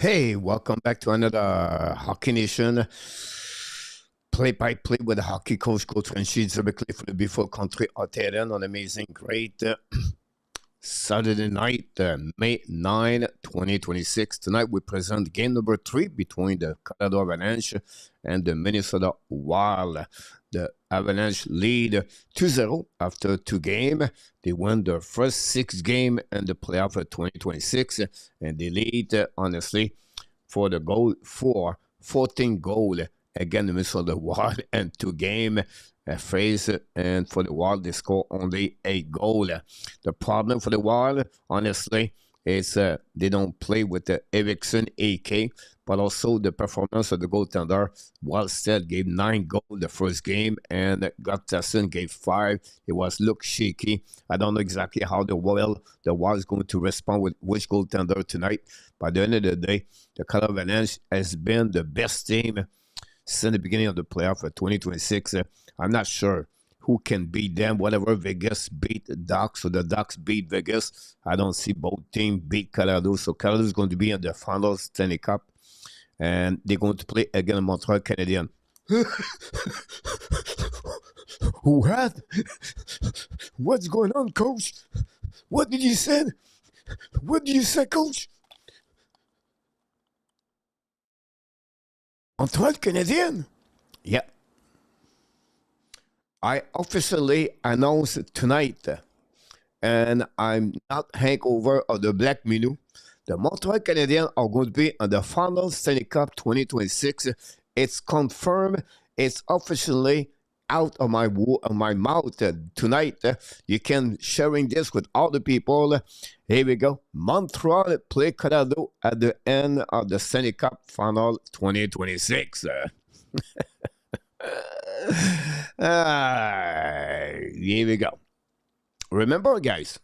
Hey, welcome back to another Hockey Nation play-by-play with the hockey coach Frenchy directly for the Before Country Ontario on amazing, great Saturday night, May 9, 2026. Tonight we present game number 3 between the Colorado Avalanche and the Minnesota Wild. The Avalanche lead 2-0 after 2 games. They won their first 6 games in the playoff of 2026, and they lead, honestly, for the goal for 14 goal against the Minnesota Wild and 2 game phase, and for the Wild they score only 8 goal. The problem for the Wild, honestly, is they don't play with the Eriksson AK, but also the performance of the goaltender. Wallstead gave 9 goals the first game, and Gustafsson gave 5. It was look shaky. I don't know exactly how the Wild is going to respond with which goaltender tonight. By the end of the day, the Colorado Avalanche has been the best team since the beginning of the playoff of 2026. I'm not sure who can beat them. Whatever Vegas beat the Ducks or the Ducks beat Vegas, I don't see both teams beat Colorado. So Colorado is going to be in the finals Stanley Cup, and they're going to play against Montreal Canadiens. What? What's going on, Coach? What did you say? What did you say, Coach? Montreal Canadiens? Yeah. I officially announced tonight, and I'm not hangover of the Black Minu. The Montreal Canadiens are going to be on the final Stanley Cup 2026. It's confirmed. It's officially out of my mouth tonight. You can sharing this with all the people. Here we go. Montreal play Colorado at the end of the Stanley Cup final 2026. Here we go. Remember, guys,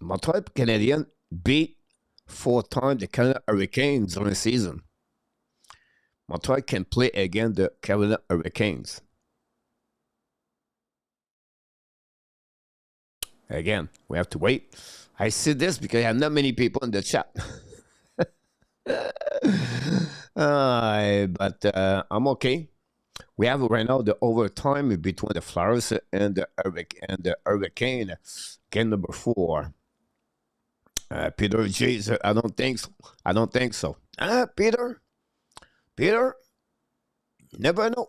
Montreal Canadiens beat 4 times the Carolina Hurricanes during the season. Montreal can play against the Carolina Hurricanes. Again, we have to wait. I see this because I have not many people in the chat. But I'm okay. We have right now the overtime between the Flyers and the Hurricane. Game number 4. Peter J said, I don't think so. I don't think so. Peter, never know.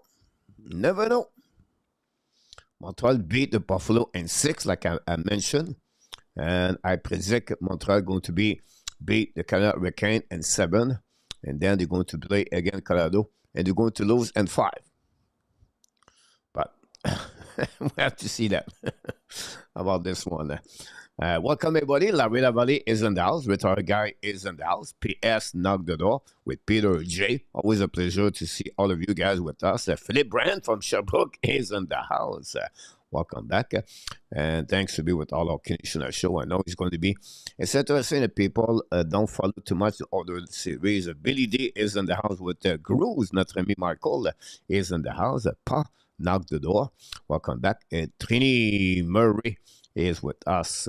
Never know. Montreal beat the Buffalo in 6, like I mentioned. And I predict Montreal going to beat the Colorado Hurricane in 7. And then they're going to play against Colorado. And they're going to lose in 5. But we have to see that about this one. Welcome, everybody. La Rita Valley is in the house. Retired guy is in the house. PS Knock the Door with Peter J. Always a pleasure to see all of you guys with us. Philip Brand from Sherbrooke is in the house. Welcome back. And thanks to be with all our Canadian show. I know it's going to be. It's interesting that people don't follow too much the other series. Billy D is in the house with Grooves. Notre ami Michael is in the house. Pa Knock the Door. Welcome back. Trini Murray is with us.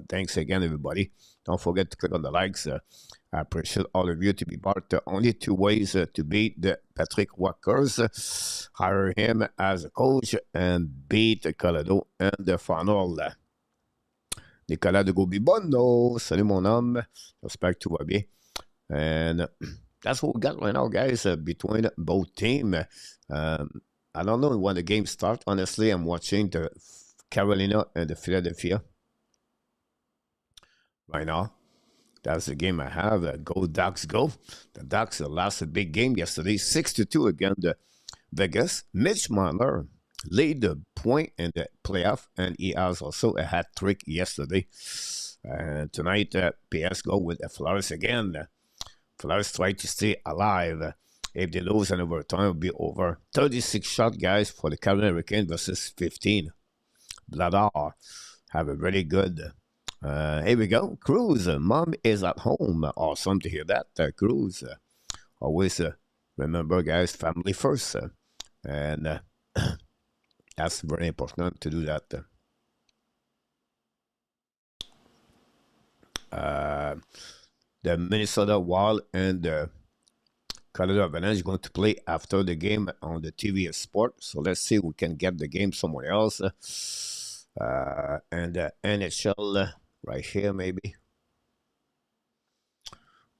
Thanks again, everybody. Don't forget to click on the likes. I appreciate all of you to be part. Only 2 ways to beat the Patrick Walkers. Hire him as a coach and beat the Colorado in the final. Nicolas de Gaubibono. Salut mon homme. J'espère que tout va bien. And that's what we got right now, guys, between both teams. I don't know when the game starts. Honestly, I'm watching the Carolina and the Philadelphia right now. That's the game I have. Go Ducks, go. The Ducks lost a big game yesterday, 6-2 against Vegas. Mitch Marner laid the point in the playoff, and he has also a hat trick yesterday. And tonight, PS go with the Flyers again. Flyers try to stay alive. If they lose in overtime, it will be over. 36 shot, guys, for the Carolina Hurricanes versus 15. Bladar have a really good. Here we go. Cruz, mom is at home. Awesome to hear that. Cruz, always remember, guys, family first. And that's very important to do that. The Minnesota Wild and the Colorado Avalanche going to play after the game on the TV Sport. So let's see if we can get the game somewhere else. And NHL right here, maybe.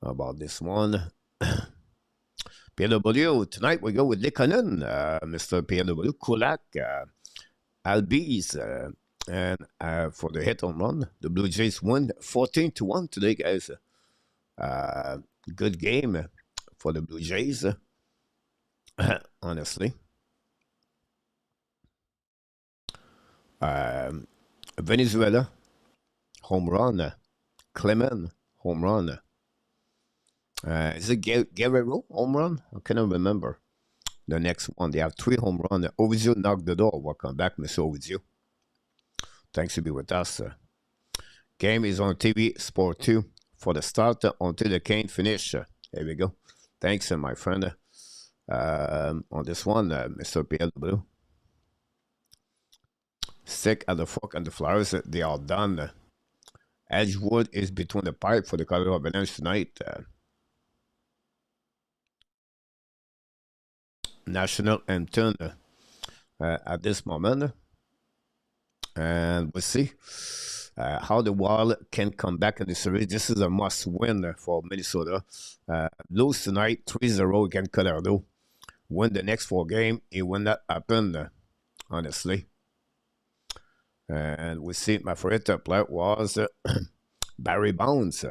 How about this one? PW, tonight we go with Likonen, Mr. PW, Kulak, Albies, and for the hit on run, the Blue Jays won 14-1 today, guys. Good game for the Blue Jays, honestly. Venezuela, home run. Clement, home run. Is it Guerrero, home run? I cannot remember. The next one, they have 3 home runs. Ovidio knocked the door. Welcome back, Mr. Ovidio. Thanks to be with us. Game is on TV Sport 2 for the start until the game finish. There we go. Thanks, my friend. On this one, Mr. PLW. Stick at the fork and the flowers, they are done. Edgewood is between the pipe for the Colorado Avalanche tonight. National anthem at this moment. And we'll see how the Wild can come back in the series. This is a must-win for Minnesota. Lose tonight, 3-0 against Colorado. Win the next 4 games. It will not happen, honestly. And we see my favorite player was Barry Bonds.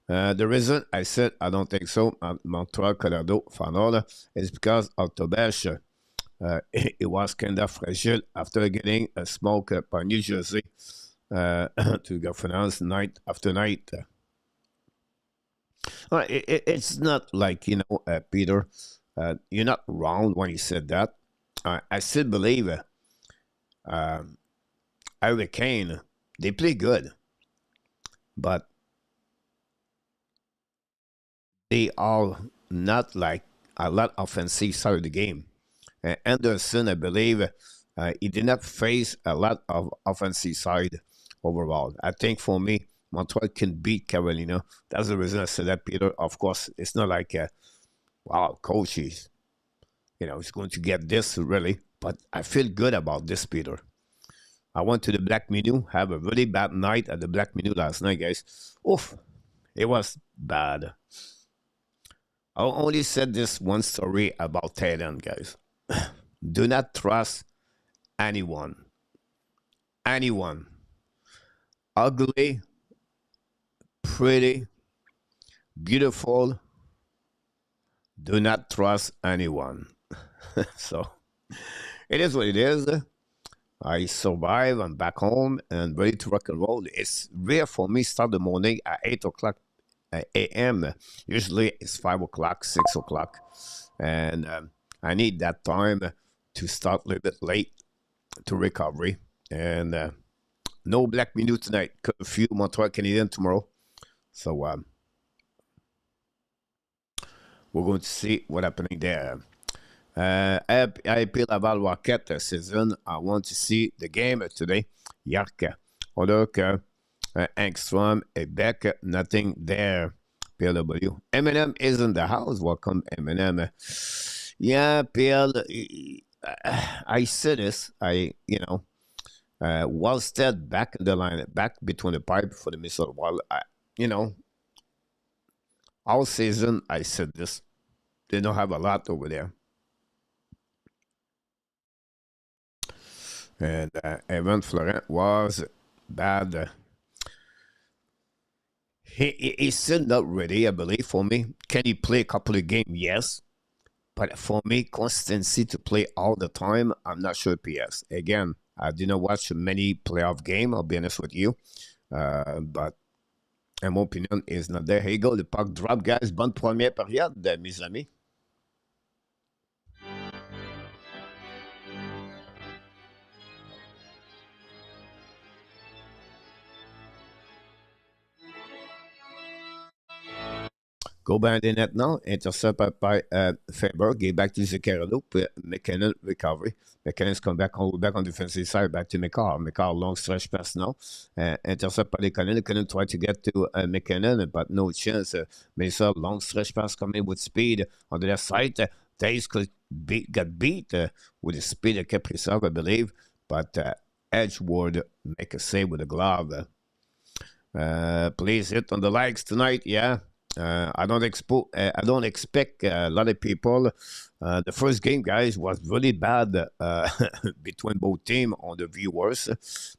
The reason I said I don't think so, Montreal, Colorado final, is because of Tobias. It was kind of fragile after getting a smoke by New Jersey to go finals night after night. It's not like, Peter, you're not wrong when you said that. I still believe Hurricane, they play good, but they are not like a lot offensive side of the game. Anderson, I believe, he did not face a lot of offensive side overall. I think for me, Montreal can beat Carolina. That's the reason I said that, Peter. Of course, it's not like, wow, coach is, he's going to get this really. But I feel good about this, Peter. I went to the Black Menu, have a really bad night at the Black Menu last night, guys. Oof, it was bad. I only said this one story about Thailand, guys. Do not trust anyone. Anyone. Ugly, pretty, beautiful. Do not trust anyone. So, it is what it is. I survive. I'm back home and ready to rock and roll. It's rare for me start the morning at 8 o'clock a.m. Usually it's 5 o'clock, 6 o'clock. And I need that time to start a little bit late to recovery. And no Black Menu tonight. A few Montreal Canadiens tomorrow. So we're going to see what's happening there. IPL Laval Rocket season. I want to see the game today. Yark. Alors que Engstrom est back. Nothing there. PLW. Eminem is in the house. Welcome, Eminem. Yeah, PL. I said this. Wallstead back in the line, back between the pipe for the Minnesota Wild. All season I said this. They don't have a lot over there. And Evan Florent was bad. He's still not ready, I believe, for me. Can he play a couple of games? Yes. But for me, consistency to play all the time, I'm not sure PS. Again, I did not watch many playoff games, I'll be honest with you. But mon opinion is not there. Here you go, the puck drop, guys. Bonne première période, mes amis. Go behind the net now. Intercept by Faber. Get back to Zuccarello. McKinnon recovery. McKinnon's come back all the way back on the defensive side. Back to McCall. McCall long stretch pass now. Intercept by Lekonen. Lekonen tried to get to McKinnon, but no chance. Mesa long stretch pass coming with speed on the left side. Taze got beat with the speed of Kaprizov, I believe. But Edgewood make a save with a glove. Please hit on the likes tonight. Yeah. I don't expect a lot of people. The first game, guys, was really bad between both teams on the viewers.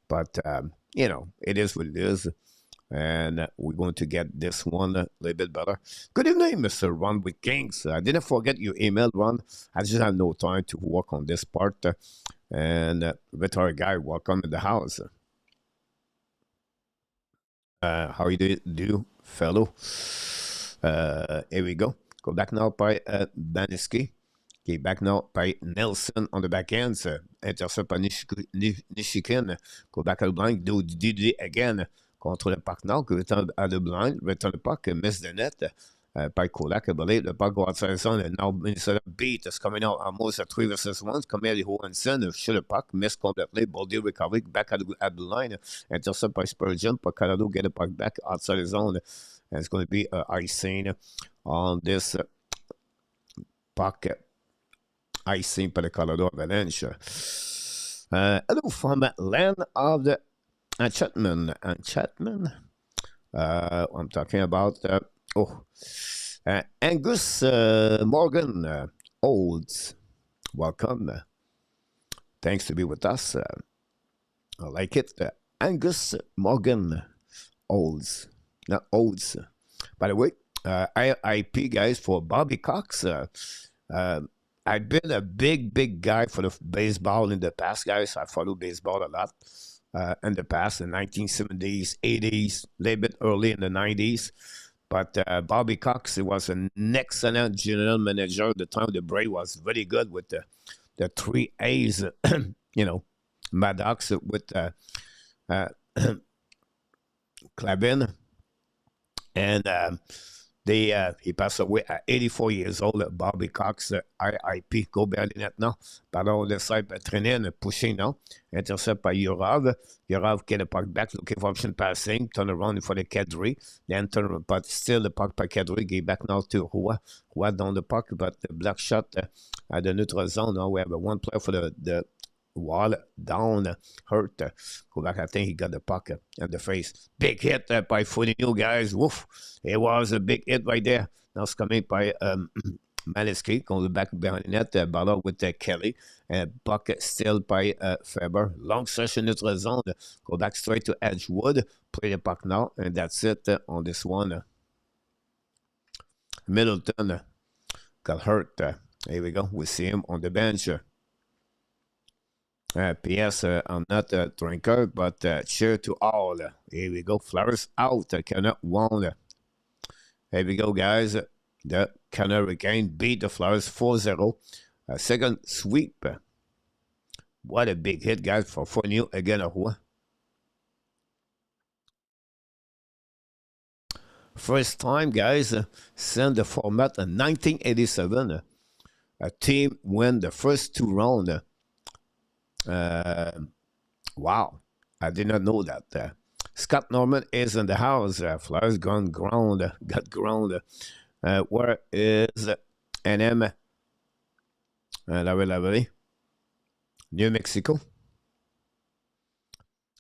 But, it is what it is. And we're going to get this one a little bit better. Good evening, Mr. Ron with Kings. I didn't forget your email, Ron. I just had no time to work on this part. And with our guy, welcome in the house. How you do, fellow? Here we go. Go back now by Baniski. Okay, back now by Nelson on the back end. Intercept by Nishikin. Go back at the blind. Do it again. Contre le puck now. Return at the blind. Return the puck. Miss the net. By Kolak, I believe. The puck go outside the zone. And now Minnesota beat is coming out almost at 3 versus 1. Come here, Johansson. Shoot the puck. Miss completely. Boldy recovery. Back at the line. Intercept by Spurgeon. But Colorado get the puck back outside the zone. And it's going to be icing on this puck. Icing by the Colorado Avalanche. Hello from land of the Enchantment. I'm talking about Angus Morgan Olds. Welcome. Thanks to be with us. I like it. Angus Morgan Olds. Not Olds. By the way, IIP guys for Bobby Cox. I've been a big guy for the baseball in the past, guys. I follow baseball a lot in the past, in the 1970s, 80s, a little bit early in the 90s. But Bobby Cox, he was an excellent general manager at the time. The Braves was very good with the 3 A's, Maddox with Clavin. And he passed away at 84 years old. Bobby Cox, IIP, go behind the net now. Ballon the side by Trenin, pushing now. Intercept by Yurav. Yurav get the puck back, looking for option passing. Turn around for the Kadri. Then turn, but still the puck by Kadri. Give back now to Hua. Hua down the puck, but the block shot at the neutral zone. Now we have one player for the wall down, hurt. Go back, I think he got the puck in the face. Big hit by Fournier, guys. Woof. It was a big hit right there. Now it's coming by Maliski. Going back behind the net. Ballon with Kelly. Puck still by Faber. Long session neutral zone. Go back straight to Edgewood. Play the puck now. And that's it on this one. Middleton got hurt. Here we go. We see him on the bench. P.S. I'm not a drinker, but cheer to all. Here we go. Flowers out. Cannot won. Here we go, guys. The Canary Cane beat the Flyers 4-0. Second sweep. What a big hit, guys, for Fournier again. First time, guys, since the format in 1987. A team win the first 2 rounds. Wow, I did not know that. Scott Norman is in the house. Flyers got ground. Where is NM? New Mexico.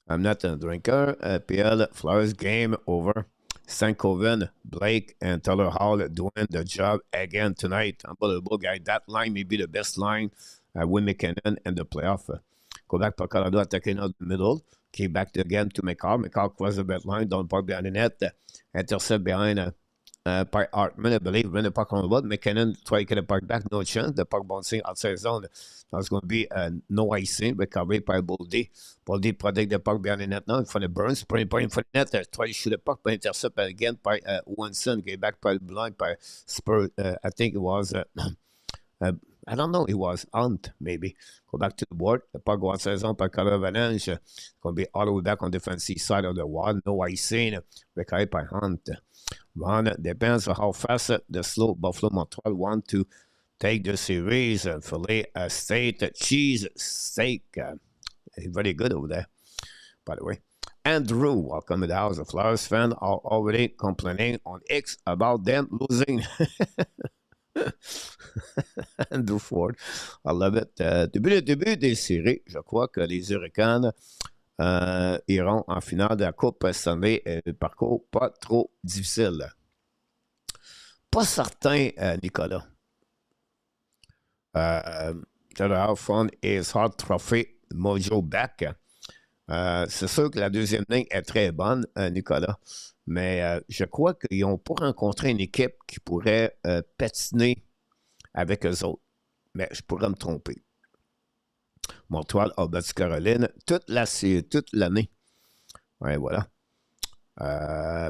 I'm not a drinker. PL Flyers game over. Stankoven, Blake, and Taylor Hall doing the job again tonight. Unbelievable, guy. That line may be the best line with McKinnon in the playoff. Go back to Colorado, attacking out the middle. Came back again to McCall. McCall crossed the bad line, down puck behind the net. Intercept behind by Hartman, I believe. When the puck on the board, McKinnon tried to get the puck back. No chance. The puck bouncing outside zone. That's going to be no icing. Recovery by Boldy. Boldy protect the puck behind the net now in front of Burns. Point in front of the net. Try to shoot the puck, but intercept again by Johansson. Get back by the blind by Spur. I think it was... I don't know. It was Hunt, maybe. Go back to the board. The puck go outside zone by Colorado Avalanche. Going to be all the way back on the defensive side of the wall. No icing. Recovered by Hunt. run. Depends on how fast the slow Buffalo Montreal want to take the series. Filet state cheese steak. Very good over there, by the way. Andrew, welcome to the house. The Flyers fan are already complaining on X about them losing. Andrew Ford, I love it. Début des séries, je crois que les Hurricanes iront en finale de la Coupe Stanley. Parcours pas trop difficile. Pas certain, Nicolas. How fun is hard trophy mojo back. C'est sûr que la deuxième ligne est très bonne, Nicolas, mais je crois qu'ils n'ont pas rencontré une équipe qui pourrait patiner avec eux autres. Mais je pourrais me tromper. Montreal a battu Caroline toute l'année. Ouais, voilà.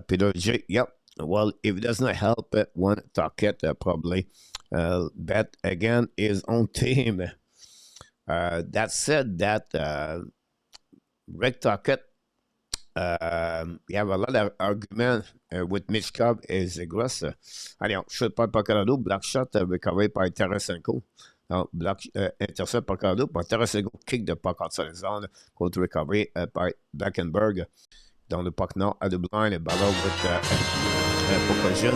Peter J. Yep. Well, if it does not help, one Tocchet probably bet again his own team. That said, Rick Tocchet, you have a lot of argument with Mitch Cobb et Zegras. Allez, shoot par Colorado, black shot recovery par Tarasenko. Non, black intercept par Colorado, par Tarasenko kick de puck outside the zone, contre recovery par Blackenberg. Dans le puck nord à Dublin, le ballon with Pocogin.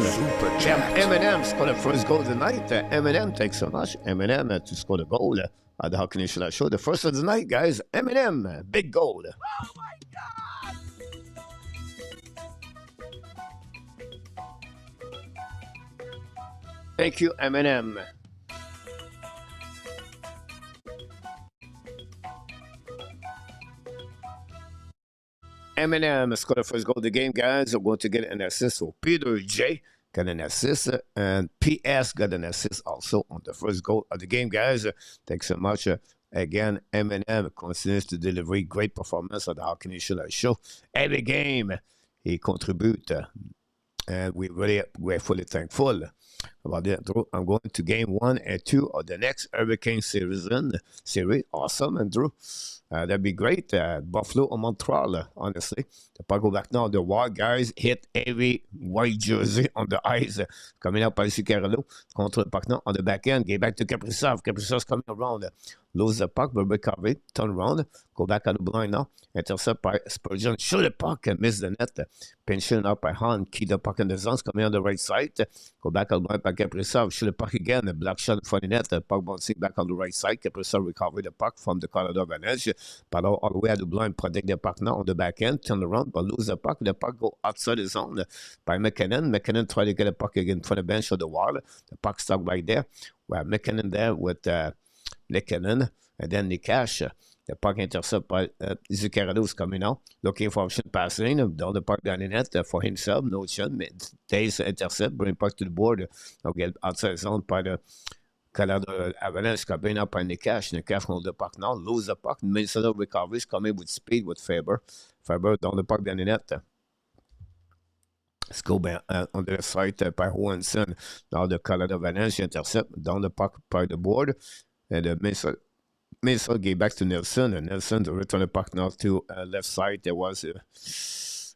Eminem scored the first goal of the night. Eminem, thanks so much. Eminem to score the goal at the Hockey Nation Live Show. The first of the night, guys. Eminem, big goal. Oh my God! Thank you, Eminem. Eminem scored the first goal of the game, guys. We're going to get an assist. So Peter J got an assist, and PS got an assist also on the first goal of the game, guys. Thanks so much. Again, Eminem continues to deliver great performance at the Hockey Nation Live Show. Every game, he contributes, and we're fully thankful about that. I'm going to game 1 and 2 of the next Hurricane series. Awesome, Andrew. That'd be great. Buffalo or Montreal, honestly. The puck go back now. The Wild guys hit every white jersey on the ice. Coming up by Carlo. Contre le puck now on the back end. Get back to Kaprizov. Kaprizov's coming around. Lose the puck, but recover. Turn around. Go back at the blind now. Intercept by Spurgeon. Shoot the puck and miss the net. Pinching up by Han. Keep the puck in the zone. Coming on the right side. Go back at the blind by Kaprizov. Shoot the puck again. A black shot in front of the net. The puck bouncing back on the right side. Kaprizov recovered the puck from the Colorado Avalanche. But all the way at the blind, protect the puck now on the back end. Turn around, but lose the puck. The puck go outside the zone by McKinnon. McKinnon try to get the puck again from the bench of the wall. The puck stuck right there. Well, McKinnon there with McKinnon. And then the cash. The puck intercept by Zuccarello's coming out. Looking for option passing. Down the puck down the net for himself. No shot. Days intercept. Bring puck to the board. Now get outside the zone by the Colorado Avalanche coming up by Nikash. Nikash hold the puck now. Lose the puck. Minnesota recovers. Coming with speed with Faber. Faber down the puck down the net. Let's go back on the side by Johansson. Now the Colorado Avalanche intercept. Down the puck by the board. And the Minnesota gave back to Nelson. And Nelson to return the puck now to left side. There was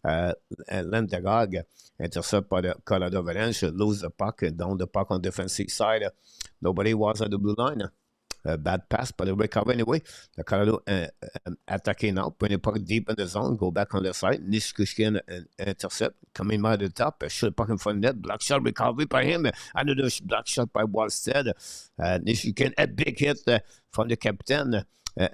Landegard. Intercept by the Colorado Avalanche. Lose the puck. And down the puck on defensive side. Nobody was at the blue line. Bad pass, but they recover anyway. The Colorado attacking now, putting the puck deep in the zone, go back on the side. Nishkushkin intercept, coming by the top, shoot puck in front of net, black shot recovery by him. Another black shot by Wallstead. Nishkushkin, a big hit from the captain.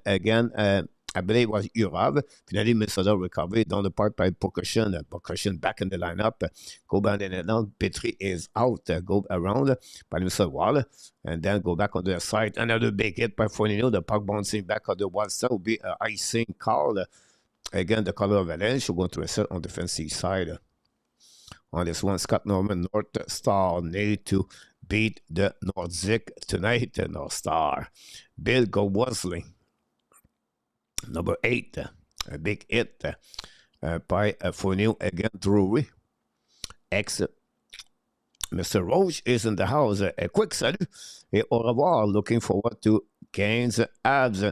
Again, I believe it was Urav. Finally, Minnesota recovery down the park by Pocogin. Pocogin back in the lineup. Go back in it now. Petrie is out. Go around by Minnesota wall. And then go back on the side. Another big hit by Fournino. The puck bouncing back on the wall. So will be an icing call. Again, the Colorado Avalanche will go to a set on the defensive side. On this one, Scott Norman, North Star need to beat the Nordic tonight. The North Star. Bill Go-Wesley. Number 8, a big hit by Fournier against Drury. Mr. Roche is in the house. A quick salut et au revoir. Looking forward to Gaines Abs.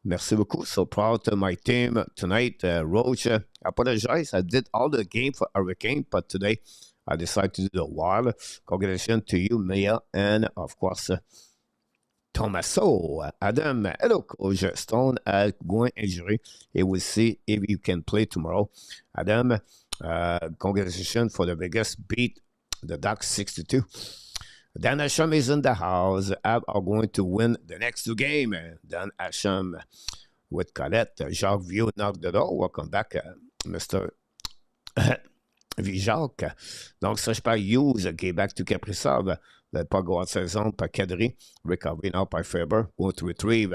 Merci beaucoup. So proud of my team tonight. Roche, I apologize. I did all the game for Hurricane, but today I decided to do the Wild. Congratulations to you, Mia, and of course, Tommaso. Adam, hello, Coach. Stone has going injury. He will see if you can play tomorrow. Adam, congratulations for the biggest beat, the Ducks 62. Dan Asham is in the house. Ab are going to win the next two games. Dan Asham with Colette. Jacques Vieux knocked the door. Welcome back, Mr. Jacques. Donc, Serge Hughes qui est back to Capri-Sable. The puck go out saison par Kadri. Recovery now by Faber. Going to retrieve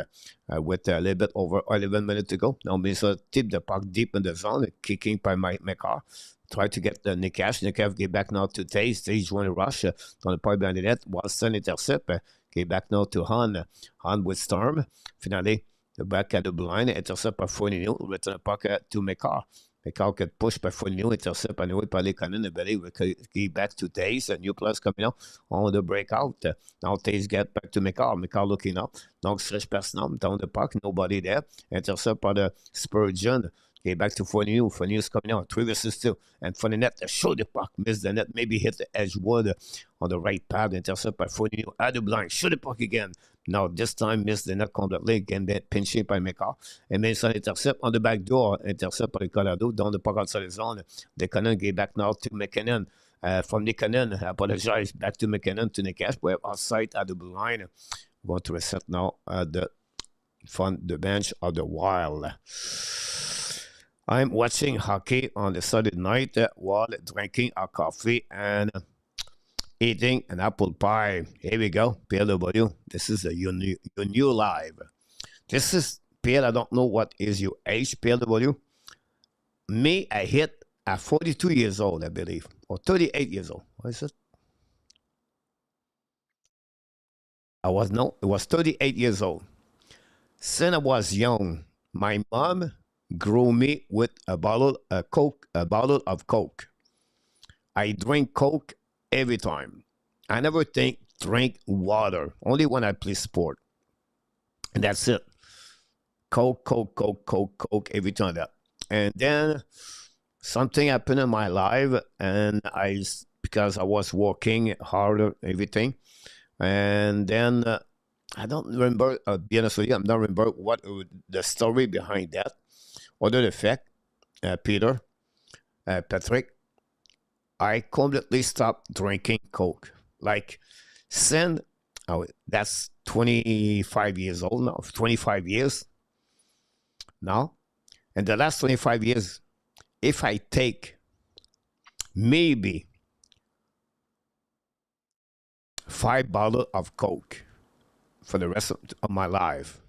with a little bit over 11 minutes to go. Now, Minnesota tip the puck deep in the zone. Kicking by McCarr. Try to get Nikash. Nikash get back now to Taze. Taze want to rush dans le point behind the net. Watson intercept. Get back now to Han. Han with Storm. Finally, the back at the blind. Intercept by Fournier. Return the puck to McCarr. McCarr get pushed by Fournier. Intercept anyway by Lekonen. And Belly will get back to Taze. A new plus coming out on the breakout. Now Taze get back to McCarr. McCarr looking up. Donc, stretch personne down the puck. Nobody there. Intercept by the Spurgeon. Okay, back to Fournier. Fournier's coming out. 3 versus 2. And for the net, show the puck. Missed the net. Maybe hit the edge wood on the right pad. Intercept by Fournier. At the blind. Show the puck again. Now, this time, missed the net completely. Again, that pinching by McCarr. And then some intercept on the back door. Intercept by Colorado. Down the puck outside the zone. Lekonen get back now to McKinnon. From Lekonen, I apologize. Back to McKinnon to Nikash. We have outside at the blue line. We're going to reset now the bench of the Wild. I'm watching hockey on the Saturday night while drinking a coffee and eating an apple pie. Here we go, PLW. This is your new live. This is, PL, I don't know what is your age, PLW. Me, I hit at 42 years old, I believe, or 38 years old. What is it? It was 38 years old. Since I was young, my mom grew me with a bottle of Coke. I drink Coke every time. I never drink water, only when I play sport. And that's it. Coke, every time that. And then something happened in my life, and because I was working harder, everything. And then I don't remember, be honest with you, I don't remember what the story behind that. Other the fact, Peter, Patrick, I completely stopped drinking Coke. Like, that's 25 years old now, 25 years now. And the last 25 years, if I take maybe 5 bottles of Coke for the rest of my life,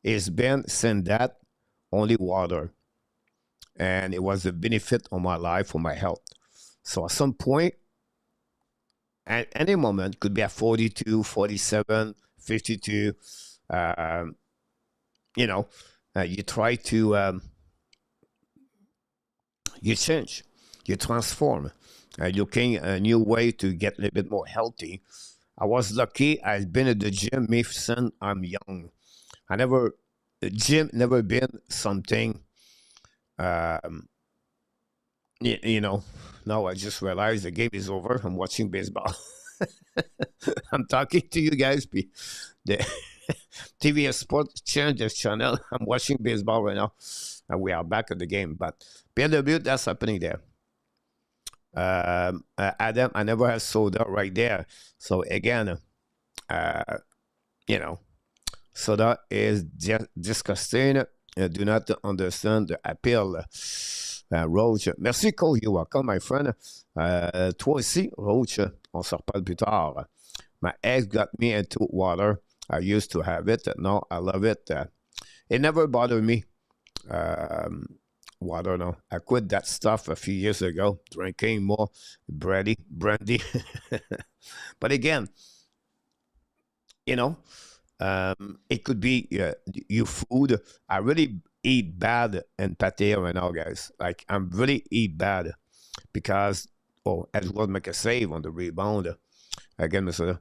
it's been since that only water, and it was a benefit on my life, for my health. So at some point, at any moment, could be at 42, 47, 52, you try to, you change, you transform, looking a new way to get a little bit more healthy. I was lucky. I've been at the gym me since I'm young. The gym never been something, now I just realized the game is over. I'm watching baseball. I'm talking to you guys. The TV Sports changed this channel. I'm watching baseball right now. And we are back at the game. But PLW, that's happening there. Adam, I never had soda right there. So again, soda is disgusting. Do not understand the appeal. Roach. Merci, Cole. You're welcome, my friend. Toi aussi, Roach. On se reparle plus tard. My ex got me into water. I used to have it. No, I love it. It never bothered me. Water, no. I quit that stuff a few years ago. Drinking more brandy. But again, it could be your food. I really eat bad in pate right now, guys. Like, I'm really eat bad because, as well make a save on the rebound. Again, Mr.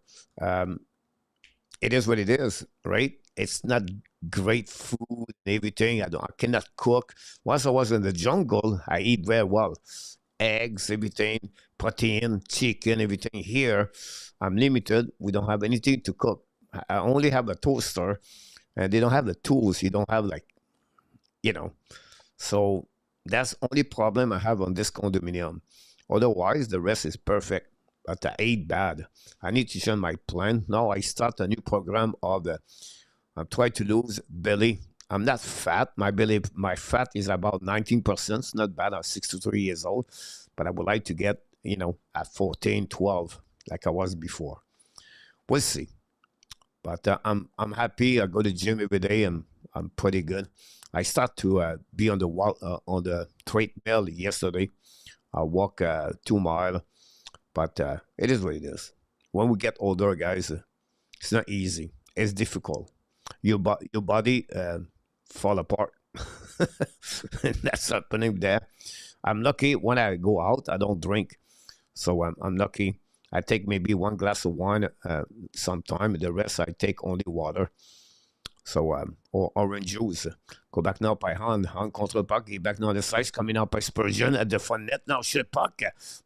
It is what it is, right? It's not great food and everything. I cannot cook. Once I was in the jungle, I eat very well. eggs, everything, protein, chicken, everything. Here, I'm limited. We don't have anything to cook. I only have a toaster, and they don't have the tools. You don't have like, you know. So that's the only problem I have on this condominium. Otherwise, the rest is perfect. But I ate bad. I need to change my plan. Now I start a new program of I try to lose belly. I'm not fat. My fat is about 19%. It's not bad. I'm 63 years old, but I would like to get, at 14, 12, like I was before. We'll see. But I'm happy. I go to the gym every day, and I'm pretty good. I start to be on the wall on the treadmill yesterday. I walk 2 miles, but it is what it is. When we get older, guys, it's not easy. It's difficult. Your body fall apart. That's happening there. I'm lucky when I go out, I don't drink. So I'm lucky. I take maybe one glass of wine sometime. The rest I take only water. So, or orange juice. Go back now by hand contre le puck. Il est back now on the slice. Coming out by Spurgeon at the front net. Now shot puck.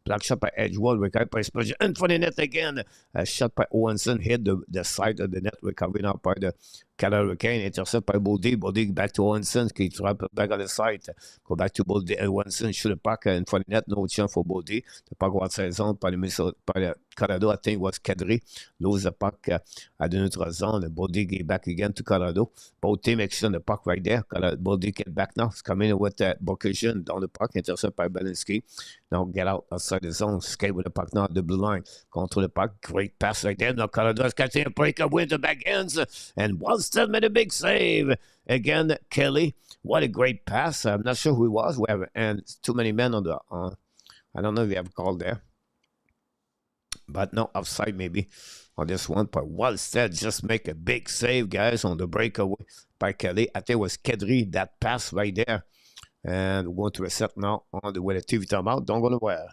Black shot by Edgewood. Recovered by Spurgeon. In front of the net again. Shot by Owenson. Hit the side of the net. Recovered now by the Colorado Hurricane. Intercept by Boldy. Boldy back to Owenson. Qui trappe back on the side. Go back to Boldy. Owenson shoot the puck in front of the net. No chance for Boldy. The puck was outside zone by the Colorado. I think was Kadri. Lose the puck at the neutral zone. Boldy get back again to Colorado. Both teams exchange the puck right there. Boldy get back now. It's coming in with Bocasian down the puck. Intercept by Belinsky. Now get out outside the zone. Skate with the puck now at the blue line. Control the puck. Great pass right there. Now Colorado is catching a break up with the backhands. And Wallstead made a big save. Again, Kelly. What a great pass. I'm not sure who it was. And too many men on the... I don't know if you have called there. But no, offside maybe on this one. But Wallstead just make a big save, guys, on the breakaway by Kelly. I think it was Kedri that pass right there. And we're going to reset now on the way the TV timeout. Don't go nowhere.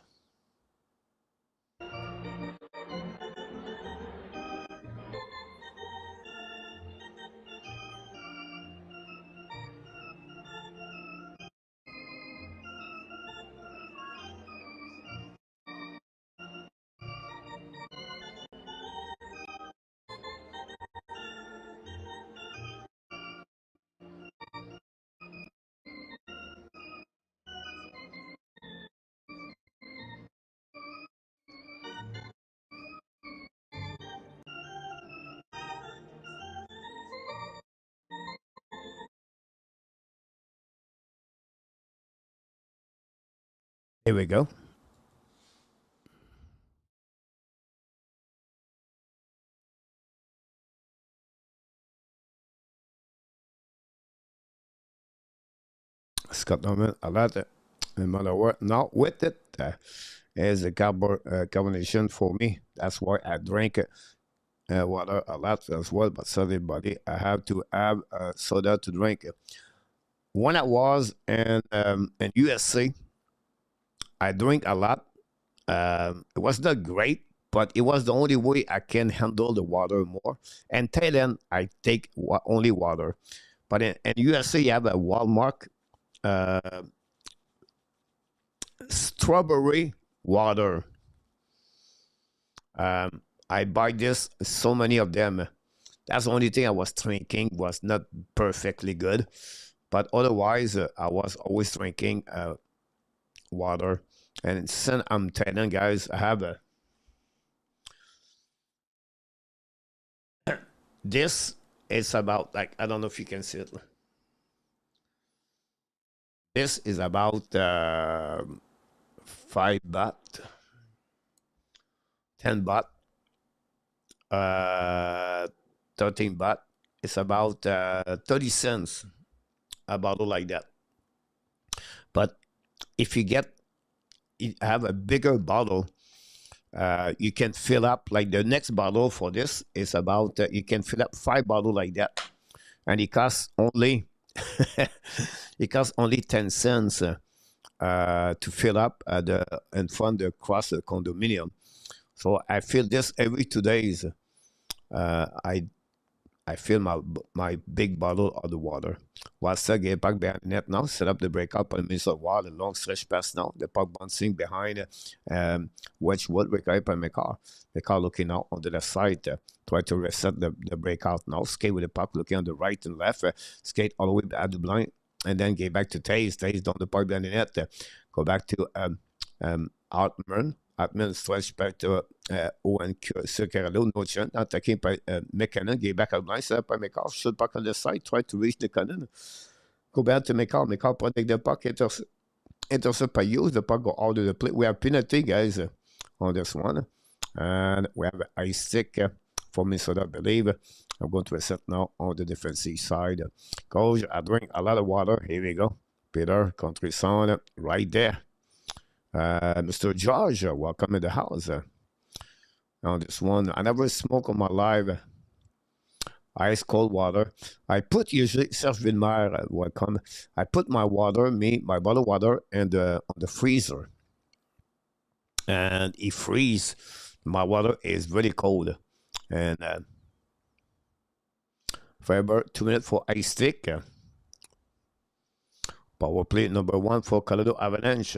Here we go. Scott Norman, I like it. No matter what, not with it, is a carbonation for me. That's why I drink water a lot as well. But so everybody, I have to have soda to drink. When I was in USA, I drink a lot. It was not great, but it was the only way I can handle the water more. And Thailand, I take only water. But in USA, you have a Walmart strawberry water. I buy this, so many of them. That's the only thing I was drinking was not perfectly good. But otherwise, I was always drinking water. And since I'm Thailand, guys, I have this is about, like, I don't know if you can see it. This is about 5 baht, 10 baht, 13 baht. It's about 30 cents, a bottle like that. But if you have a bigger bottle, you can fill up, like the next bottle for this is about, you can fill up 5 bottles like that. And it costs only, it costs only 10 cents to fill up in front across the condominium. So I fill this every 2 days. I I fill my big bottle of the water. Wasa get back behind the net now, set up the breakout by the middle of water, long stretch pass now. The puck bouncing behind Wedgwood, recovered by McCarr. McCarr looking out on the left side, try to reset the breakout now. Skate with the puck, looking on the right and left, skate all the way at the blind, and then get back to Taze. Taze down the puck behind the net, go back to Altman. Altman stretch back to Owen Circarello, no chance, attacking by McKinnon, get back at the blind, set up by McCarr, shoot puck on the side, try to reach the cannon. Go back to McCarr. McCarr protect the puck, intercept by Hughes. The puck go out of the play. We have penalty, guys, on this one. And we have an ice stick for Minnesota, I believe. I'm going to reset now on the defensive side. Coach, I drink a lot of water. Here we go. Peter, country sound, right there. Mr. George, welcome in the house. On this one, I never smoke on my life. Ice cold water. I put usually Serge Villemar, welcome. I put my water, my bottle of water, and on the freezer, and it freeze. My water is very cold, and forever 2 minutes for ice stick. Power play number 1 for Colorado Avalanche.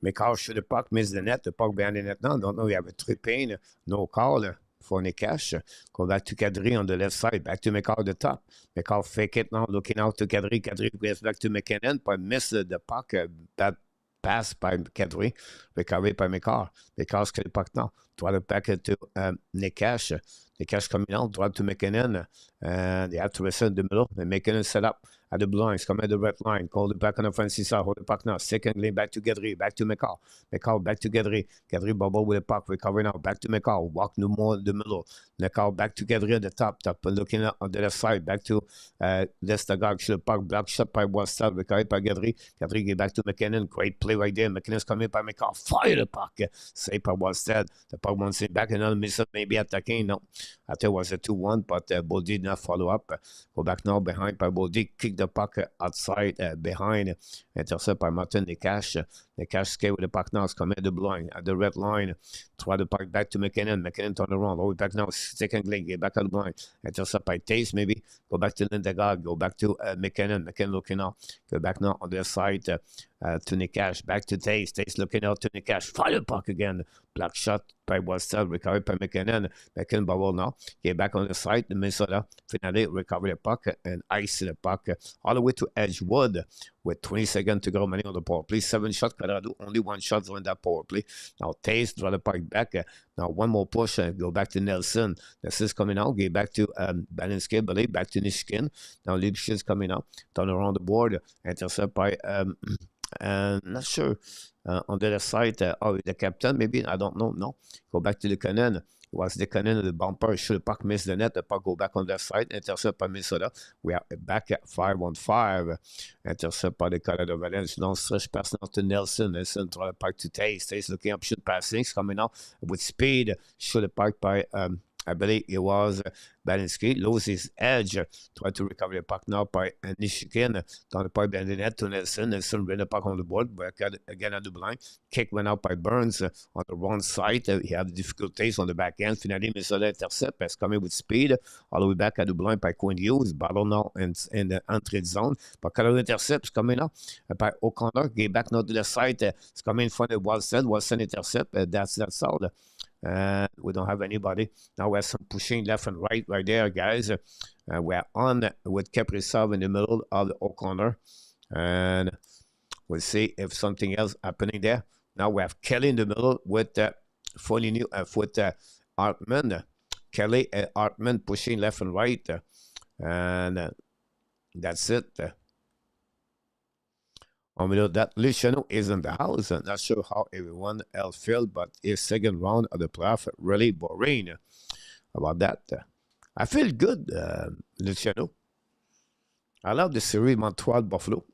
McCarr shoot the puck, miss the net. The puck behind the net now. Don't know. We have a tripping, no call for Nikash. Go back to Kadri on the left side. Back to McCarr at the top. McCarr fake it now, looking out to Kadri. Kadri goes back to McKinnon, but miss the puck. Bad pass by Kadri. Recovered by McCarr. McCarr's got the puck now. Draw it back to Nikash. Nikash coming out, drop to McKinnon. And they have to reset the middle. And McKinnon set up at the blinds, come at the red line, call it back on the offensive side, hold the puck now, second lane back to Gedry, back to McCall. McCall back to Gedry. Gedry bubble with the puck, recover now, back to McCall, walk no more in the middle. McCall back to Gedry at the top, looking on the left side, back to Lestagog, shoot the puck, block shot by Wastel, recovered by Gedry. Gedry get back to McKinnon, great play right there. McKinnon's coming by McCall, fire the puck, saved by Wastel. The puck wants it back, another miss up, maybe attacking. No, I thought it was a 2-1, but Boldy did not follow up. Go back now behind by Boldy, kick the puck outside behind, intercept by Martin Nikash. Nikash skate with the puck now, it's coming at the blind, at the red line. Try the puck back to McKinnon. McKinnon turn around, all the way back now, second lane, get back at the blind. Intercept by Taze maybe. Go back to Lindegard, go back to McKinnon. McKinnon looking out. Go back now on the side to Nikash. Back to Taze. Taze looking out to Nikash. Fire the puck again. Block shot by Wastel, recovered by McKinnon. McKinnon bubble now. Get back on the side. The Minnesota finally recover the puck and ice the puck all the way to Edgewood with 20 seconds to go remaining on the power play. 7 shots, Colorado, only 1 shot on that power play. Now Taze draw the puck back. Now one more push, go back to Nelson. Nelson's coming out, get back to Balinski, believe, back to Nishkin. Now Lipschitz coming out, turn around the board, intercept by not sure. On the other side, the captain, maybe, I don't know, no. Go back to the cannon. It was the cannon of the bumper. Should the puck miss the net, the puck go back on that side, intercept by Minnesota. We are back at 5-on-5. Intercept by the Colorado Avalanche. Long stretch pass now to Nelson. Nelson draw the puck to Taze. Taze looking up, shoot passing, coming out with speed. Shoot the puck by I believe it was Balinski, loses his edge, try to recover the puck now by Nishikin, down the pipe behind the net to Nelson. Nelson ran the puck on the board, back again at the blind. Kick went out by Burns on the wrong side. He had difficulties on the back end. Finally, Minnesota intercept, is coming with speed, all the way back at the blind by Quinn Hughes. Battle now in the entry zone. But Colorado intercepts coming up by O'Connor. Get back now to the side. It's coming in front of Walson. Walson intercept. That's all. We don't have anybody. Now we have some pushing left and right there, guys. We're on with Kaprizov in the middle of the O'Connor. And we'll see if something else happening there. Now we have Kelly in the middle with Foligny, with Hartman. Kelly and Hartman pushing left and right. And that's it. On middle that Luciano is in the house. I'm not sure how everyone else feels, but his second round of the playoff really boring. About that, I feel good, Luciano. I love the series Montreal Buffalo.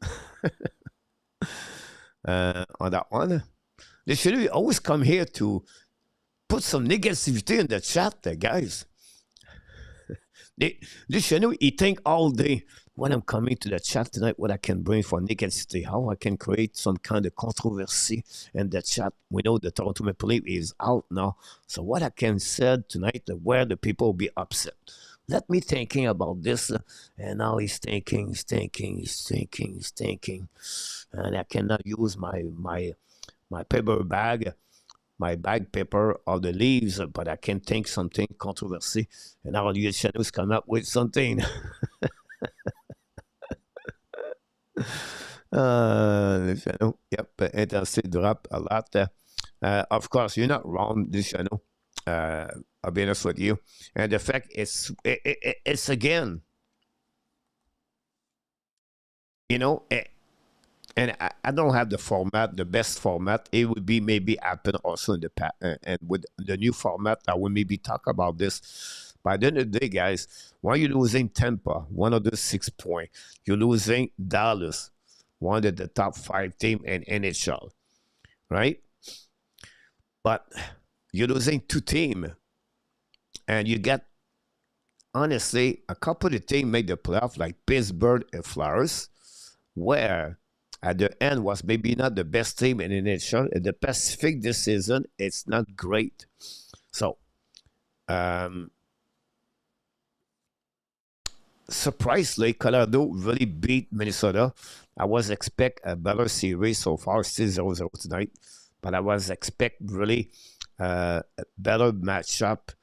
On that one, Luciano, you always come here to put some negativity in the chat, guys. This channel, he think all day when I'm coming to the chat tonight, what I can bring for Nick and City, how I can create some kind of controversy in the chat. We know the Toronto Maple Leaf is out now. So what I can say tonight, where the people will be upset. Let me thinking about this, and now he's thinking, and I cannot use my paper bag, my bag paper or the leaves, but I can think something controversy, and now the channels come up with something. The channel, yep, intensity drop a lot. Of course, you're not wrong, this channel. I'll be honest with you. And the fact is, it's again, you know, and I don't have the format, the best format. It would be maybe happen also in the past, and with the new format, I will maybe talk about this. By the end of the day, guys, when you're losing Tampa, one of the 6 points, you're losing Dallas, one of the top 5 team in NHL, right? But you're losing 2 teams, and you get, honestly, a couple of teams made the playoff, like Pittsburgh and Flyers, where at the end was maybe not the best team in the NHL. In the Pacific this season, it's not great. So, surprisingly, Colorado really beat Minnesota. I was expect a better series so far, still 0-0 tonight, but I was expect really a better matchup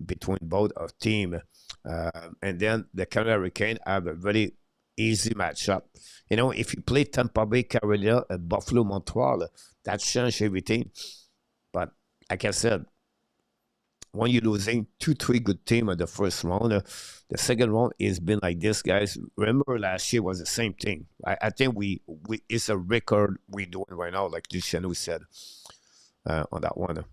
between both of team. And then the Canada Hurricane have a very easy matchup. You know, if you play Tampa Bay, Carolina, and Buffalo, Montreal, that changes everything. But like I said, when you're losing 2-3 good teams in the first round, the second round has been like this, guys. Remember last year was the same thing. I think we it's a record we're doing right now, like Luciano said on that one.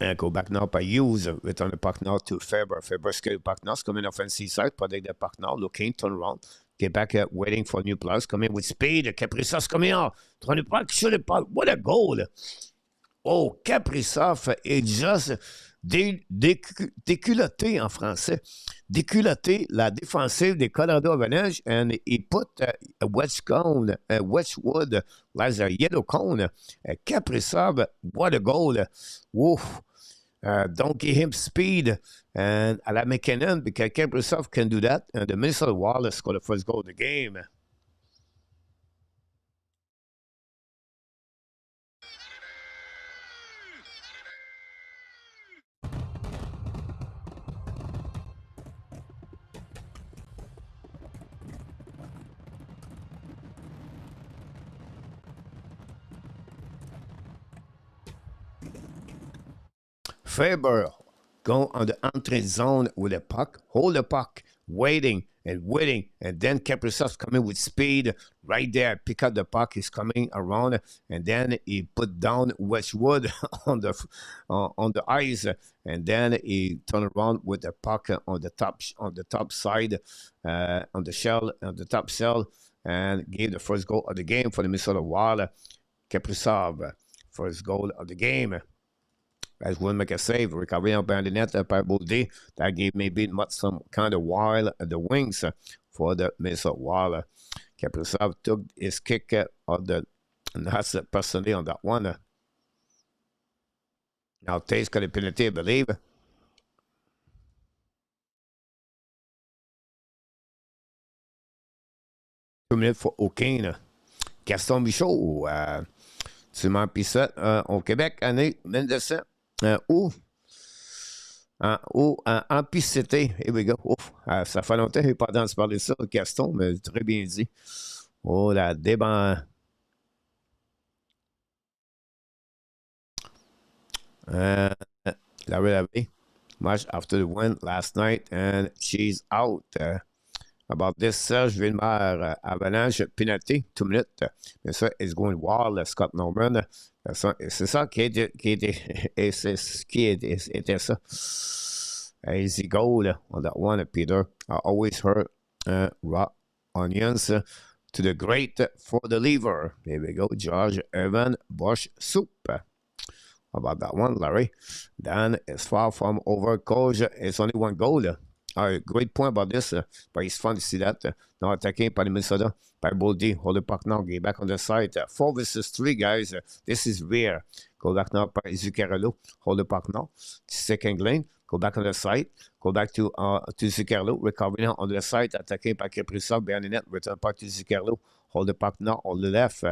And go back now by use, return the puck now to Faber. Faber scale puck now, coming off NC side, protect the puck now, looking, turn around, get back waiting for new players, coming with speed. Kaprizov coming out, turn the puck, shoot the puck. What a goal! Oh, Kaprizov est just déculotté en français. Déculotté la défensive des Colorado Avalanche, and he put a wedge cone, a wedgewood, like a yellow cone. Kaprizov, what a goal! Woof. Don't give him speed, and à la McKinnon, because Kaprizov can do that, and the Minnesota Wild scored the first goal of the game. Faber go on the entry zone with the puck, hold the puck, waiting, and then Kaprizov coming with speed right there, pick up the puck, he's coming around, and then he put down Westwood on the ice, and then he turn around with the puck on the top side, on the top cell, and gave the first goal of the game for the Minnesota Wild. Kaprizov, first goal of the game. As will make a save, recovery on behind the net by Boudet. That gave maybe some kind of while at the wings for the Minnesota Wild. Kaprizov took his kick of the that's personally on that one. Now Taze got a penalty, I believe. 2 minutes for O'Kane. Gaston Michaud, tu m'en pissais au Québec, année 1900. En piscité, here we go. Ouf, ça fait longtemps que je n'ai pas entendu parler de ça, Gaston, mais très bien dit. Oh, la déban. La match after the win last night, and she's out. About this, Serge Villemar, Avalanche, penalty, 2 minutes. Mais ça, it's going wild, Scott Norman. C'est ça qui était ça. Easy goal on that one, Peter. I always heard raw onions to the grate for the liver. Here we go, George Evan Bush soup. How about that one, Larry? Then it's far from over. Coach, it's only one goal. All right, great point about this, but it's fun to see that. Now attacking par Minnesota, by Boldy, hold the puck now, get back on the side. 4 versus 3, guys. This is rare. Go back now by Zuccarello, hold the puck now. Second lane, go back on the side, go back to Zuccarello, recover now on the side, attacking by Kaprizov, behind the net, return puck to Zuccarello, hold the puck now on the left.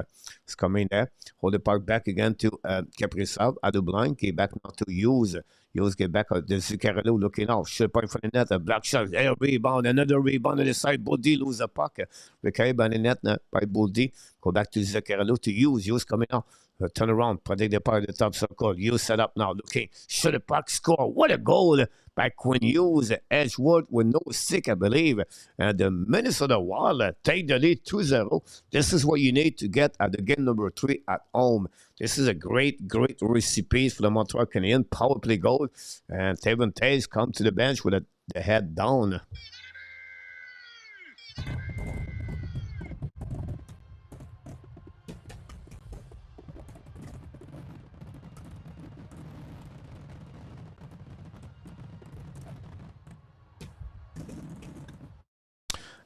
It's coming there, hold the puck back again to Kaprizov, at the blind, get back now to Hughes. Hughes get back at the Zuccarello looking out. Shot point for the net. A black shot. A rebound. Another rebound on the side. Boldy lose the puck. Recovered by the net by Boldy. Go back to Zuccarello to Hughes. Hughes coming out. Turn around. Protect the puck at the top circle. Hughes set up now. Looking. Shot the puck. Score. What a goal by Quinn Hughes. Edgewood with no stick, I believe. And the Minnesota Wild take the lead 2-0. This is what you need to get at the game number 3 at home. This is a great recipe for the Montreal Canadiens power play goal. And Taven Taves come to the bench with the head down.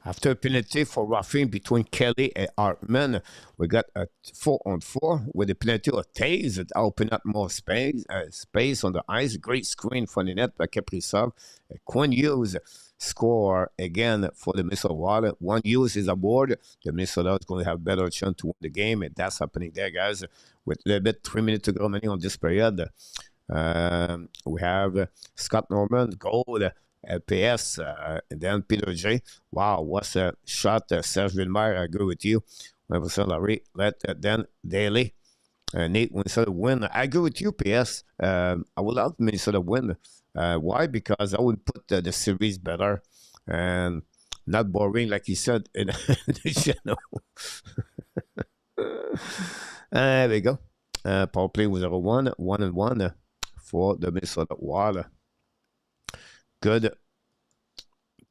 After a penalty for roughing between Kelly and Hartman, we got a 4-on-4 with a penalty of Taves that opened up more space on the ice. Great screen for the net by Kaprizov. Quinn Hughes score again for the Minnesota Wild. One Hughes is aboard. The Minnesota is going to have a better chance to win the game, and that's happening there, guys. With a little bit 3 minutes to go remaining on this period. We have Scott Norman goal. LPS, and then Peter J. Wow, what's a shot, Serge Villemère, I agree with you. 100% Larry, then Daly, Nate Minnesota win. I agree with you, PS. I would love Minnesota win. Why? Because I would put the series better and not boring, like you said in the channel. There we go. Power play was 0-1, 1-1 for the Minnesota Wild. Good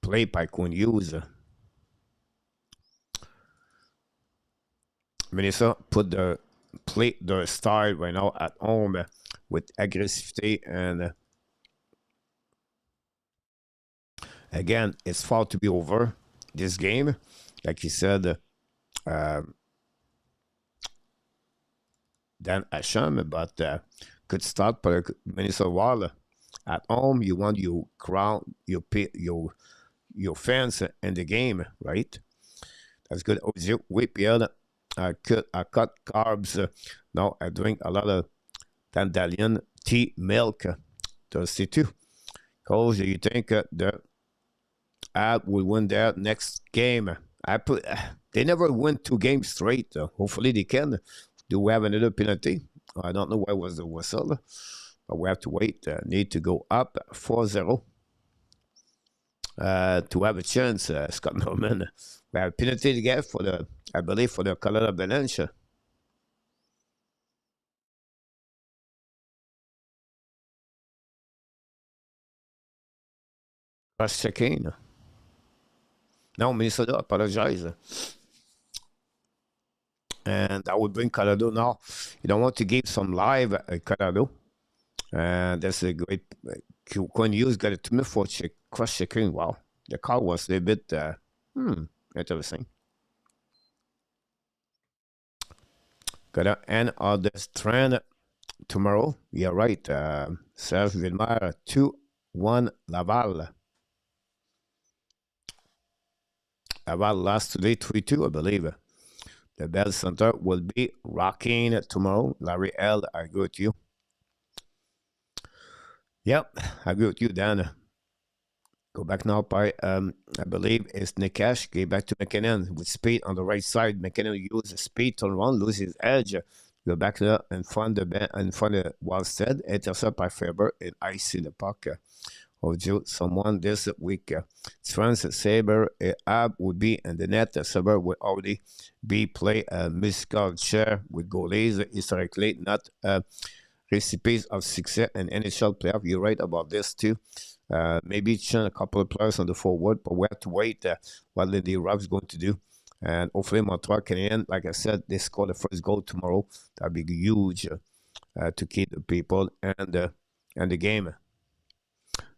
play by Quinn Hughes. Minnesota put the style right now at home with aggressivity, and again, it's far to be over this game. Like you said, Dan Asham, but good start for Minnesota Wild. At home, you want your crowd, your fans in the game, right? That's good. Wait, Pierre, I cut carbs. Now I drink a lot of Dandelion tea, milk. Thirsty too. Coach, you think the Ab will win their next game? They never win 2 games straight. Hopefully they can. Do we have another penalty? I don't know why was the whistle. But we have to wait. Need to go up 4-0 to have a chance, Scott Norman. We have a penalty to get for I believe, for the Colorado Avalanche. Cross checking. No, Minnesota, apologize. And I would bring Colorado now. You don't want to give some live Colorado. And that's a great. Quinn Hughes got a 2 minute for cross checking. Wow, the call was a bit interesting. Gonna end on this trend tomorrow. Yeah, right. Serge Villemère 2-1 Laval. Laval lost today 3-2, I believe. The Bell Center will be rocking tomorrow. Larry L, I agree with you. Yep, I agree with you, Dan. Go back now by, I believe it's Nikash. Get back to McKinnon with speed on the right side. McKinnon uses speed, turn around, lose his edge. Go back to in front of Wallstead. Intercept by Faber and icy the puck. Someone this week. Trans Saber Ab would be in the net. Saber would already be play a musical chair with goalies historically, not recipes of success in NHL playoff. You're right about this too. Maybe change a couple of players on the forward, but we have to wait what Lindy Rubb's going to do. And hopefully Montreal can end. Like I said, they score the first goal tomorrow. That'd be huge. to keep the people and the game.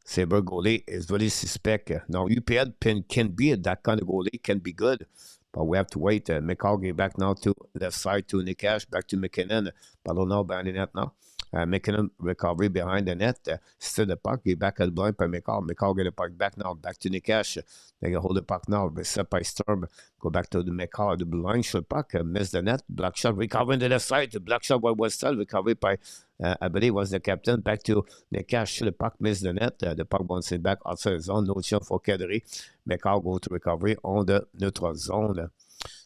Saber goalie is very suspect. Now, UPL can be that kind of goalie, can be good, but we have to wait. McCargy back now to left side to Nikash, back to McKinnon. Ballon now behind the net now. McKinnon recovery behind the net. Still the puck. He back at the blind by McCall. McCall get the puck back now. Back to Nikash. They can hold the puck now. Set by Storm. Go back to the McCall. The blind shot puck. Miss the net. Black shot recovering the left side. The black shot was still recovered by, I believe, was the captain. Back to Nikash. The puck missed the net. The puck bouncing back outside the zone. No chance for Kadri. McCall go to recovery on the neutral zone.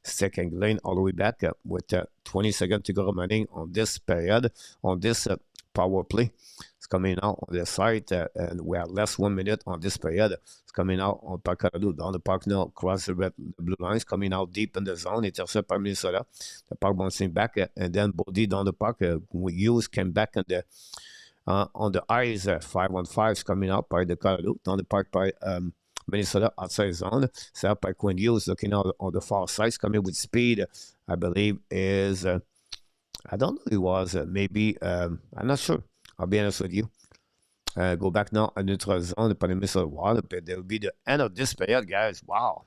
Second lane all the way back with 20 seconds to go remaining on this period, on this power play. It's coming out on the side, and we have less 1 minute on this period. It's coming out on Colorado, down the park now, across the blue lines, coming out deep in the zone, intercept by Minnesota. The puck bouncing back, and then Bodie down the park. We use came back on the eyes, 5-on-5 is coming out by the Colorado, down the park by Minnesota outside zone. Set up by Quinn Hughes looking out on the far side, coming with speed. I believe is I don't know who it was. Maybe I'm not sure. I'll be honest with you. Go back now on neutral zone upon the Minnesota Wild, but there will be the end of this period, guys. Wow.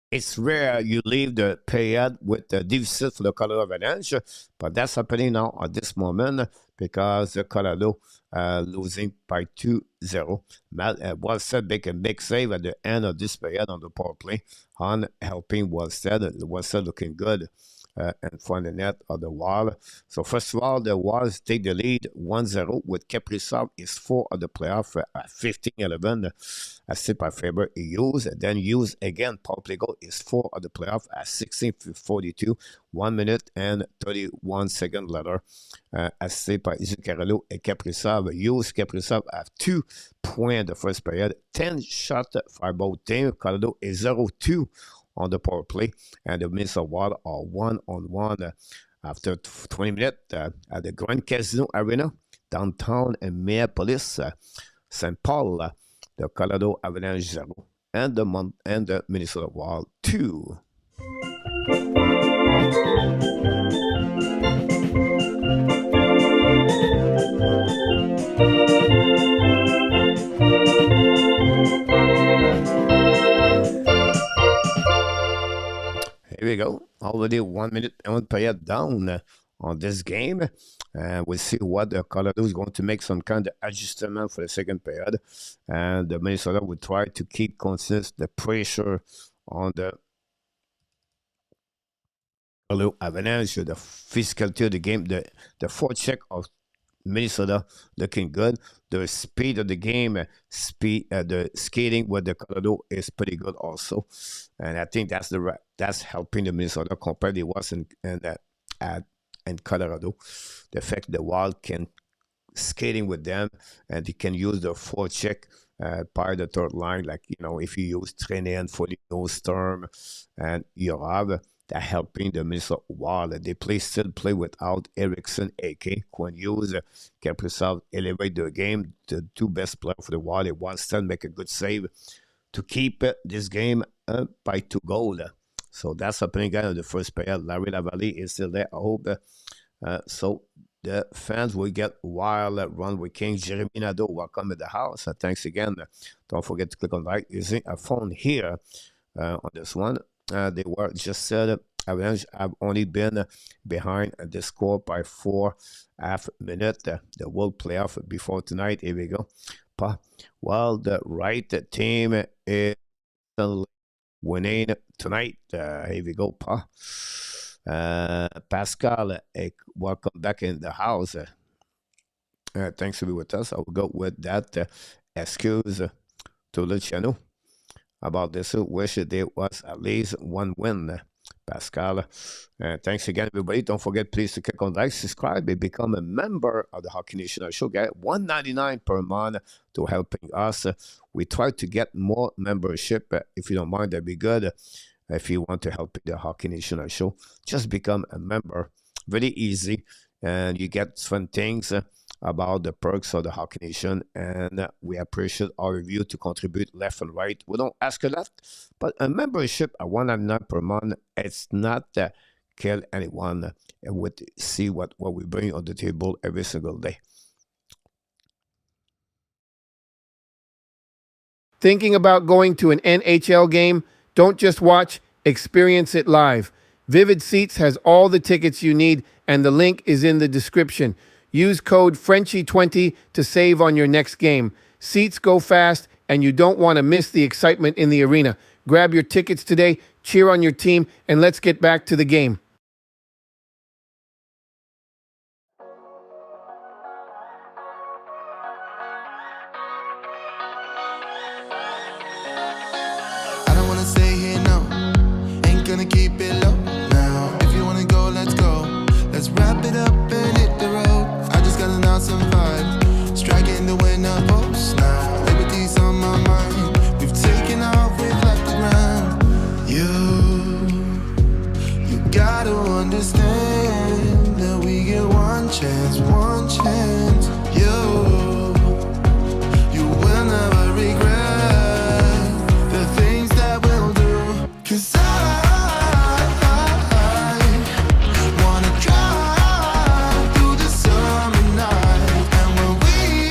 It's rare you leave the period with the deficit for the Colorado Avalanche, but that's happening now at this moment because the Colorado losing by 2-0. Wallstead make a big save at the end of this period on the power play on helping Wallstead. Wallstead looking good in front of the net of the Wall. So first of all, the Walls take the lead 1-0 with Kaprizov is 4 of the playoff at 15-11. Assist by Faber Hughes. Then Hughes again, power play goal is 4 of the playoff at 16:42. 1 minute and 31 seconds later. Assist by Zuccarello and Kaprizov. Hughes, Kaprizov have 2 points the first period. 10 shots for both teams. Colorado is 0-2 on the power play, and the Minnesota Wild are 1-on-1 after 20 minutes at the Grand Casino Arena downtown in Minneapolis, St. Paul. The Colorado Avalanche 0 and the Minnesota Wild 2. Here we go. Already 1 minute and 1 period down on this game. We'll see what the Colorado is going to make some kind of adjustment for the second period. And the Minnesota will try to keep constant the pressure on the Colorado Avalanche, the physicality of the game, the forecheck of Minnesota looking good. The speed of the game, the skating with the Colorado is pretty good also, and I think that's helping the Minnesota compared to what in Colorado. The fact the Wild can skating with them and they can use the forecheck part of the third line, like if you use Trainian for the Storm and you have. That helping the Minnesota Wild. They still play without Eriksson, AK, Quinn Hughes, Kaprizov elevate the game. The 2 best players for the Wild. They want still make a good save to keep this game by 2 goals. So that's happening again in the first period. Larry Lavallee is still there. I hope so. The fans will get Wild run with King. Jeremy Nadeau, welcome to the house. Thanks again. Don't forget to click on like using a phone here on this one. They were just said Avalanche have only been behind the score by 4.5 minutes. The World Playoff before tonight. Here we go. Well, the right team is winning tonight. Here we go. Pascal, welcome back in the house. Thanks for being with us. I will go with that excuse to let you know about this. Wish there was at least 1 win, Pascal. Thanks again, everybody. Don't forget, please, to click on like, subscribe, and become a member of the Hockey Nation Show. Get $1.99 per month to helping us. We try to get more membership. If you don't mind, that'd be good. If you want to help the Hockey Nation Show, just become a member. Very easy, and you get fun things about the perks of the Hockey Nation, and we appreciate all of you to contribute left and right. We don't ask a lot, but a membership at $1.99 per month, it's not kill anyone. And we see what we bring on the table every single day. Thinking about going to an NHL game? Don't just watch, experience it live. Vivid Seats has all the tickets you need, and the link is in the description. Use code Frenchy20 to save on your next game. Seats go fast, and you don't want to miss the excitement in the arena. Grab your tickets today, cheer on your team, and let's get back to the game. I don't wanna stay here, no. Ain't gonna keep it low now. If you wanna go, let's go. Let's wrap it up and hit the road. I just got an awesome vibe, striking the winner post now. Liberty's on my mind. We've taken off, we've left the ground. You gotta understand that we get one chance, one chance. You will never regret the things that we'll do. 'Cause I wanna drive through the summer night. And when we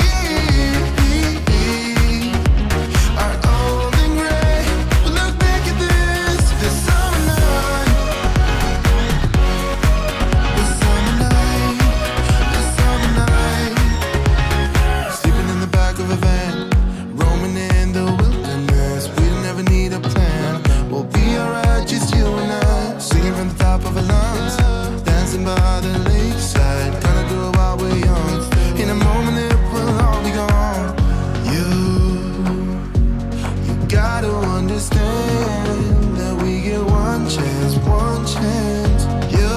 are old and gray, we'll look back at this summer night. This summer night, this summer night. Sleeping in the back of a van, roaming in the wilderness. We don't ever need a plan. We'll be alright, just you and I. Singing from the top of our lungs, dancing by the lakeside. Gonna do it while we're young. In a moment it will all be gone. You gotta understand that we get one chance, one chance. You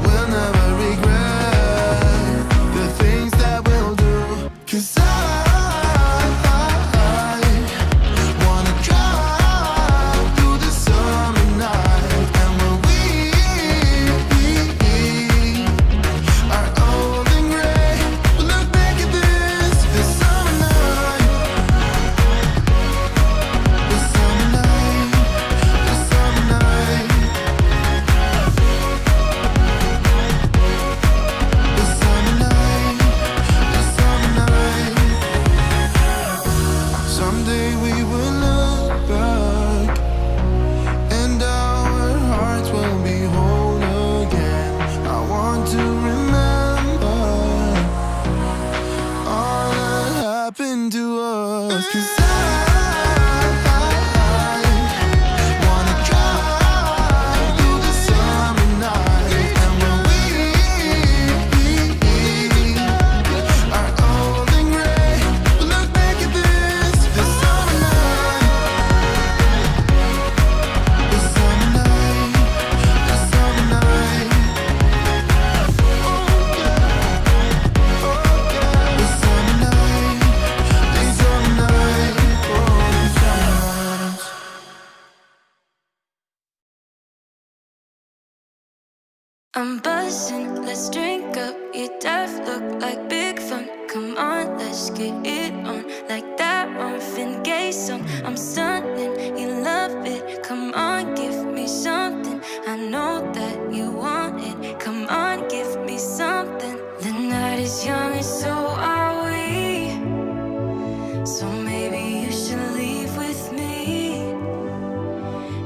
will never regret the things that we'll do. 'Cause I wanna drive through the summer night. And when we are old and gray, we'll look back at this summer night. This summer night, this summer night. This summer night, this summer night. Someday we will look back, and our hearts will be whole again. I want to remember all that happened to us. 'Cause I wanna drive through the summer night. And when we are old and gray, we'll look back at this summer night. This summer night, this summer night. Oh yeah, this summer night, this summer night. Oh, this summer night. I'm buzzing, let's drink up. Your death look like big fun. Come on, let's get it on. Like that Marvin Gaye song. I'm stunning, you love it. Come on, give me something. I know that you want it. Come on, give me something. The night is young and so are we. So maybe you should leave with me.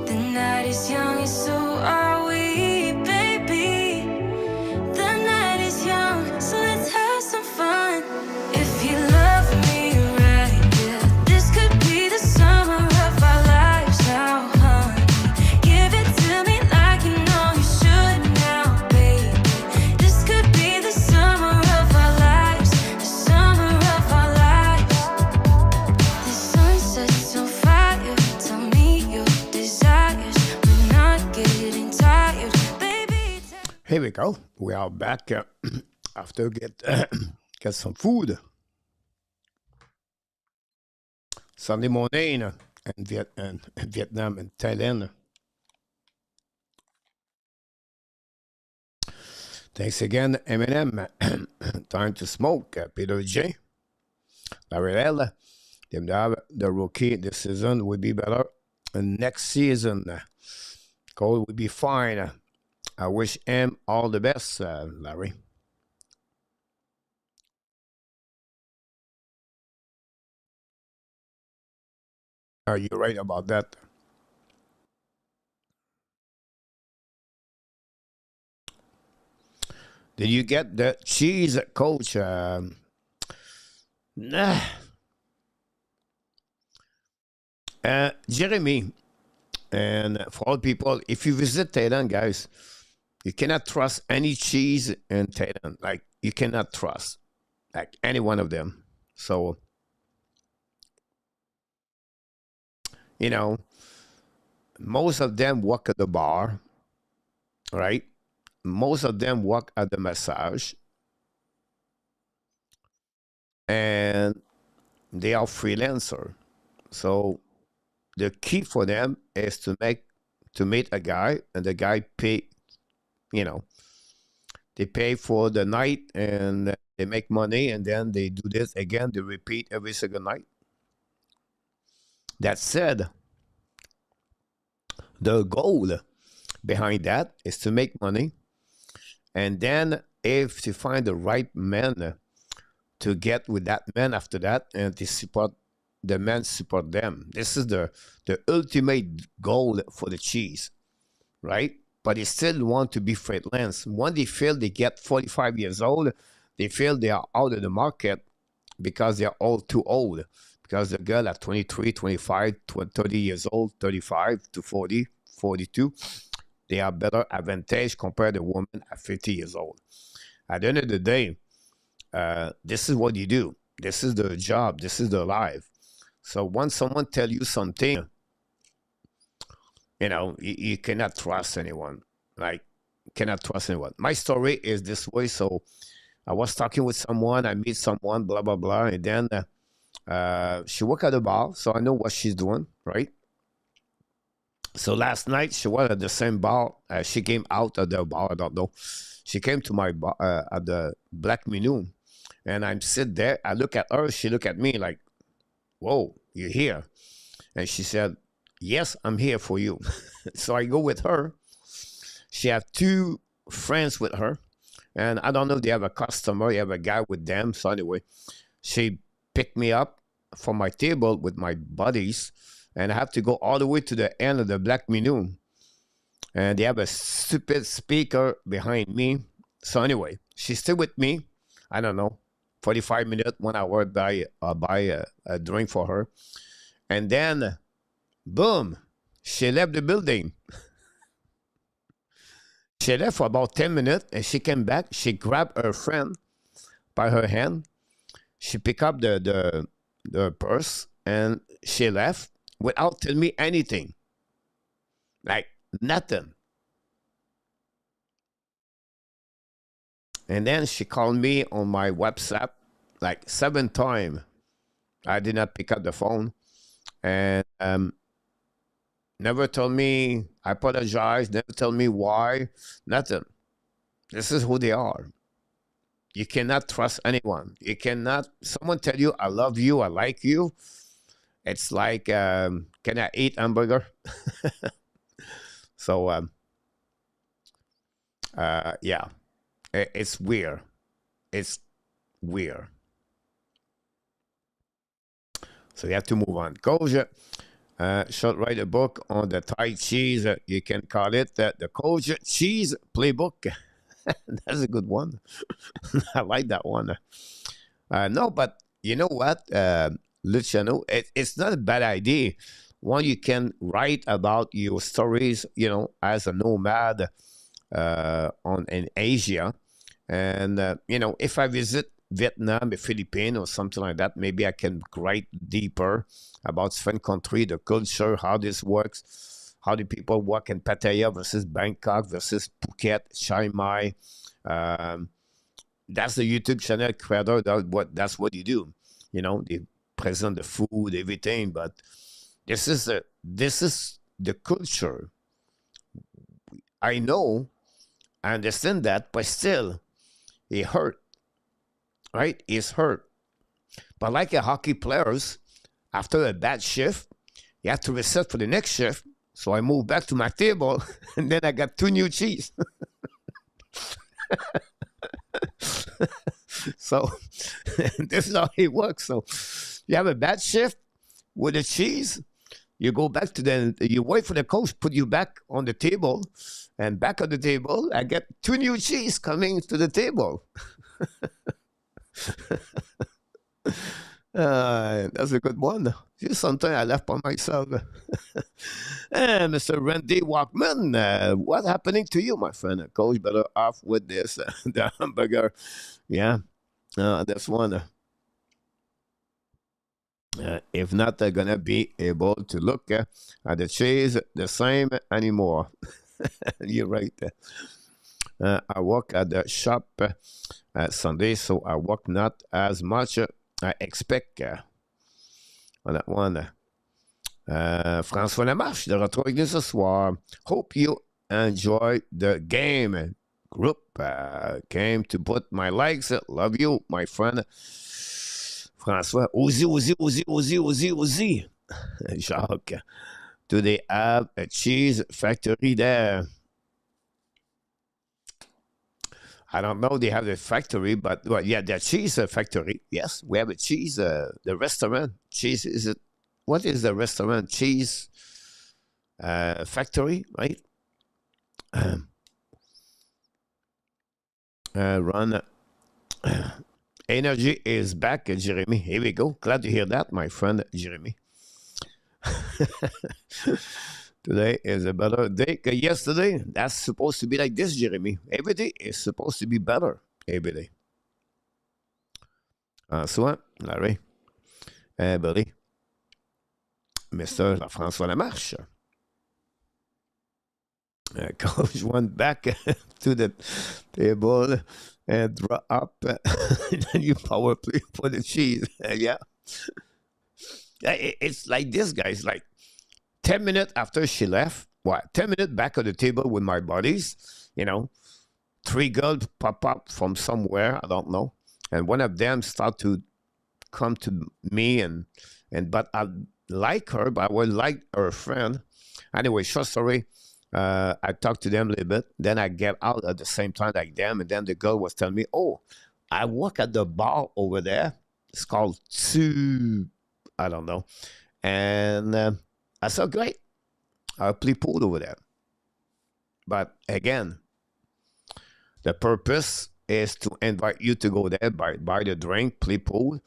The night is young and so are we, baby. The night is young, so let's have some fun. If you love me right, yeah, this could be the summer of our lives now, honey. Give it to me like you know you should now, baby. This could be the summer of our lives, the summer of our lives. The sun sets on fire, tell me your desires. We're not getting tired, baby. Here we go. We are back after get some food. Sunday morning in Vietnam and Thailand. Thanks again, Eminem. Time to smoke. Peter J. Larry L. The rookie this season will be better. And next season, Cole will be fine. I wish him all the best, Larry. Are you right about that? Did you get the cheese, Coach? Nah. Jeremy, and for all people, if you visit Thailand, guys, you cannot trust any cheese in Thailand. Like, you cannot trust, like, any one of them. So, you know, most of them work at the bar, right? Most of them work at the massage, and they are freelancer. So the key for them is to meet a guy, and the guy pay, you know, they pay for the night, and they make money, and then they do this again. They repeat every single night. That said, the goal behind that is to make money, and then if you find the right man to get with that man after that, and to support the men support them. This is the ultimate goal for the cheese, right? But they still want to be freelance. When they feel they get 45 years old, they feel they are out of the market because they are all too old. Because the girl at 23, 25, 30 years old, 35 to 40, 42, they have better advantage compared to women at 50 years old. At the end of the day, this is what you do. This is the job. This is the life. So once someone tell you something, you cannot trust anyone. Like, cannot trust anyone. My story is this way. So I was talking with someone. I meet someone, blah, blah, blah. And then she work at the bar. So I know what she's doing, right? So last night she was at the same bar. She came out of the bar. I don't know. She came to my bar at the Black Menu. And I'm sit there. I look at her. She look at me like, whoa, you're here. And she said, yes, I'm here for you. So I go with her. She have two friends with her. And I don't know if they have a customer. You have a guy with them. So anyway, she picked me up from my table with my buddies. And I have to go all the way to the end of the Black Menu. And they have a stupid speaker behind me. So anyway, she's still with me. I don't know, 45 minutes, 1 hour, buy a drink for her. And then, boom, she left the building. She left for about 10 minutes, and she came back. She grabbed her friend by her hand. She picked up the purse, and she left without telling me anything. Like, nothing. And then she called me on my WhatsApp like 7 times. I did not pick up the phone. And never told me, I apologize, never told me why, nothing. This is who they are. You cannot trust anyone. You cannot, someone tell you, I love you, I like you. It's like, can I eat hamburger? So, yeah, it's weird. It's weird. So you have to move on. Coach should write a book on the Thai cheese. You can call it the Coach Cheese Playbook. That's a good one. I like that one. No, but you know what, Luciano? It's not a bad idea. One, you can write about your stories, as a nomad in Asia. And, if I visit Vietnam, the Philippines, or something like that, maybe I can write deeper about different country, the culture, how this works, how the people work in Pattaya versus Bangkok versus Phuket, Chiang Mai. That's the YouTube channel creator. That's what you do. They present the food, everything, but this is the culture. I know I understand that, but still, he hurt, right? He's hurt. But like a hockey players, after a bad shift, you have to reset for the next shift. So I moved back to my table, and then I got 2 new cheese. So this is how it works. So you have a bad shift with the cheese, you go back to you wait for the coach, put you back on the table, and back on the table, I get 2 new cheese coming to the table. That's a good one. Just something I left by myself. Mr. Randy Walkman, what's happening to you, my friend? Coach, better off with this. The hamburger. Yeah, that's one. If not, they're going to be able to look at the cheese the same anymore. You're right. I work at the shop Sunday, so I work not as much I expect on that one. François Lamarche, de retour avec nous ce soir. Hope you enjoy the game. Group came to put my likes. Love you, my friend. François, Ozy. Jacques, do they have a cheese factory there? I don't know. They have a factory, but well, yeah, the cheese factory. Yes, we have a cheese. The restaurant cheese is it? What is the restaurant cheese factory? Right. Run. Energy is back, Jeremy. Here we go. Glad to hear that, my friend Jeremy. Today is a better day than yesterday. That's supposed to be like this, Jeremy. Every day is supposed to be better. Every day. François, Larry, Billy, Mr. François Lamarche. Coach went back to the table and draw up the new power play for the cheese. Yeah. It's like this, guys. Like 10 minutes after she left, 10 minutes back on the table with my buddies, 3 girls pop up from somewhere, I don't know. And one of them start to come to me but I like her, but I would like her friend. Anyway, short story. I talked to them a little bit. Then I get out at the same time like them. And then the girl was telling me, oh, I work at the bar over there. It's called I don't know. And I said, great. I'll play pool over there. But again, the purpose is to invite you to go there, buy the drink, play pool,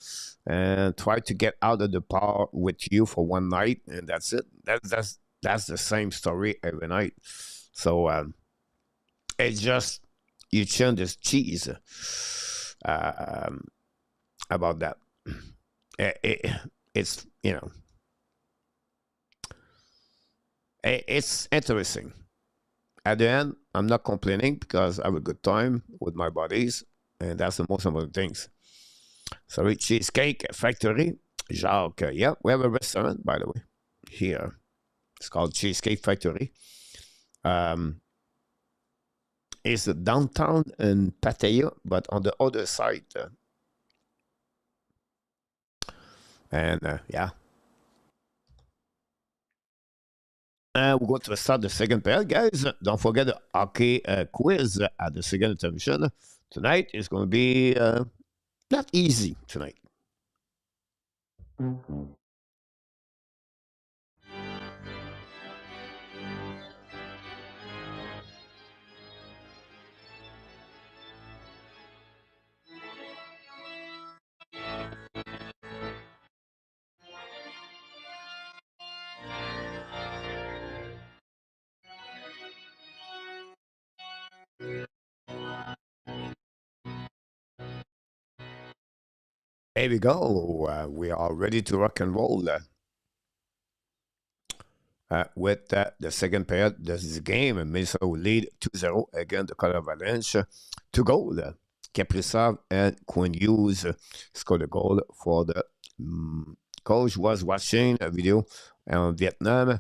and try to get out of the bar with you for one night. And that's it. That's the same story every night. So it's just you change this cheese about that. It's it's interesting. At the end, I'm not complaining because I have a good time with my buddies, and that's the most important things. Sorry, Cheesecake Factory, Jacques. Yeah, we have a restaurant, by the way, here. It's called Cheesecake Factory. It's downtown in Pattaya, but on the other side. Yeah. We're going to start the second period, guys. Don't forget the hockey quiz at the second intermission. Tonight is going to be not easy tonight. Here we go. We are ready to rock and roll with the second period. This is the game. Minnesota will lead 2-0 against the Colorado Avalanche. 2 goals. Kaprizov and Quinn Hughes scored a goal for the coach was watching a video on Vietnam.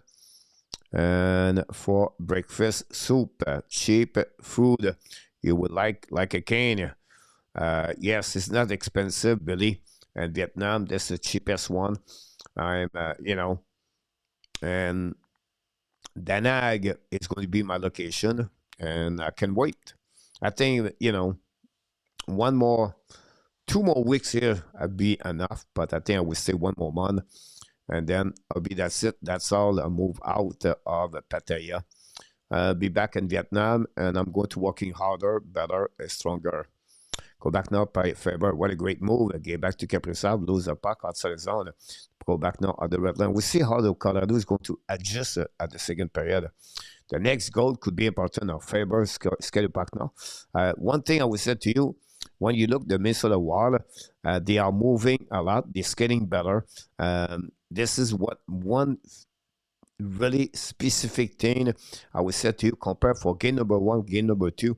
And for breakfast, soup, cheap food you would like a cane. Yes, it's not expensive, Billy. And Vietnam, that's the cheapest one. I'm, and Da Nang is going to be my location, and I can wait. I think, one more, 2 more weeks here would be enough, but I think I will stay 1 more month, and then that's it. That's all. I'll move out of Pattaya. I'll be back in Vietnam, and I'm going to working harder, better, stronger. Go back now by Faber. What a great move. Get back to Kaprizov, lose a puck outside the zone. Go back now at the red line. We see how the Colorado is going to adjust at the second period. The next goal could be important now. Faber, schedule back now. One thing I would say to you, when you look the Minnesota Wild, they are moving a lot. They're skating better. This is what one really specific thing I would say to you, compare for game number 1, game number 2,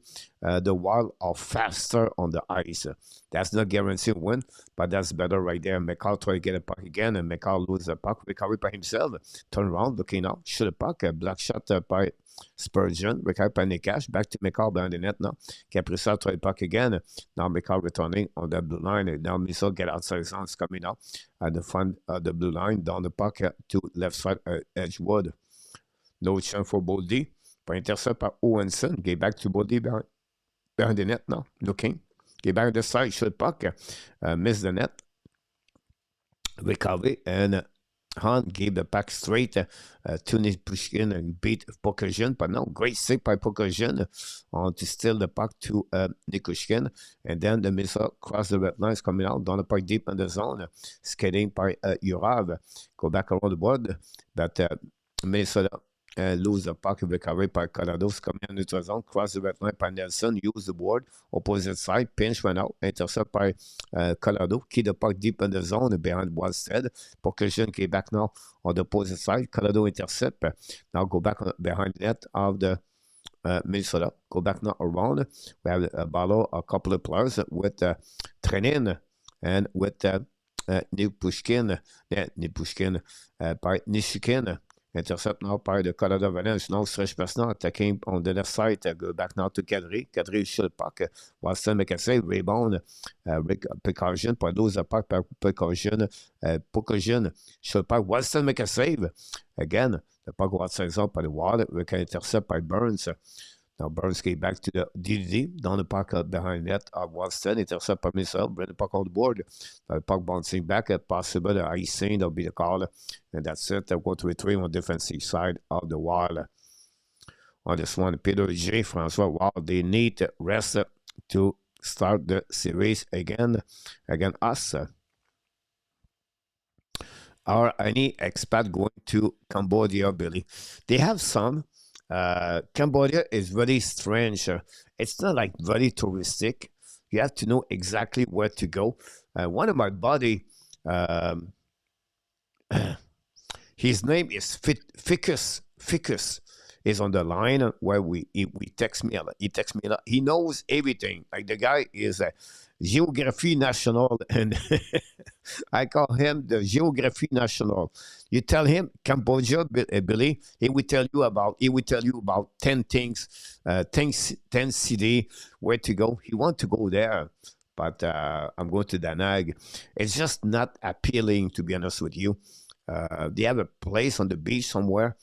the Wild are faster on the ice. That's not guaranteed win, but that's better right there. McCall try to get a puck again, and McCall lose the puck, recovery by himself, turn around, looking out, shoot a puck, a block shot by Spurgeon, recovery by Nikash, back to McCall behind the net now. Kaprizov try the puck again. Now McCall returning on that blue line, and now Missile get outside the zone, it's coming out at the front of the blue line, down the puck to left side Edgewood. No chance for Boldy. By intercept par Owenson. Get back to Boldy behind the net now. Looking. Get back on the side. Shoot puck. Miss the net. Recovery. And Han gave the puck straight to Pushkin and beat Pokajin. But no, great save by Pokajin on to steal the puck to Nikushkin. And then the missile cross the red lines coming out down the puck deep in the zone. Skating by Urav. Go back around the board. But Minnesota lose the puck, recovery by Colorado, coming in the zone, cross the red line by Nelson, use the board, opposite side, pinch went out, intercept by Colorado, keep the puck deep in the zone behind Wallstead. Pokajin came back now on the opposite side, Colorado intercept, now go back behind the net of the Minnesota, go back now around, we have a couple of players with Trenin and with Nipushkin by Nishikin. Intercept now by the Colorado Avalanche. Now stretch pass now, attacking on the left side. Go back now to Kadri. Kadri shoot the puck. Watson make a save. Rebound. Precaution. By lose the puck by precaution. Pokajin shoot the puck. Watson make a save. Again, the puck go outside zone by the Wild. We can intercept by Burns. Now Burns came back to the DDD, down the puck behind net of Watson, intercept by himself, bring the puck on the board. Now the puck bouncing back, possible the icing, that'll be the call. And that's it. They'll go to retrieve on the defensive side of the Wild. On this one, Peter J. Francois, Wild, they need rest to start the series again us. Are any expat going to Cambodia, Billy? They have some. Cambodia is very strange. It's not like very touristic. You have to know exactly where to go. One of my buddy, his name is Ficus. Ficus is on the line where he text me a lot. He texts me a lot. He knows everything. Like the guy is a Géographie Nationale, and I call him the Géographie Nationale. You tell him Cambodia, Billy, he will tell you about 10 things, 10 cities, where to go. He wants to go there, but I'm going to Da Nang. It's just not appealing, to be honest with you. They have a place on the beach somewhere,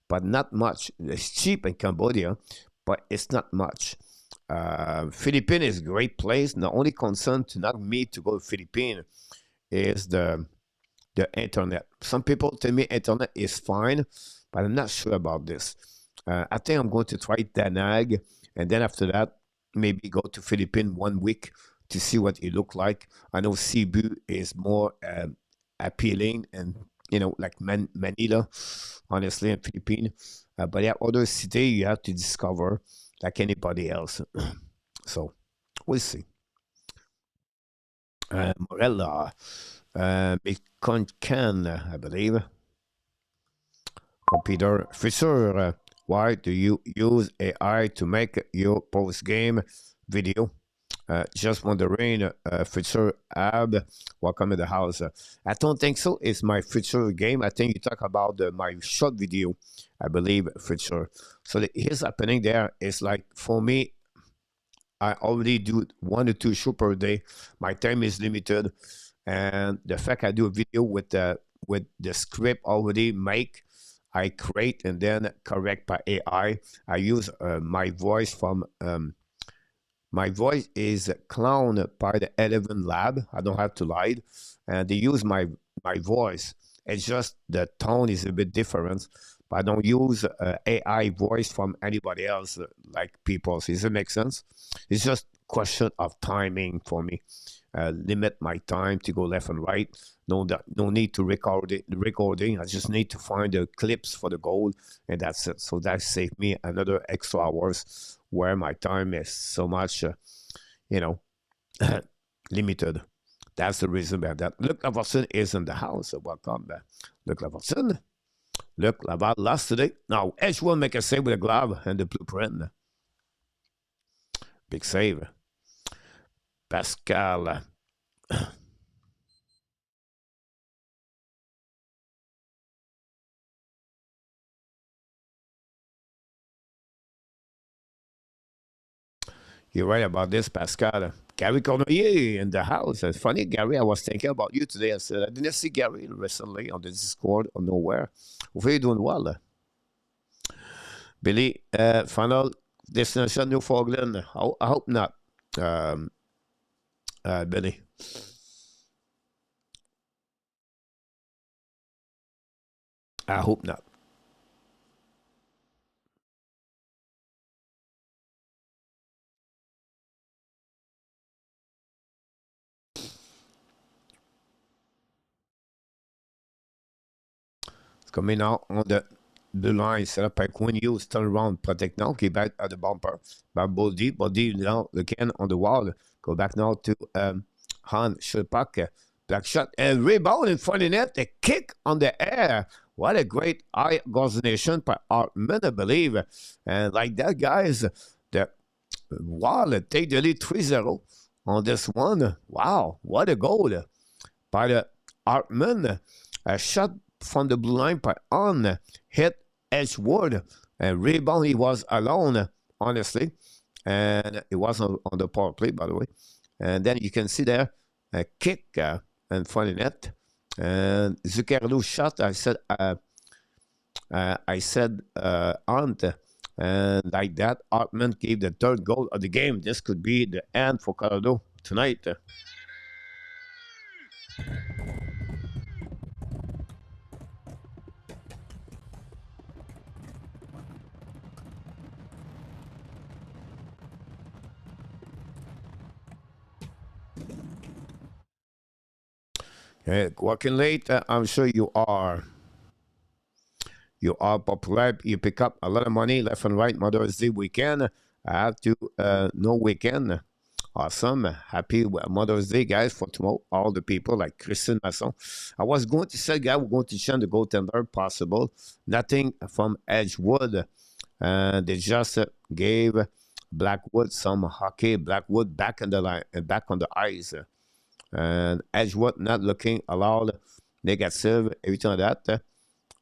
but not much. It's cheap in Cambodia, but it's not much. Philippines is a great place. The only concern to not me to go to Philippines is the internet. Some people tell me internet is fine, but I'm not sure about this. I think I'm going to try Da Nang, and then after that, maybe go to Philippines 1 week to see what it look like. I know Cebu is more appealing, and like Manila, honestly, in Philippines. But yeah, other city you have to discover like anybody else. So we'll see. Morella, Biconcan, I believe. Peter Fisher, why do you use AI to make your post-game video? Just wondering, future Ab, welcome to the house. I don't think so. It's my future game. I think you talk about my short video, I believe, future. So here's happening there. It's like, for me, I already do 1 to 2 shows per day. My time is limited. And the fact I do a video with the script already make, I create and then correct by AI. I use my voice from... my voice is cloned by the 11 lab. I don't have to lie. And they use my voice. It's just the tone is a bit different. But I don't use AI voice from anybody else like people. Does it make sense? It's just question of timing for me. Limit my time to go left and right. No need to recording. I just need to find the clips for the goal, and that's it. So that saved me another extra hours where my time is so much, limited. That's the reason behind that. Luc Laverson is in the house. Welcome back. Luc Laverson. Luc Laval lost today. Now, Edgewood make a save with a glove and the blueprint. Big save. Pascal. You're right about this, Pascal. Gary Cornoyer in the house. It's funny, Gary, I was thinking about you today. I said, I didn't see Gary recently on the Discord or nowhere. Hopefully you're doing well. Billy, final destination, Newfoundland. I hope not, Billy. I hope not. Coming out on the line, set up by Quinn Hughes, turn around, protect now, keep back at the bumper. By body now again on the wall. Go back now to Han Schulpak. Black shot and rebound in front of net. The kick on the air. What a great eye coordination by Hartman, I believe. And like that, guys, the wall take the lead 3-0 on this one. Wow, what a goal by the Hartman. A shot from the blue line by on, hit Edgewood, and rebound. He was alone, honestly, and it was on the power play, by the way. And then you can see there a kick in front of net, and Zuccarello shot. I said Ant, and like that, Hartman gave the third goal of the game. This could be the end for Colorado tonight. Working late, I'm sure you are. You are popular. You pick up a lot of money left and right. Mother's Day weekend. I have to no weekend. Awesome. Happy Mother's Day, guys, for tomorrow. All the people like Christian Masson. I was going to say, guys, we're going to change the goaltender possible. Nothing from Edgewood. They just gave Blackwood some hockey. Blackwood back on the line and back on the ice. And Edgewood not looking allowed negative, everything like that.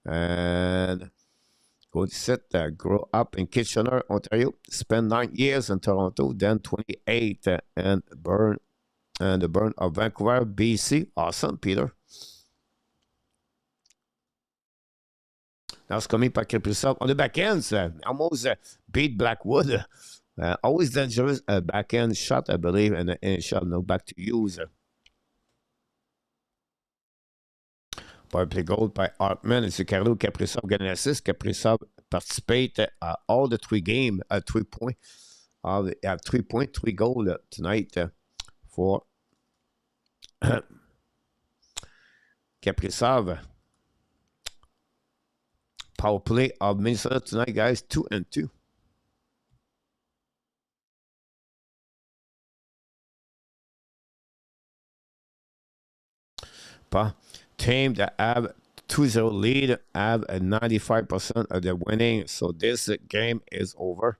And go to sit, grow up in Kitchener, Ontario, spend 9 years in Toronto, then 28 and the burn of Vancouver, BC. Awesome, Peter. Now it's coming by Kaprizov on the backends. Almost beat Blackwood. Always dangerous backhand shot, I believe, and a shot now back to use. Power play goal by Hartman and Zuccarello. Kaprizov got an assist. Kaprizov participated all the 3 games, 3 points. 3 points, 3 goals tonight for Kaprizov. Power play of Minnesota tonight, guys, 2-2. Team that have 2-0 lead have a 95% of the winning. So this game is over.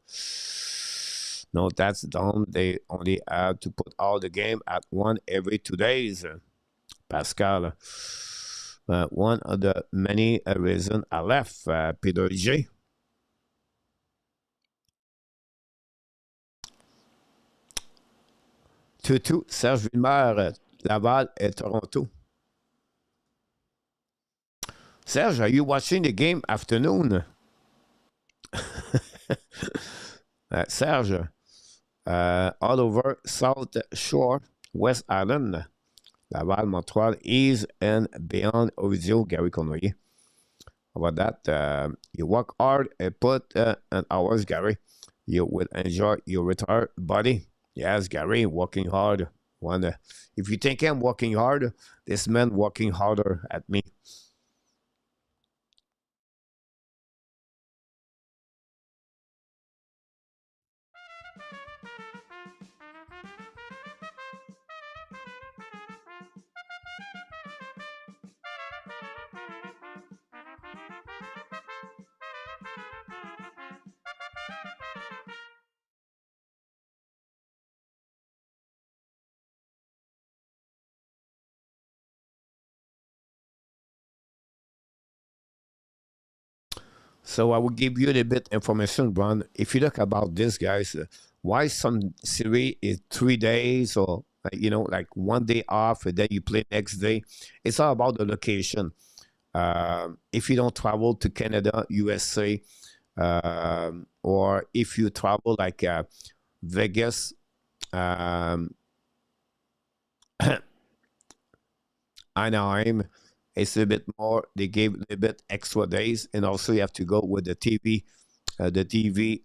No, that's dumb. They only have to put all the game at one every 2 days. Pascal, one of the many reasons I left. Peter J. 2-2, Serge Villemer, Laval et Toronto. Serge, are you watching the game afternoon? Serge, all over South Shore, West Island, Laval, Montreal, East and beyond Ovidio, Gary Connoyer. How about that? You work hard and put an hours, Gary. You will enjoy your retired body. Yes, Gary, working hard. If you think I'm working hard, this man working harder at me. So I will give you a bit information, Brian. If you look about this, guys, why some series is 3 days or like one day off and then you play next day. It's all about the location. If you don't travel to Canada, USA, or if you travel like Vegas, um, Anaheim, it's a bit more. They gave a bit extra days, and also you have to go with the TV, the TV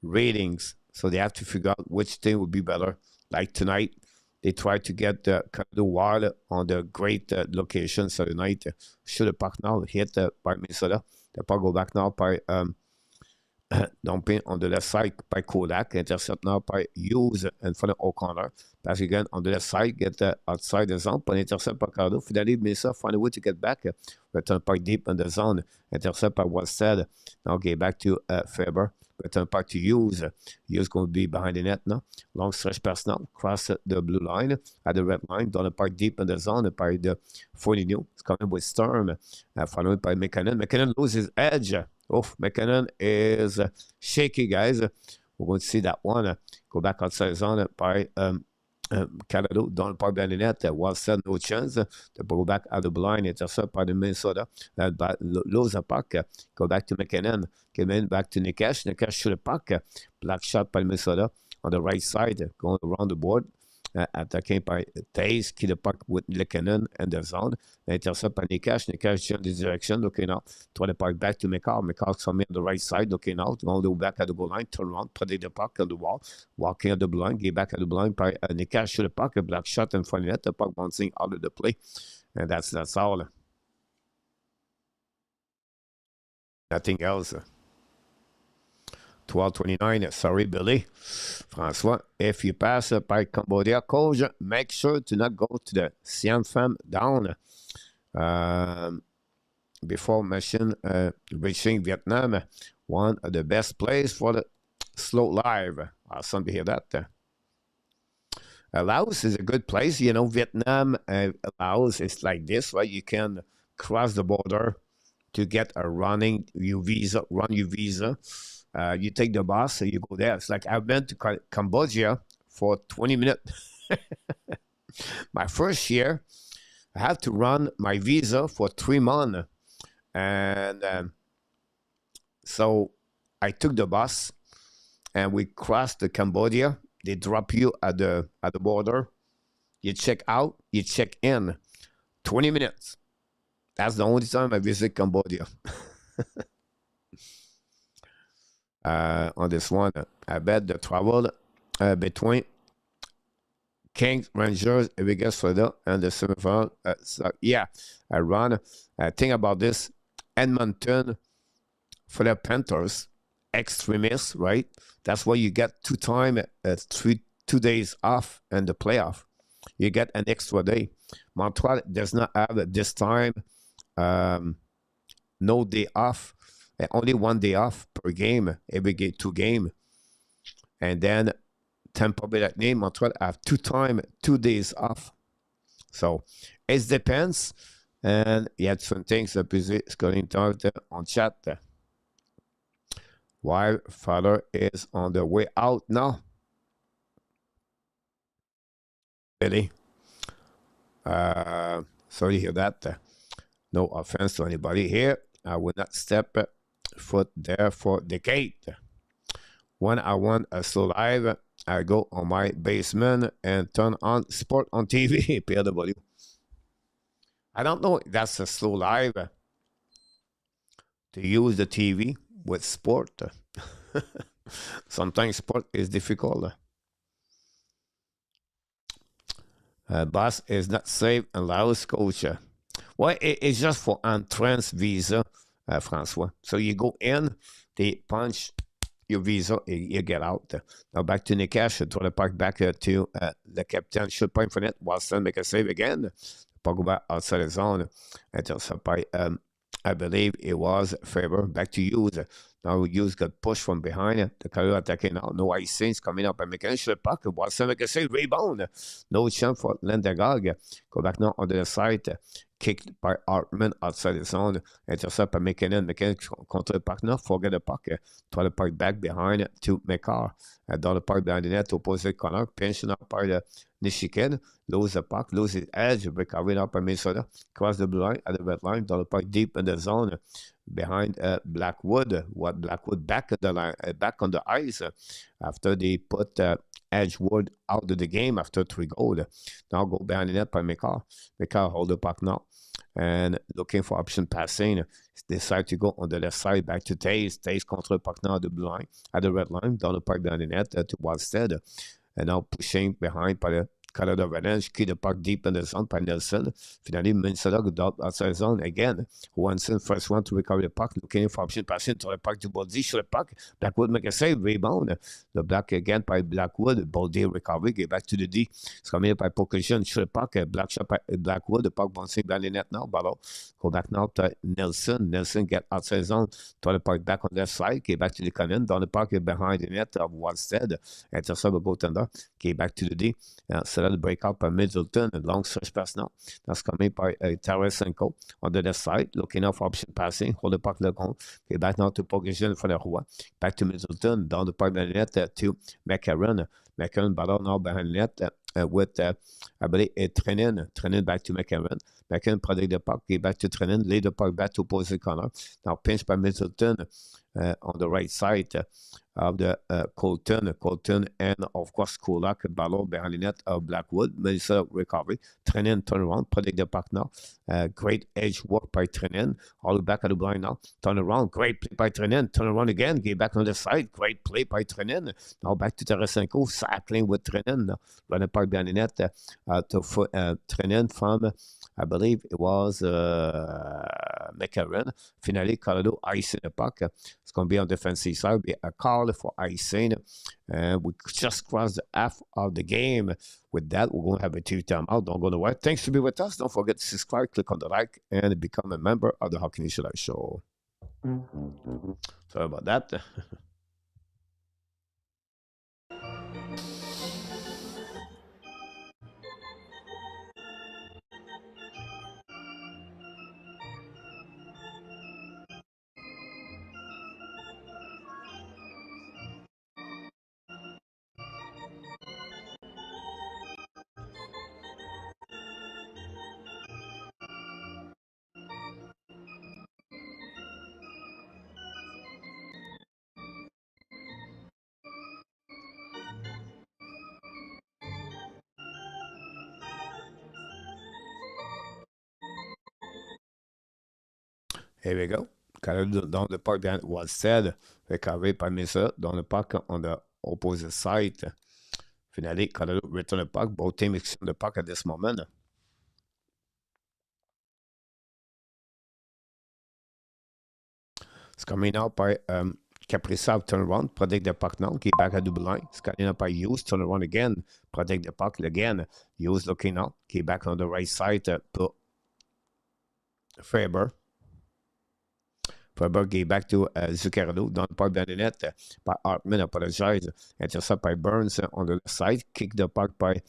ratings. So they have to figure out which thing would be better. Like tonight, they tried to get the Colorado Wild on the great location. So tonight, should the puck now hit by Minnesota. The puck go back now by dumping on the left side by Kodak, intercept now by Hughes in front of O'Connor. Pass again on the left side, get outside the zone, but intercept by Colorado. Finally, Minnesota find a way to get back. Return puck deep in the zone, intercept by Westhead. Now get back to Faber. Return puck to Hughes. Hughes going to be behind the net now. Long stretch pass now, cross the blue line at the red line. Down the puck deep in the zone by the 40 new. It's coming with Sturm, followed by McKinnon. McKinnon loses his edge. Oh, McKinnon is shaky, guys. We're going to see that one. Go back outside zone by Colorado. Down the park behind the net. Said no chance. The ball back out of the blind. Intercept by the Minnesota. Lose the puck. Go back to McKinnon. Get back to Nikesh. Nikesh shoot the puck. Black shot by Minnesota on the right side. Going around the board. Attacking by Taze, qui the puck with McKinnon and the zone. Intercept by Nikesh. Nikesh change the direction, looking out. Throw the puck back to McCall. McCall coming on the right side, looking out. Going to go back at the goal line, turn around, put the puck on the wall. Walking at the blue line, get back at the blue line by Nikesh shoot the puck. A black shot in front of net. The puck bouncing out of the play. And that's all. Nothing else. 12:29. Sorry, Billy. François, if you pass by Cambodia, coach, make sure to not go to the Siam Pham down before mission reaching Vietnam. One of the best places for the slow live. Awesome to hear that. Laos is a good place. Vietnam, Laos is like this, right? You can cross the border to get a run your visa. You take the bus, so you go there. It's like I've been to Cambodia for 20 minutes. My first year, I had to run my visa for 3 months. And so I took the bus and we crossed the Cambodia. They drop you at the border. You check out, you check in. 20 minutes. That's the only time I visit Cambodia. On this one, I bet the travel between Kings, Rangers, Vegas, Florida, and the semifinal. I run. Think about this. Edmonton for the Panthers, extremists, right? That's why you get 2 days off in the playoff. You get an extra day. Montreal does not have this time, no day off. only 1 day off per game, every game, 2 games. And then Tampa Bay Lightning, Montreal have 2 days off. So it depends. And il y a différentes things à peser ce qu'on est en chat. Wildfather is on the way out now. Really? Sorry to hear that. No offense to anybody here. I will not step foot there for the gate. When I want a slow live, I go on my basement and turn on sport on TV. PW. I don't know if that's a slow live to use the TV with sport. Sometimes sport is difficult. Boss is not safe and Laos coach. Well, it's just for entrance visa, Francois. So you go in, they punch your visa, you get out. Now back to Nikash, to the park back to the captain. Should point for net. Watson make a save again. Puck back outside the zone. Intercept by, I believe it was Faber. Back to Hughes. Now Hughes got pushed from behind. The Colorado attacking now. No ice things coming up and making a puck. Watson make a save. Rebound. No chance for Lendergag. Go back now on the side. Kicked by Hartman outside the zone. Intercept by McKinnon. McKinnon contre le puck now. Forget the puck. Try the puck back behind to McCarr. Dans le puck behind the net. Opposite corner. Pinching up by the Nishikin. Lose the puck. Lose his edge. Recovery up by Minnesota. Cross the blue line at the red line. Dans le puck deep in the zone. Behind Blackwood. What Blackwood back at the line, back on the ice after they put Edgewood out of the game after 3 goals. Now go behind the net by McCarr. McCarr hold the puck now and looking for option passing. Decide to go on the left side back to Taze. Taze contre le puck now at the blue line, at the red line, down the puck behind the net to Wallstead. And now pushing behind by the Colorado Avalanche, keep the puck deep in the zone by Nelson. Finally, Minnesota got outside the zone again. Johansson, first one to recover the puck, looking for option passing to the puck to Boldy, shoot the puck. Blackwood make a save, rebound. The block again by Blackwood. Boldy recovery, get back to the D. It's coming up by Pocosion, shoot the puck. Black shot by Blackwood. The puck bouncing down the net now. Ballon. Go back now to Nelson. Nelson get outside the zone. Throw the puck back on the left side. Get back to the cannon. Down the puck behind the net of Wallstead. Intercept the goaltender. Get back to the D. So that breakout by Middleton. A long search pass now. That's coming by Tarasenko on the left side. Looking out for option passing. Hold the puck le compte. Get back now to Pocosion for the Roy. Back to Middleton. Down the puck behind the net to McCarron. McCarron ballon now behind the net. With, I believe, Trenin back to McCarron. McCarron protect the puck, get back to Trenin, lead the puck back to opposite corner. Now pinched by Middleton on the right side of the Colton, and of course Kulak, ballon behind the net of Blackwood. Minnesota recovery. Trenin turn around, protect the puck now. Great edge work by Trenin. All the back of the blind now. Turn around, great play by Trenin. Turn around again, get back on the side. Great play by Trenin. Now back to Tarasenko, cycling with Trenin. Run the puck behind the net to Trenin from, I believe it was McCarron. Finally, Colorado icing the puck. It's going to be on the defensive side. Be a call for icing. We just crossed the half of the game. With that, we're going to have a 2 timeout. Don't go nowhere. Thanks for being with us. Don't forget to subscribe, click on the like, and become a member of the Hockey Nation Live Show. Sorry about that. Here we go. Colorado down the park behind Wallstead. Recovery by Minnesota down the park on the opposite side. Finally, Colorado return the puck. Both teams on the puck at this moment. It's coming out by Kaprizov, turn around, protect the puck now, get back at double line. It's coming out by Hughes, turn around again, protect the puck again. Hughes looking out, get back on the right side, put Faber. Freiburg gave back to Zuccarello. Dans le parc de la net par Hartman. Apologize. Intercept by Burns on the left side. Kick the puck by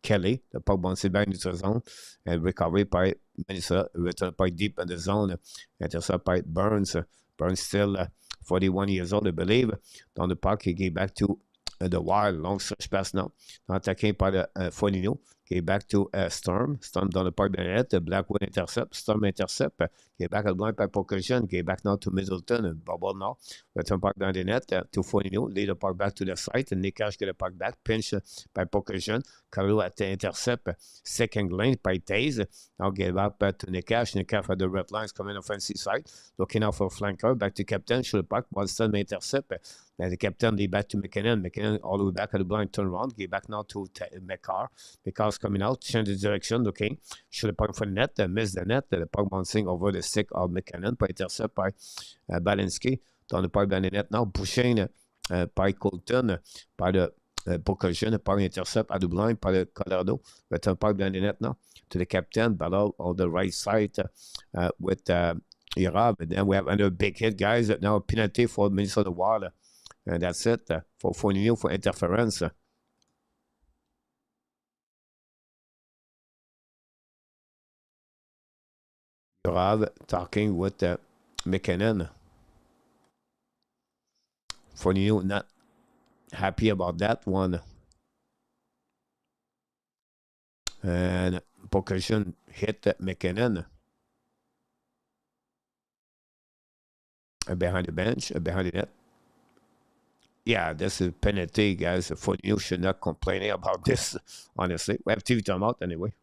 Kelly. The puck bounced back into the zone. And recovery by Minnesota. Return puck deep in the zone. Intercept by Burns. Burns still 41 years old, I believe. Dans le puck, he gave back to the Wild. Long stretch pass now. Attaqué par Foligno. Gave back to Storm. Storm dans le parc de la net. Blackwood intercept. Storm intercept. Gave back at blind by Pokajon. Gave back now to Middleton. And bubble now. Return puck dans the net to Foligno. Lead the puck back to the site. And Nick Cash get the puck back. Pinch by Pokajon. Carlo at the intercept. Second lane by Taze. Now gave up to Nick Cash. Nick Cash at the red lines coming offensive side. Looking out for flanker. Back to captain. Shoot the puck. Wallstone intercept. And the captain lead back to McKinnon. McKinnon all the way back at the blind. Turn around. Give back now to McCarr. McCarr's coming out. Change the direction. Looking. Shoot the puck for the net. Miss the net. The puck bouncing over the stick of McKinnon. By intercept by Balinski. Dans le puck dans les net now. Pushing by Colton. By the Pokajon. Puck intercept at the blind by the Colorado. Return puck dans les net now. To the captain. Battle on the right side with Irab. And then we have another big hit, guys. Now a penalty for Minnesota Wild. And that's it for Foligno for interference. Irab talking with McKinnon. Foligno not happy about that one. And Pokajon hit McKinnon. Behind the bench, behind the net. Yeah, this is penalty, guys. Foligno should not complain about this, honestly. We have TV timeout anyway.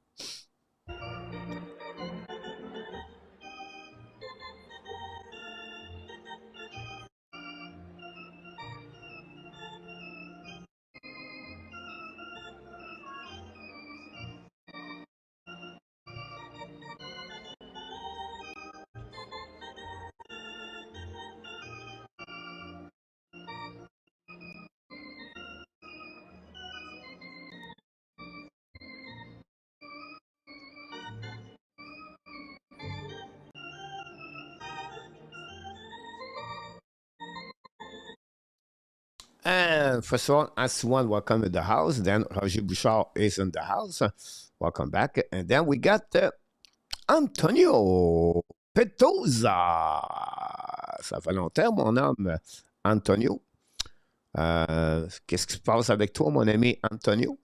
And first of all, S1, welcome to the house. Then Roger Bouchard is in the house. Welcome back. And then we got Antonio Petosa. Ça fait longtemps, mon homme, Antonio. Qu'est-ce qui se passe avec toi, mon ami Antonio?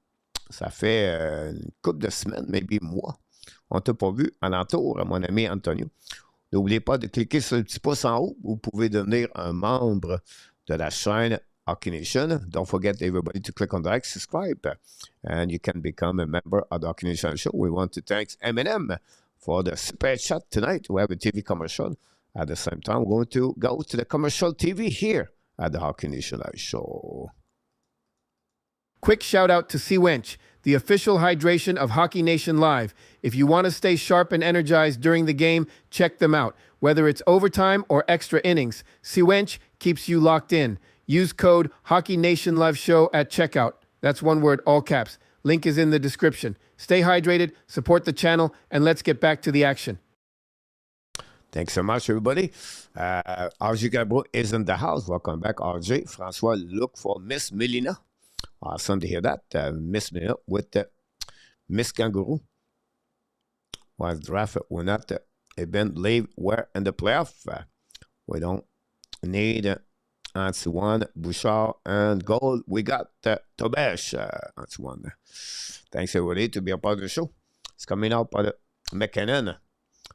Ça fait une couple de semaines, maybe mois. On t'a pas vu alentour, mon ami Antonio. N'oubliez pas de cliquer sur le petit pouce en haut. Vous pouvez devenir un membre de la chaîne Hockey Nation. Don't forget everybody to click on the like, subscribe, and you can become a member of the Hockey Nation show. We want to thank M&M for the super chat tonight. We have a TV commercial. At the same time, we're going to go to the commercial TV here at the Hockey Nation Live show. Quick shout out to Sea Wench, the official hydration of Hockey Nation Live. If you want to stay sharp and energized during the game, check them out. Whether it's overtime or extra innings, Sea Wench keeps you locked in. Use code Hockey Nation Live Show at checkout. That's one word, all caps. Link is in the description. Stay hydrated, support the channel, and let's get back to the action. Thanks so much, everybody. RJ Gabro is in the house. Welcome back, RJ. Francois, look for Miss Melina. Awesome to hear that. Miss Melina with Miss Kangaroo. Was drafted. We're not event leave. We're in the playoff. We don't need Antoine, Bouchard, and goal. We got Tobesh, Antoine. Thanks, everybody, to be a part of the show. It's coming out by the McKinnon.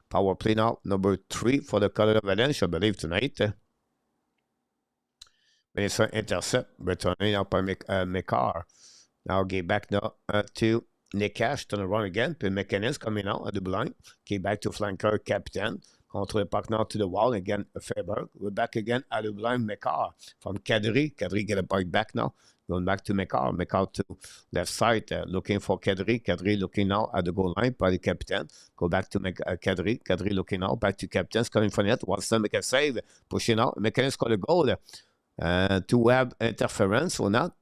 Power play now, number 3 for the Colorado Avalanche, I believe, tonight. Minnesota intercept, returning out by McCarr. Now get back now to Nick Cash, turn around again. Puis McKinnon's coming out at the blind. Get back to flanker, captain. Contre le puck now to the wall again, Fairberg. We're back again at the blind, McCarr. From Kadri. Kadri get a puck back now. Going back to McCarr. McCarr to left side, looking for Kadri. Kadri looking now at the goal line by the captain. Go back to Kadri. Kadri looking now back to captains. Coming from net. Watson make a save. Pushing out. McKinnon scored a goal. to have interference or not.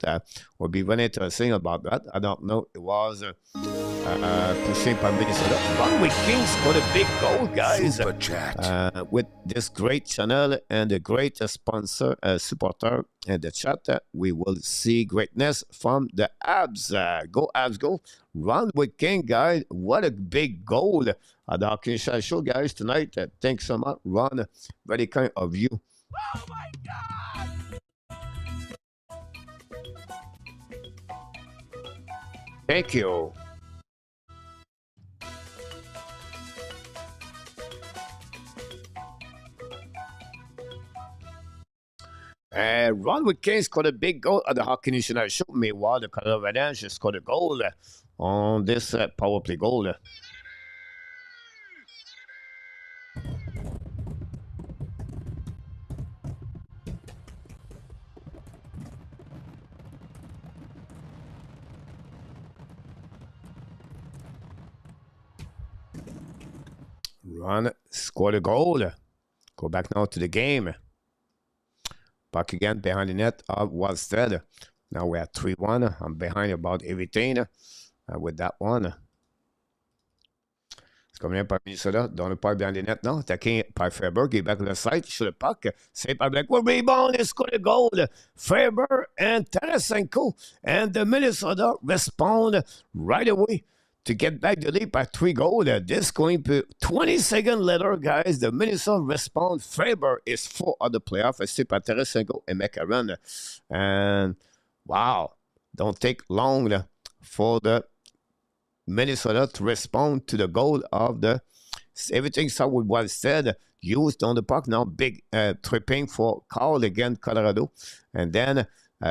Will be very interesting about that. I don't know. It was pushing by Minnesota. Runway Kings got a big goal, guys. Super chat. With this great channel and a great sponsor, supporter in the chat, we will see greatness from the Abs. Go Abs, go. Runway King, guys. What a big goal at the Hockey Show, guys, tonight. Thanks so much, Ron. Very kind of you. Oh my God! Thank you. Runway Kings scored a big goal at the Hockey National Show. Meanwhile, the Colorado Avalanche scored a goal on this power play goal. Run scored a goal. Go back now to the game. Puck again behind the net of Wallstead. Now we're at 3-1. I'm behind about everything with that one. It's coming in by Minnesota. Dans le puck behind the net now. Attacking by Faber. Get back to the side. Shoot the puck. Save by Black. Rebound and score a goal. Faber and Tarasenko. And the Minnesota respond right away to get back the lead by 3 goals. This going to 20 seconds later, guys. The Minnesota respond. Faber is full of the playoff. Assisted by Tarasenko and McCarron. And wow, don't take long for the Minnesota to respond to the goal of the everything started with what said. Used on the puck now. Big tripping for Carl again, Colorado. And then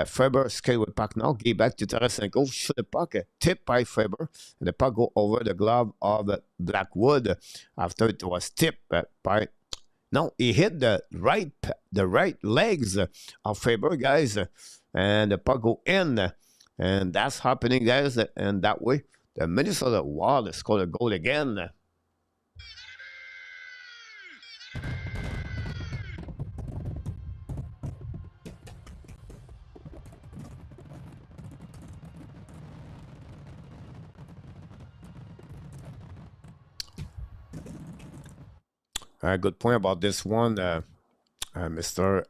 Faber scale with puck now, give back to Tarasenko, shoot the puck, tipped by Faber, and the puck go over the glove of Blackwood after it was tipped by. No, he hit the right legs of Faber, guys, and the puck go in, and that's happening, guys, and that way the Minnesota Wild scored a goal again. Good point about this one, Mr.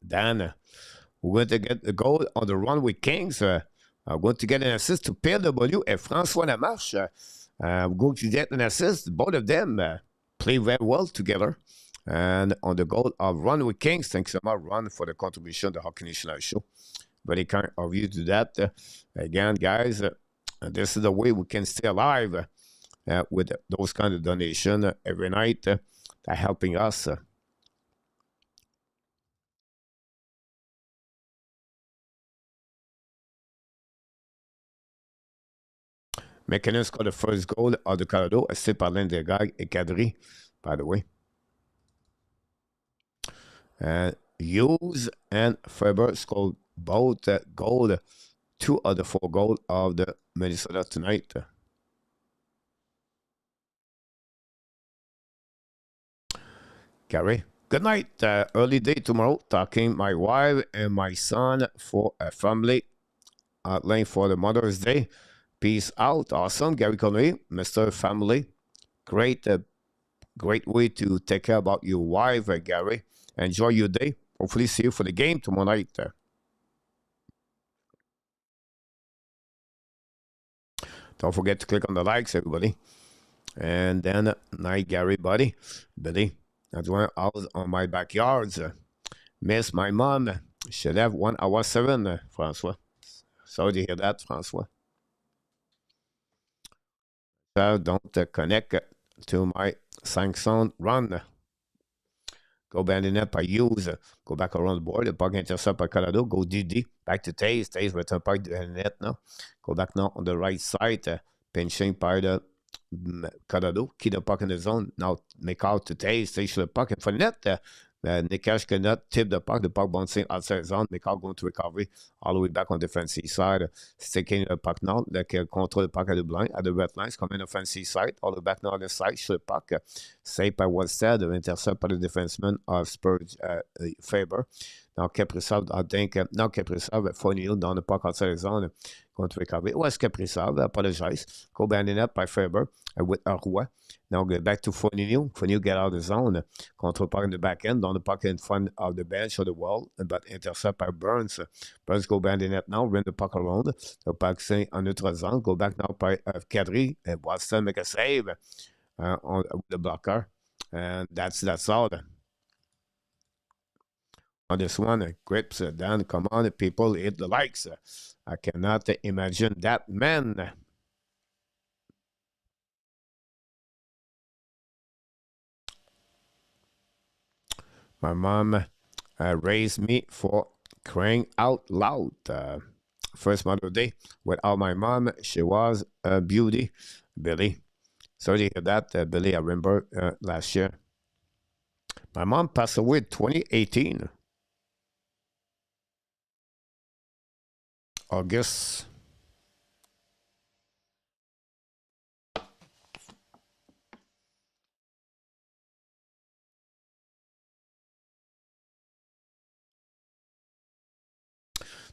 Dan. We're going to get the goal on the Runway Kings. We're going to get an assist to PW and François Lamarche. We're going to get an assist. Both of them play very well together. And on the goal of Runway Kings, thanks so much, Ron, for the contribution to the Hockey National Show. Very kind of you to that. Again, guys, this is the way we can stay alive. With those kind of donation every night, they're helping us. McKinnon scored the first goal of the Colorado, assisted by Lindegaard et Kadri, by the way. Hughes and Faber scored both goals, 2 of the 4 goals of the Minnesota tonight. Gary, good night. Early day tomorrow. Talking my wife and my son for a family outline for the Mother's Day. Peace out. Awesome. Gary Conway, Mr. Family. Great, great way to take care about your wife, Gary. Enjoy your day. Hopefully see you for the game tomorrow night. Don't forget to click on the likes, everybody. And then, night, Gary, buddy. Billy. That's when I was on my backyards. Miss my mom. Should have 1 hour 7, Francois. Sorry to hear that, Francois. So don't connect to my sanction run. Go bend the net by use. Go back around the board. The puck intercept by Colorado. Go DD. Back to Taze. Taze return puck to the net now. Go back now on the right side. Pinching by the Colorado. Keep the puck in the zone. Now make out to Taze. Taze the puck in front of the net. Nikash cannot tip the puck bouncing outside zone. Mikal going to recovery all the way back on the defensive side. Sticking the puck now. Like control the puck at the blind, at the red lines. Coming offensive side. All the way back now on the side. Shoot the puck. Saved by Wallstead. Intercept by the defenseman of Spurs Faber. Now Kaprizov, I think, now Kaprizov at 4-0 down the puck outside the zone. Going to recover. It was Kaprizov, I apologize. Go banding up by Faber with Arroy. Now get back to Fournier. Fournier get out of the zone. Control puck in the back end. Down the puck in front of the bench or the wall. But intercept by Burns. Burns go banding up now. Run the puck around. The puck stay en neutral zone. Go back now by Kadri. And Watson make a save on the blocker. And that's all. On this one, grips down. Come on, people, hit the likes. I cannot imagine that man. My mom raised me for crying out loud. First Mother's Day without my mom, she was a beauty. Billy. Sorry to hear that, Billy. I remember last year. My mom passed away in 2018. August.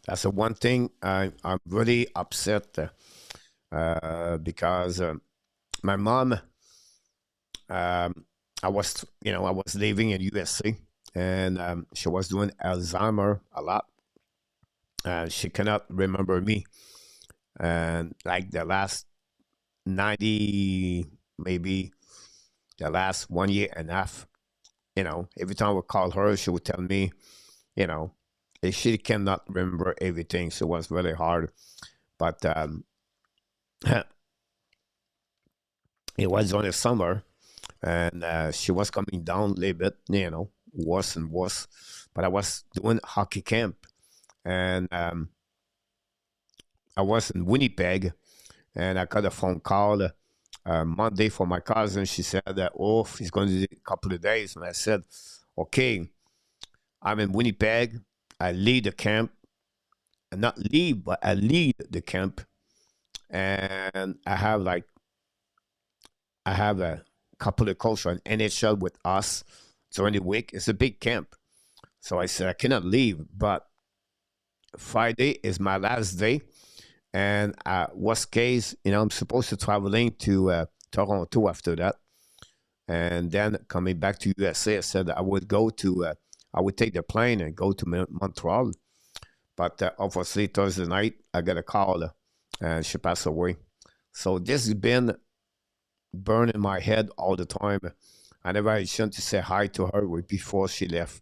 That's the one thing I'm really upset because my mom, I was living in USA and she was doing Alzheimer a lot. She cannot remember me. And like the last 90, maybe the last 1 year and a half, every time I would call her, she would tell me, she cannot remember everything. So it was really hard. But it was on the summer and she was coming down a little bit, worse and worse. But I was doing hockey camp. And I was in Winnipeg, and I got a phone call Monday from my cousin. She said that, he's going to do a couple of days. And I said, okay, I'm in Winnipeg. I lead the camp. Not lead, but I lead the camp. And I have a couple of coaches on NHL with us during the week. It's a big camp. So I said, I cannot leave, but Friday is my last day, and worst case, I'm supposed to traveling to Toronto after that, and then coming back to USA. I said I would take the plane and go to Montreal, but obviously Thursday night I got a call, and she passed away. So this has been burning my head all the time. I never had a chance to say hi to her before she left.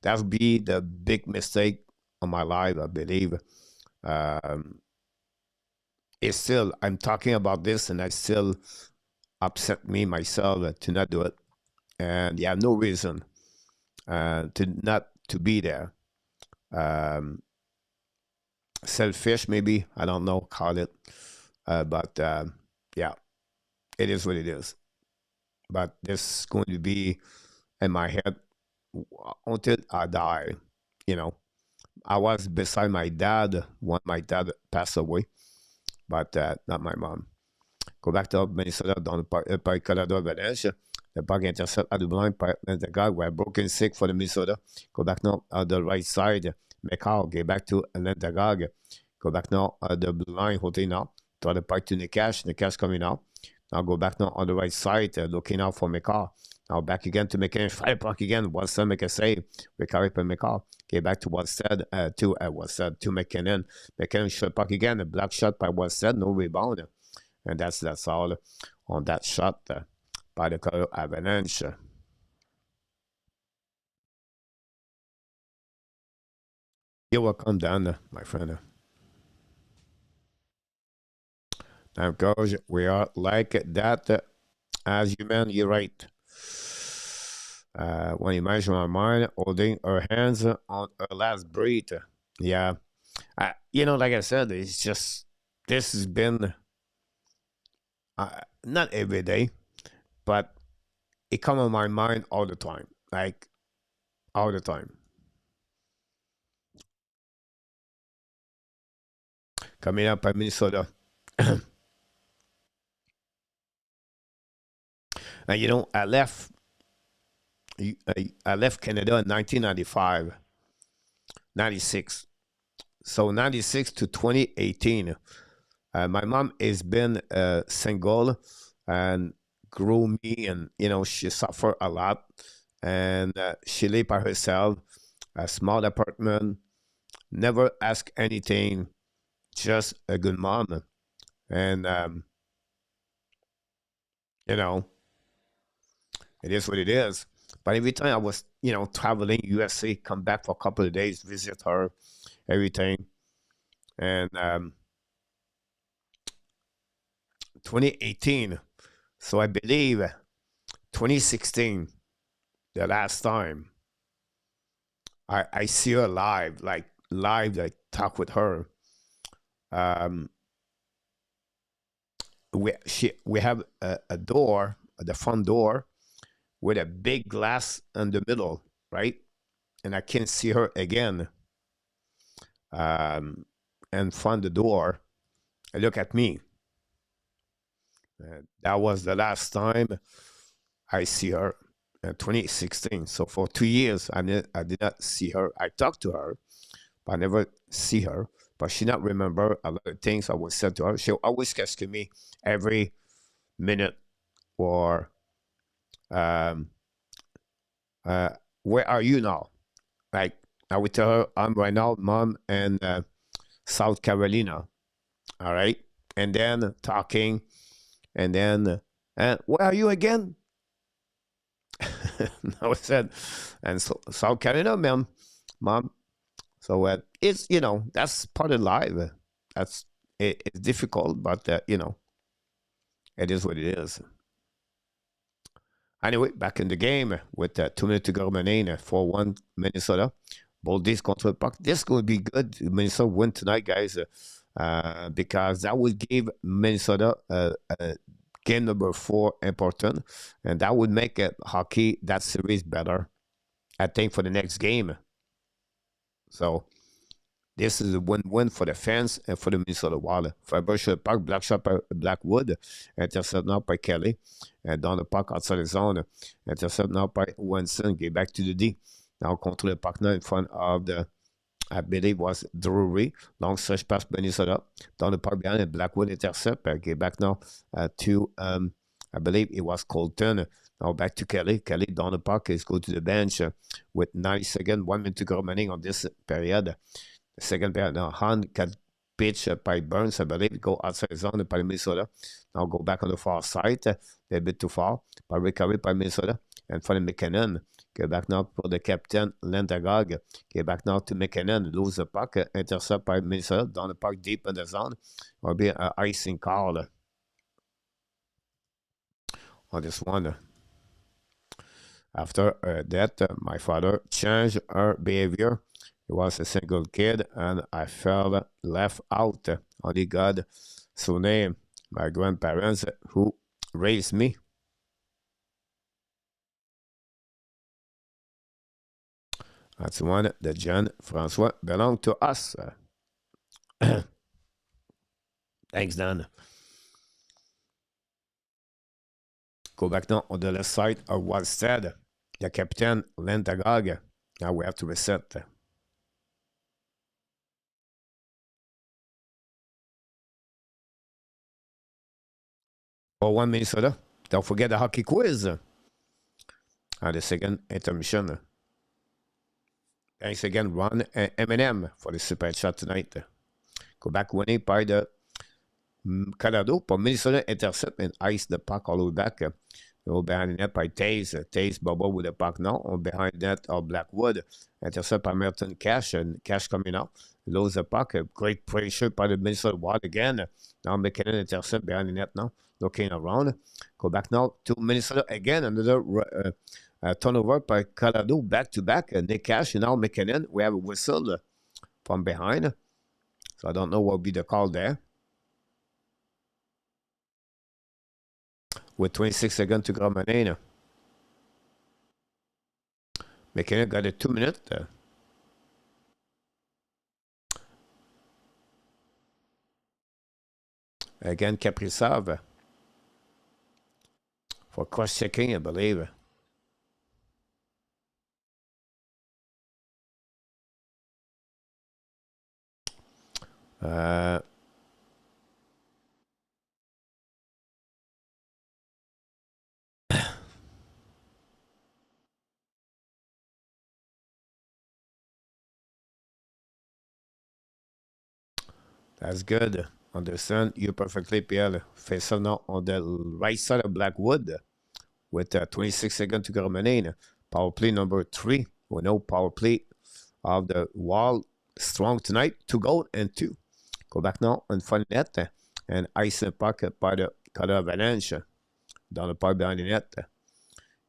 That would be the big mistake on my life, I believe. It's still, I'm talking about this and I still upset me myself to not do it. And you have no reason to be there. Selfish, maybe, I don't know, call it. But yeah, it is what it is. But this is going to be in my head until I die, I was beside my dad when my dad passed away, but not my mom. Go back to Minnesota dans par Colorado Avalanche. The puck intercept at the blind by the guy who had broken sick for the Minnesota. Go back now on the right side. McCall get back to Lentagag. Go back now on the blind holding now. Throw the puck to Nikash. Nikash coming out. Now go back now on the right side, looking out for McCall. Now back again to McKinnon. Fire puck again. Watson make a save. Recovery by McCall. Get back to Watson to McKinnon. McKinnon shot puck again. A block shot by Watson. No rebound. And that's all on that shot by the Colorado Avalanche. You're welcome, Dan, my friend. Now, coach, we are like that as human. You're right. When you imagine my mind holding her hands on her last breath. Yeah. Like I said, it's just, this has been not every day, but it comes on my mind all the time. Like, all the time. Coming up at Minnesota. And you know, I left Canada in 1995, 96. So 96 to 2018. My mom has been single and grew me, and you know she suffered a lot, and she lived by herself, a small apartment, never asked anything, just a good mom, and you know it is what it is. But every time I was, you know, traveling USA, come back for a couple of days, visit her, everything, and 2018. So I believe 2016, the last time I see her live, like talk with her. Um, we have a door, the front door, with a big glass in the middle, right? And I can't see her again. And from the door, I look at me. That was the last time I see her in 2016. So for 2 years, I did not see her. I talked to her, but I never see her. But she not remember a lot of things I was said to her. She always asking me every minute, or where are you now? Like I would tell her, I'm right now, mom, in South Carolina. All right, and then talking, and then where are you again? I said, and so South Carolina, mom. So it's, you know, that's part of life. It's difficult, but you know, it is what it is. Anyway, back in the game with 2 minutes to go remaining, 4-1 Minnesota. Both these control puck. This is going to be good. Minnesota win tonight, guys, because that would give Minnesota game number 4 important, and that would make hockey, that series, better, I think, for the next game. So this is a win-win for the fans and for the Minnesota Wild. Faber Park, black shot by Blackwood, intercept now by Kelly, and down the puck outside the zone, intercept now by Winston, get back to the D. Now control the puck now in front of the, I believe was Drury. Long stretch pass Minnesota, down the puck behind, and Blackwood intercept, get back now to, I believe it was Colton. Now back to Kelly. Kelly down the puck, is go to the bench with 90 seconds, 1 minute to go remaining on this period. The second period, now hand got pitch by Burns, I believe, go outside the zone by Minnesota. Now go back on the far side, a bit too far, by recovery by Minnesota, and for the McKinnon. Get back now for the captain, Lentagog. Get back now to McKinnon, lose the puck, intercept by Minnesota, down the puck deep in the zone. Will be an icing call on this one. After that, my father changed her behavior. He was a single kid, and I felt left out. Only God, so name my grandparents who raised me. That's one that Jean Francois belonged to us. Thanks, Dan. Go back now on the left side of Wallstead. The captain, Lentagog. Now we have to reset. For 1 Minnesota. Don't forget the hockey quiz. And the second intermission. Thanks again, Ron and Eminem, for the super shot tonight. Go back winning by the Colorado. For Minnesota, intercept and ice the puck all the way back. Go behind the net by Taze. Taze bubble with the puck now. On behind net of Blackwood. Intercept by Milton Cash. And Cash coming out. Lose the puck. Great pressure by the Minnesota Wild again. Now McKinnon intercept behind the net now. Looking around. Go back now to Minnesota again. Another turnover by Colorado, back to back. Nick Cash and now McKinnon. We have a whistle from behind. So I don't know what will be the call there. With 26 seconds to go remaining. McKinnon got a 2 minute. Again, Kaprizov for cross-checking, I believe. That's good. Understand you perfectly, Pierre. Face ça now on the right side of Blackwood with 26 seconds to go remaining. Power play number 3. We know power play of the wall strong tonight. 2 goals and 2. Go back now on front net and ice the puck by the Colorado Avalanche dans le parc behind the net.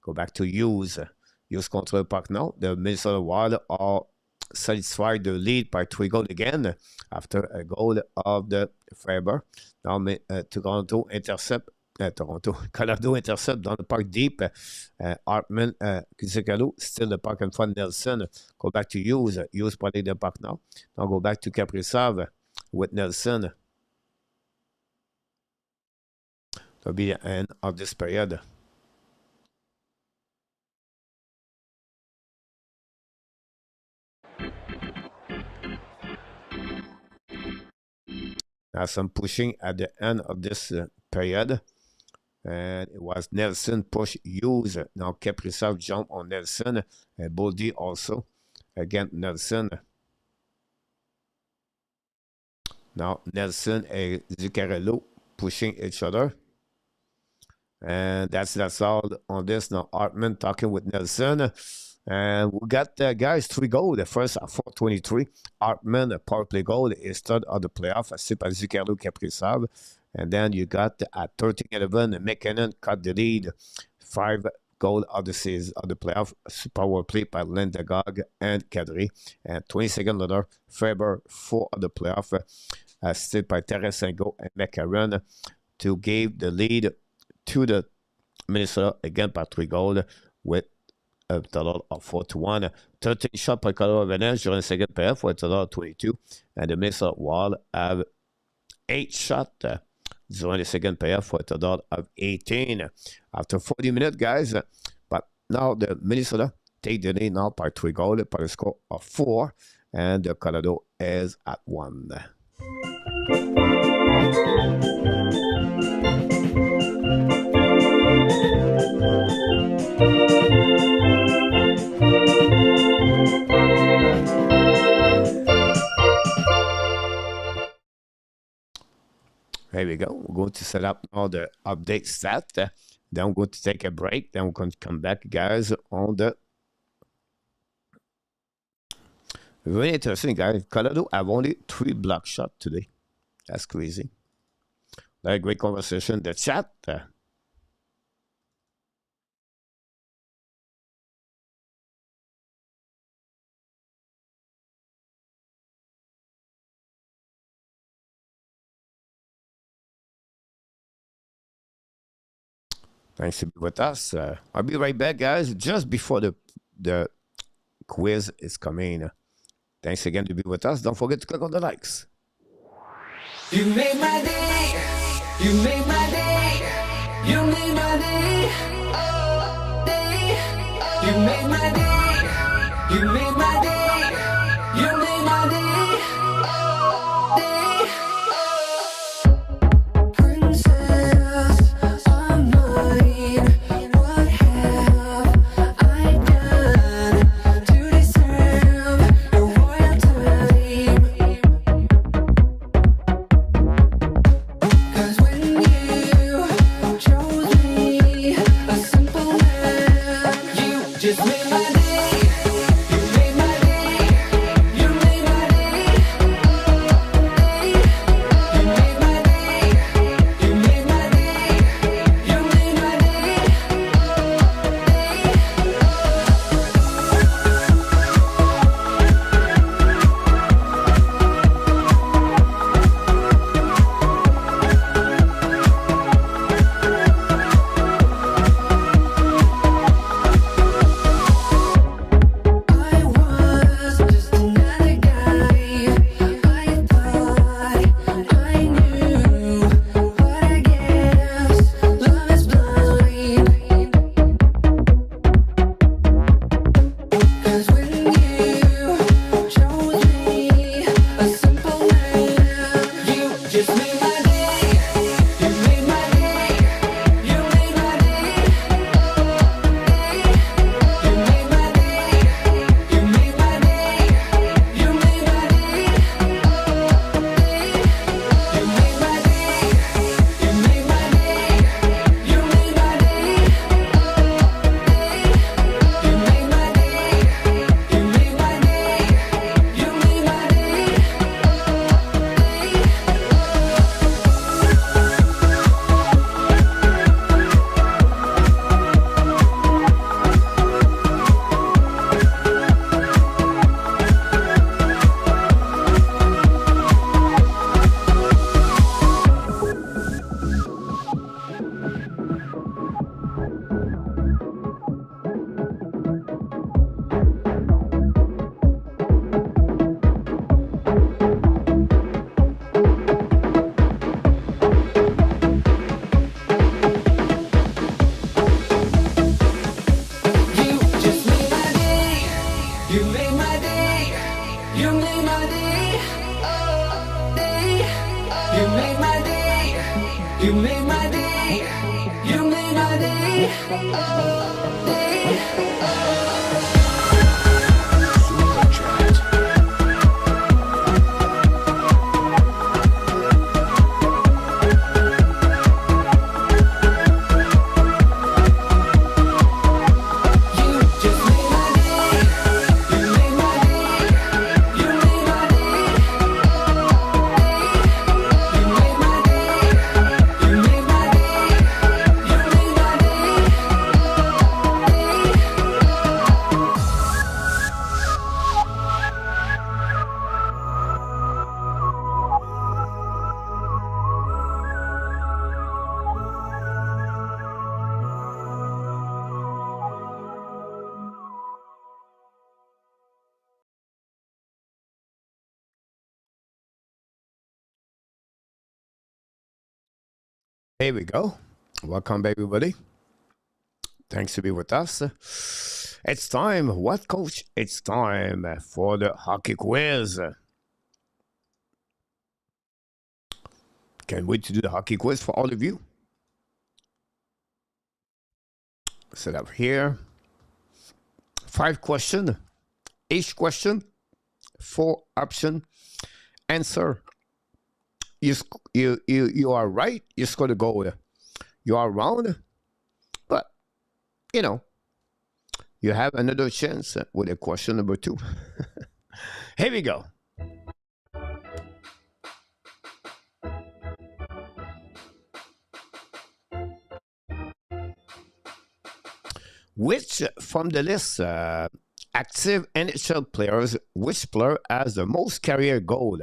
Go back to Hughes. Hughes control the puck now. The Minnesota Wild are satisfied the lead by 3 goals again after a goal of the Faber. Now Colorado intercept dans le parc deep. Hartman, Kuzikalo, still the puck in front of Nelson. Go back to Hughes. Hughes playing the puck now. Now go back to Kaprizov with Nelson. That'll be the end of this period. Now some pushing at the end of this period. And it was Nelson push Hughes. Now Kaprizov jump on Nelson. And Boldy also against Nelson. Now Nelson and Zuccarello pushing each other. And that's all on this. Now Hartman talking with Nelson. And we got, guys, 3 goals. The first at 4:23. Hartman, a power play goal, is third of the playoff, assisted by Zuccarello, Kaprizov. And then you got at 13-11, McKinnon cut the lead. 5 goals of the season, of the playoff, power play by Lindegog and Kadri. And 20 seconds later, Faber, 4 of the playoff, assisted by Tarasenko and McCarron, to give the lead to the Minnesota, again by 3 goals, with a total of 4-1. 13 shots by Colorado Avalanche during the second period for a total of 22. And the Minnesota Wild have 8 shots during the second period for a total of 18. After 40 minutes, guys. But now the Minnesota take the lead now by 3 goals by the score of 4. And the Colorado is at 1. There we go. We're going to set up all the update stat. Then we're going to take a break. Then we're going to come back, guys, on the... Very interesting, guys. Colorado have only 3 block shots today. That's crazy. Very great conversation. The chat. Thanks to be with us. I'll be right back, guys, just before the quiz is coming. Thanks again to be with us. Don't forget to click on the likes. You made my day. You made my day. You made my day. Oh, day. You made my day. You made my day. You made my day. Oh, day. Oh. Princess of mine, what have I done to deserve your royalty? 'Cause when you chose me, a simple man, you just made my day. You made my day. You made my day. Oh, day. made my day. You made my day. Oh, day. You just made my day. You made my day. You made my day. You made my day. You made my day. You made my day. Here we go. Welcome, everybody. Thanks to be with us. It's time. What, coach? It's time for the hockey quiz. Can't wait to do the hockey quiz for all of you. Set up here. 5 questions. Each question, 4 option answer. You are right. You score the goal. You are wrong, but you know you have another chance with a question number 2. Here we go. Which from the list active NHL players, which player has the most career goal?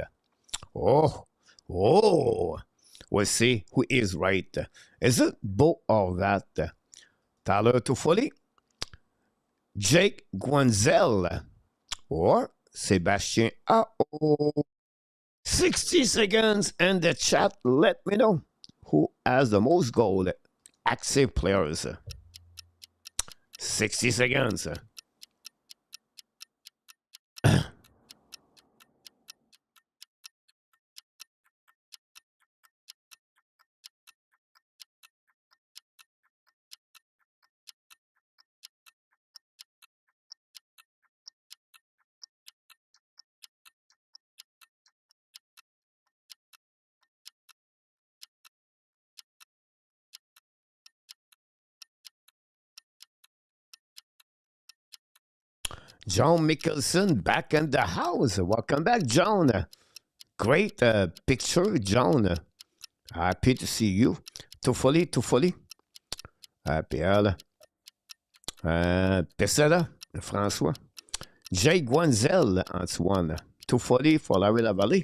Oh, we'll see who is right. Is it Bo or that? Tyler Toffoli, Jake Guenzel, or Sebastien Ao? 60 seconds in the chat. Let me know who has the most goal. Active players. 60 seconds. John Mickelson back in the house. Welcome back, John. Great picture, John. Happy to see you. Toffoli. Pierre. Pesera, François. Jay Guenzel, Antoine. Toffoli for Larry Lavallée.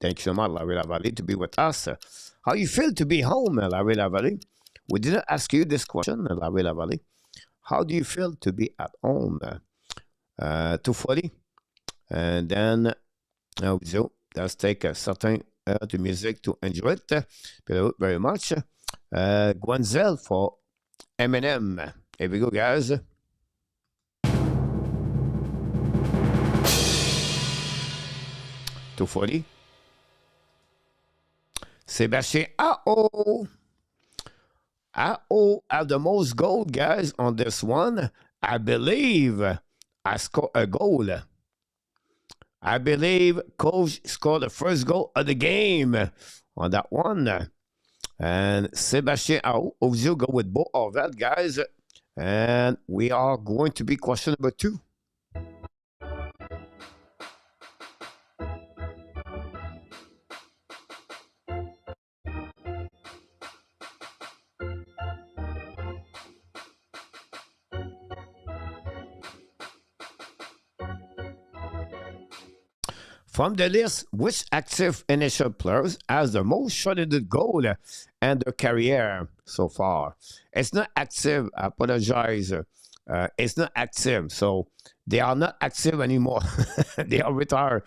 Thank you so much, Larry Lavallée, to be with us. How you feel to be home, Larry Lavallée? We didn't ask you this question, Larry Lavallée. How do you feel to be at home? Toffoli. And then, let's take a certain de music to enjoy it. Very much. Guenzel for Eminem. Here we go, guys. Toffoli. Sebastien Ao. Ao have the most goal, guys, on this one. I believe I scored a goal. I believe Coach scored the first goal of the game on that one. And Sebastien Ao, you go with both of that, guys. And we are going to be question number 2. From the list, which active NHL players has the most shorthanded goal in their career so far? It's not active. I apologize. It's not active. So they are not active anymore. They are retired.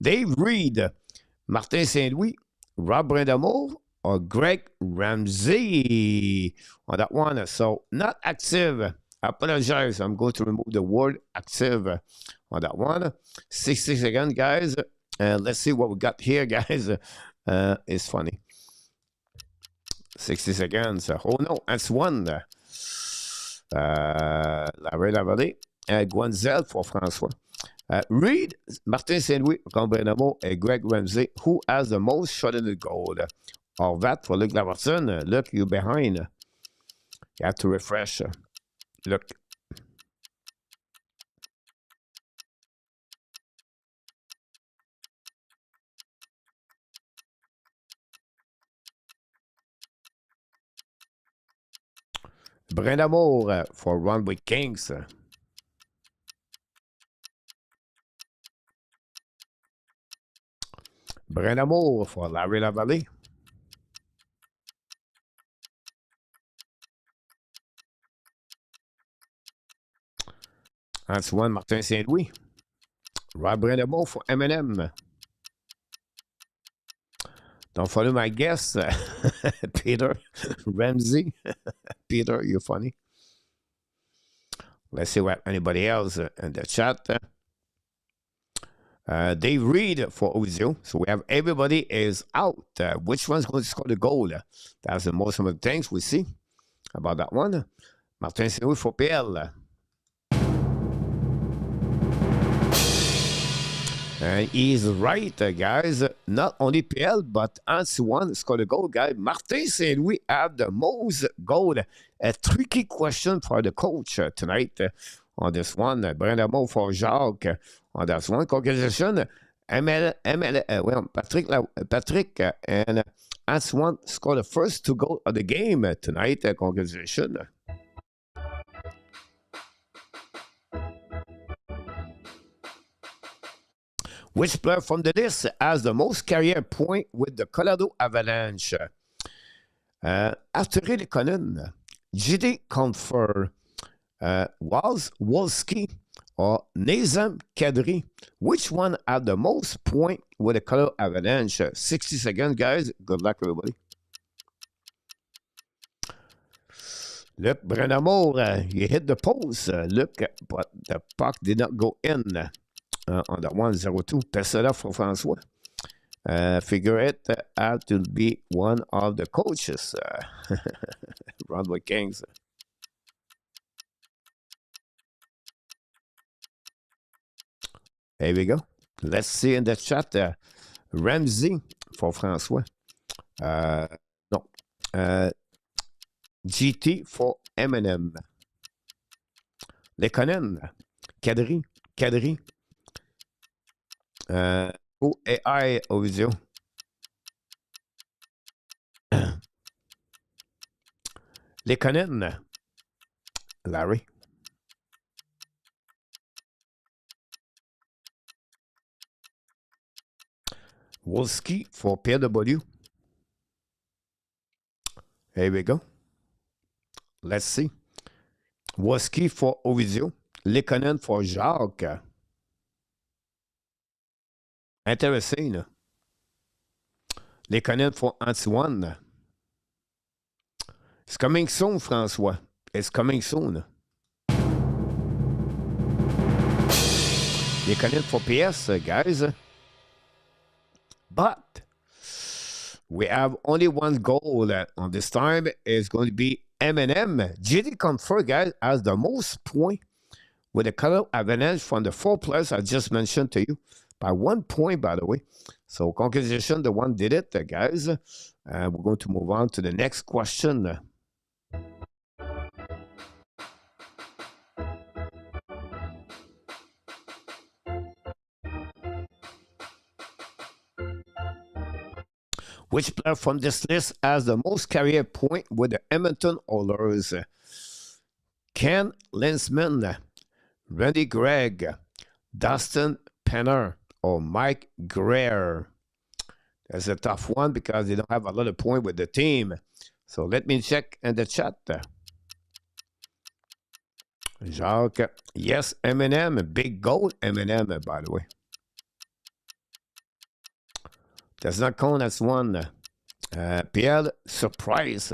Dave Reed, Martin Saint-Louis, Rob Brindamour, or Greg Ramsey on that one. So not active. I apologize. I'm going to remove the word active on that one. 60 seconds, guys. Let's see what we got here, guys. It's funny. 60 seconds. Oh no, that's one. Larry Lavallée. Guanzel for François. Reed, Martin Saint-Louis, Combré-Namo, and Greg Ramsey. Who has the most shot in the goal? Horvat for Luc Laverton. Look, you're behind. You have to refresh. Look. Brindamour for Runway Kings. Brindamour for Larry Lavallée. That's one, Martin Saint-Louis. Rob Brindamour for M&M. Don't follow my guess. Peter Ramsey. Peter, you're funny. Let's see what anybody else in the chat. Dave Reed for Ozio. So we have everybody is out. Which one's going to score the goal? That's the most of the things we see about that one. Martin Saint-Louis for PL. And he's right, guys. Not only PL, but Antoine scored a goal, guys. Martin Saint-Louis had the most goal. A tricky question for the coach tonight on this one. Brandamo for Jacques on this one. Congratulations. Patrick and Antoine scored the first 2 goals of the game tonight. Congratulations. Which player from the list has the most career point with the Colorado Avalanche? After Rilikonen, JD Confer, Waz Wolski, or Nazem Kadri, which one had the most point with the Colorado Avalanche? 60 seconds, guys. Good luck, everybody. Look, Brennamour, you hit the post. Look, but the puck did not go in. On the 1-0-2. Tesla for François. Figure it out to be one of the coaches. Runway Kings. There we go. Let's see in the chat. Ramsey for François. No. GT for M&M. Lekonen. Kadri. AI Ovizio. Lekonen. Larry. Wolski for PW. Here we go. Let's see. Wolski for Ovizio. Lekonen for Jacques. Intéressé, là. Lekonen for Antoine. It's coming soon, François. It's coming soon. Lekonen for PS, guys. But we have only one goal on this time. It's going to be M&M. JD Confer, guys, has the most point with the Colorado Avalanche from the 4 players I just mentioned to you. By 1 point, by the way. So, congratulations, the one did it, guys. We're going to move on to the next question. Which player from this list has the most career point with the Edmonton Oilers? Ken Linsman, Randy Gregg, Dustin Penner, or Mike Greer? That's a tough one because they don't have a lot of points with the team. So let me check in the chat. Jacques, yes, M&M, big goal, M&M, by the way. Does not count as one. Pierre, surprise.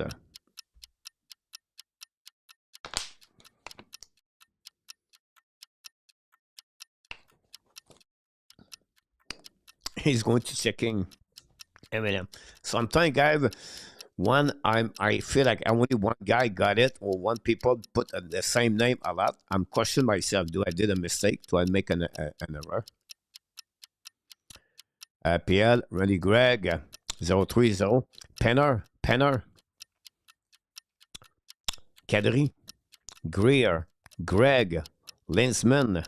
He's going to checking M&M. Sometimes, guys, I feel like only one guy got it, or one people put the same name a lot. I'm questioning myself. Do I did a mistake? Do I make an error? PL, Randy Gregg, 030. Penner, Kadri, Greer, Greg, Linsman,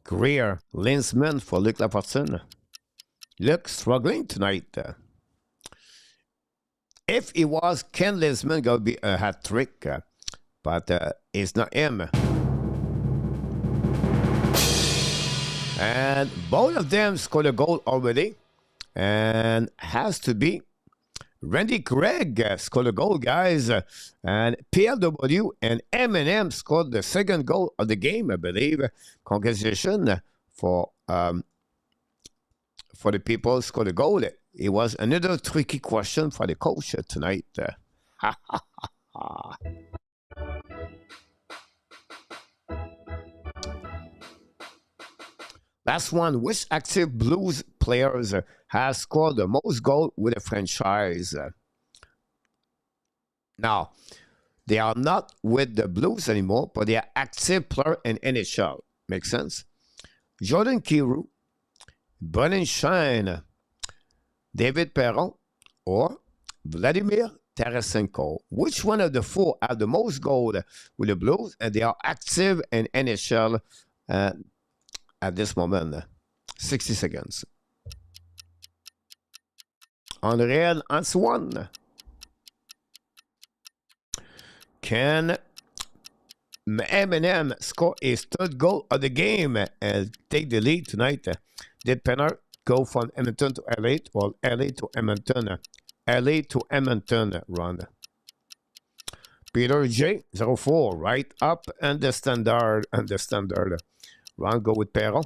Greer, Linsman for Luc Lafortune. Luc struggling tonight. If it was Ken Linsman, going to be a hat trick, but it's not him. And both of them scored a goal already, and has to be Randy Craig scored a goal, guys, and PLW and M&M scored the second goal of the game, I believe. Congratulations for the people who scored a goal. It was another tricky question for the coach tonight. Last one, which active Blues players has scored the most goals with a franchise? Now, they are not with the Blues anymore, but they are active player in NHL. Makes sense? Jordan Kyrou, Brennan Shine, David Perron, or Vladimir Tarasenko. Which one of the four have the most goals with the Blues, and they are active in NHL at this moment? 60 seconds. Unreal Antoine. Can M&M score his third goal of the game and take the lead tonight? Did Penner go from Edmonton to LA, or LA to Edmonton? LA to Edmonton run. Peter J, 04, right up and the standard. Run, go with Perron.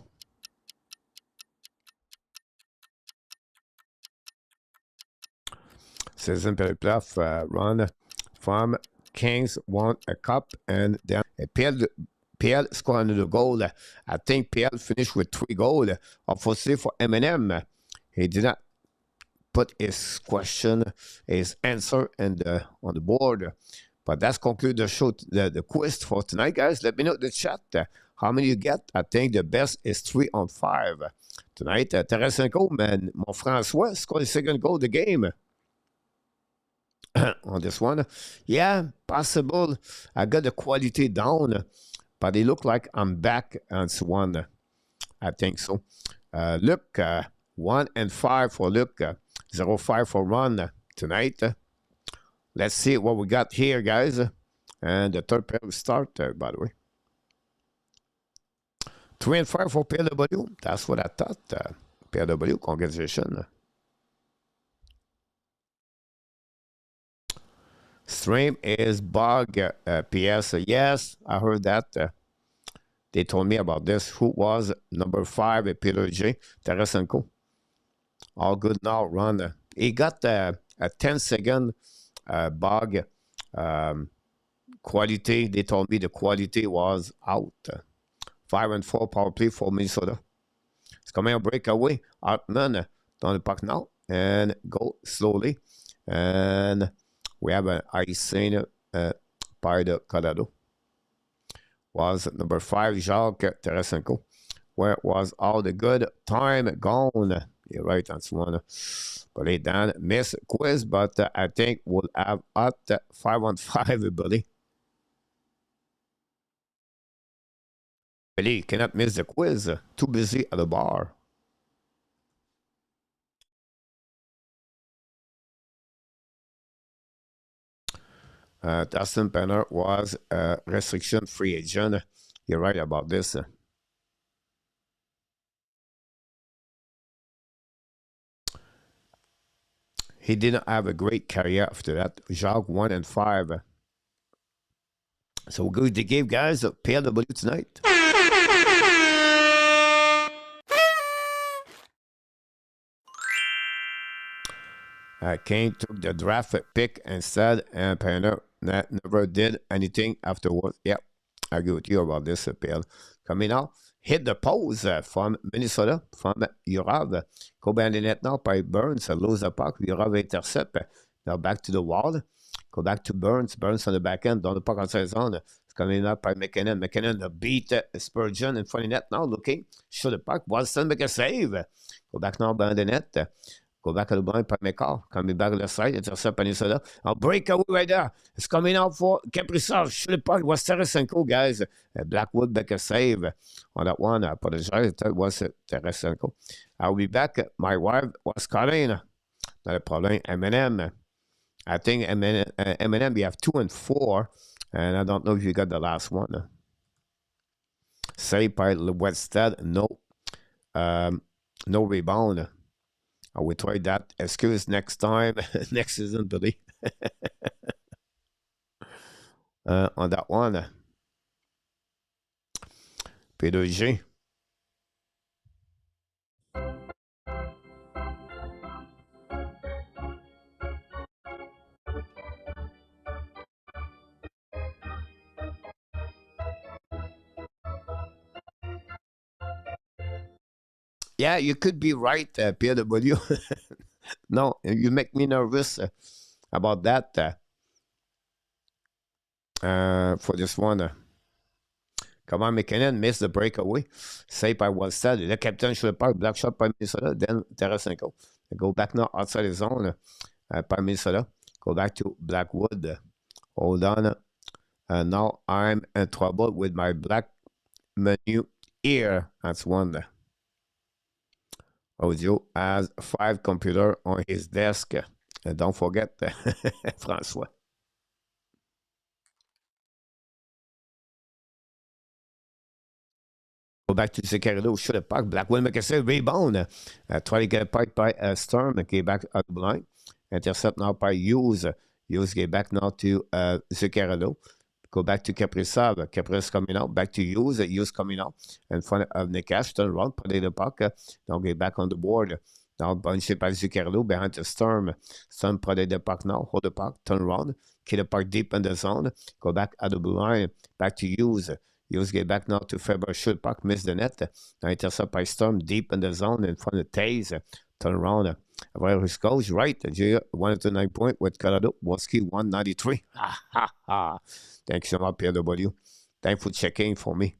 Citizen Periploff run from Kings, won a cup, and then PL scored another goal. I think PL finished with 3 goals. Unfortunately for M&M, he did not put his question, his answer on the board. But that's conclude the show, the quiz for tonight, guys. Let me know in the chat how many you get. I think the best is 3 on 5 tonight. Tarasenko, man, mon François scored the second goal of the game. On this one, yeah, possible. I got the quality down, but it looked like I'm back on one. I think so. Luc, 1 and 5 for Luc, 0-5 for Ron tonight. Let's see what we got here, guys. And the third pair will start, by the way. 3 and 5 for PLW. That's what I thought. PLW, congratulations. Stream is bug. PS. Yes, I heard that. They told me about this. Who was number 5 at Peter J? Tarasenko. All good now, Ron. He got a 10-second bug. Quality. They told me the quality was out. 5 and 4 power play for Minnesota. It's coming a breakaway. Hartman down the puck now and go slowly. And we have an icing by the Colorado. Was number 5, Jacques Tarasenko. Where was all the good time gone? You're right, that's one. But they done miss quiz, but I think we'll have at 5 on 5, Billy. Billy cannot miss the quiz. Too busy at the bar. Dustin Penner was a restriction-free agent. You're right about this. He didn't have a great career after that. Jacques 1 and 5. So we're going to give guys a PLW tonight. Kane took the draft pick instead, and Penner never did anything afterwards. Yep, I agree with you about this, PL. Coming out, hit the post from Minnesota, from Yurov. Go behind the net now by Burns. Lose the puck. Yurov intercept. Now back to the wall. Go back to Burns. Burns on the back end. Dans the puck outside zone. It's coming up by McKinnon. McKinnon beat Spurgeon in front of the net now. Looking. Shoot the puck. Boston make a save. Go back now behind the net. Go back at the blind by McCall. Coming back to the side. Intercept Minnesota. A breakaway right there. It's coming out for Kaprizov. Shoot the puck. It was Tarasenko, guys. Blackwood make a save on that one. I apologize. That was Tarasenko. I'll be back. My wife was calling. Not a problem. M&M. I think M&M, we have 2 and 4. And I don't know if you got the last one. Saved by Wested. No. No rebound. I will try that. Excuse next time. Next season, Billy. On that one. P2G. Yeah, you could be right, PW. No, you make me nervous about that for this one. Come on, McKinnon missed the breakaway. Saved by Wallstead. The captain should have black shot by Minnesota. Then Tarasenko. Go back now outside the zone by Minnesota. Go back to Blackwood. Hold on. Now I'm in trouble with my black menu here. That's one. Audio has 5 computers on his desk. And don't forget, Francois. Go back to Zuccarello, shoot a puck. Blackwood make a save, rebound. Try to get a puck by Sturm, get back out of the line. Intercept now by Hughes. Hughes get back now to Zuccarello. Go back to Kaprizov. Kaprizov coming out. Back to Hughes. Hughes coming out in front of Nekash. Turn around. Put the puck. Now get back on the board. Now bunched by Zuccarello behind the Sturm. Sturm put the puck now. Hold the puck. Turn around. Keep the puck deep in the zone. Go back at the blue line. Back to Hughes. Hughes get back now to Faber. Shoot puck. Miss the net. Now intercept by Sturm deep in the zone in front of Taze. Turn around. Where he goes right. 109 point with Colorado. Woski 193. Ha ha ha. Thanks so much, PW. Thanks for checking for me.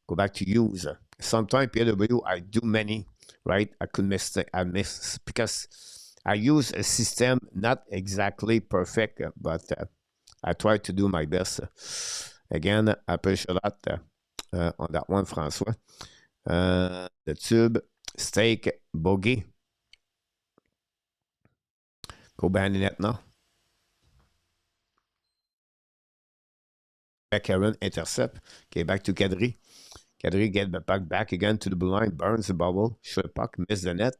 Go back to Hughes. Sometimes, PW, I do many, right? I could miss, because I use a system not exactly perfect, but I try to do my best. Again, I appreciate that on that one, Francois. The tube, steak, bogey. Go behind the net now. Karen intercept. Okay, back to Kadri. Kadri get the puck back again to the blue line. Burns the bubble. Shoot the puck. Miss the net.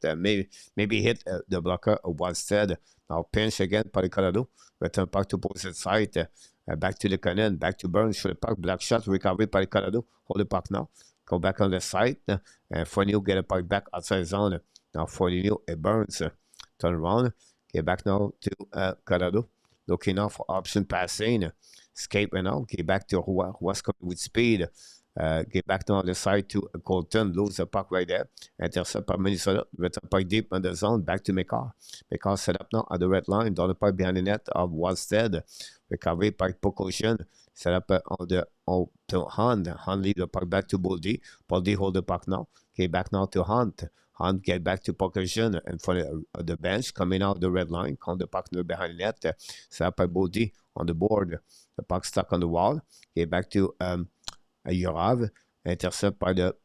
Maybe hit the blocker of Wallstead. Now pinch again by Colorado. Return puck to opposite side. Back to the Cannon. Back to Burns. Shoot the puck. Black shot. Recovery by Colorado. Hold the puck now. Go back on the side. And Fournier get the puck back outside zone. Now Fournier and Burns. Turn around. Get back now to Colorado. Looking out for option passing. Escape now. Get back to Roy. Roy's coming with speed. Get back now on the side to Colton. Lose the puck right there. Intercept by Minnesota. Return puck deep in the zone. Back to McCall. McCall set up now at the red line. Down the puck behind the net of Wallstead. Recovery by Pokoshin. Set up to Hunt. Hunt lead the puck back to Boldy. Boldy hold the puck now. Get back now to Hunt. Hunt get back to Pokoshin in front of the bench. Coming out the red line. Count the puck behind the net. Set up by Boldy on the board. The puck stuck on the wall. Get back to Yurav. Intercept by the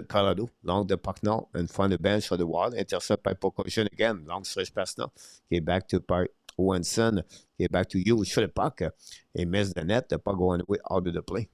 Colorado. Long the puck now in front of the bench on the wall. Intercept by Pokoshin again. Long stretch pass now. Get back to Owenson. Get back to you. Shoot the puck. He missed the net. The puck going away out of the play.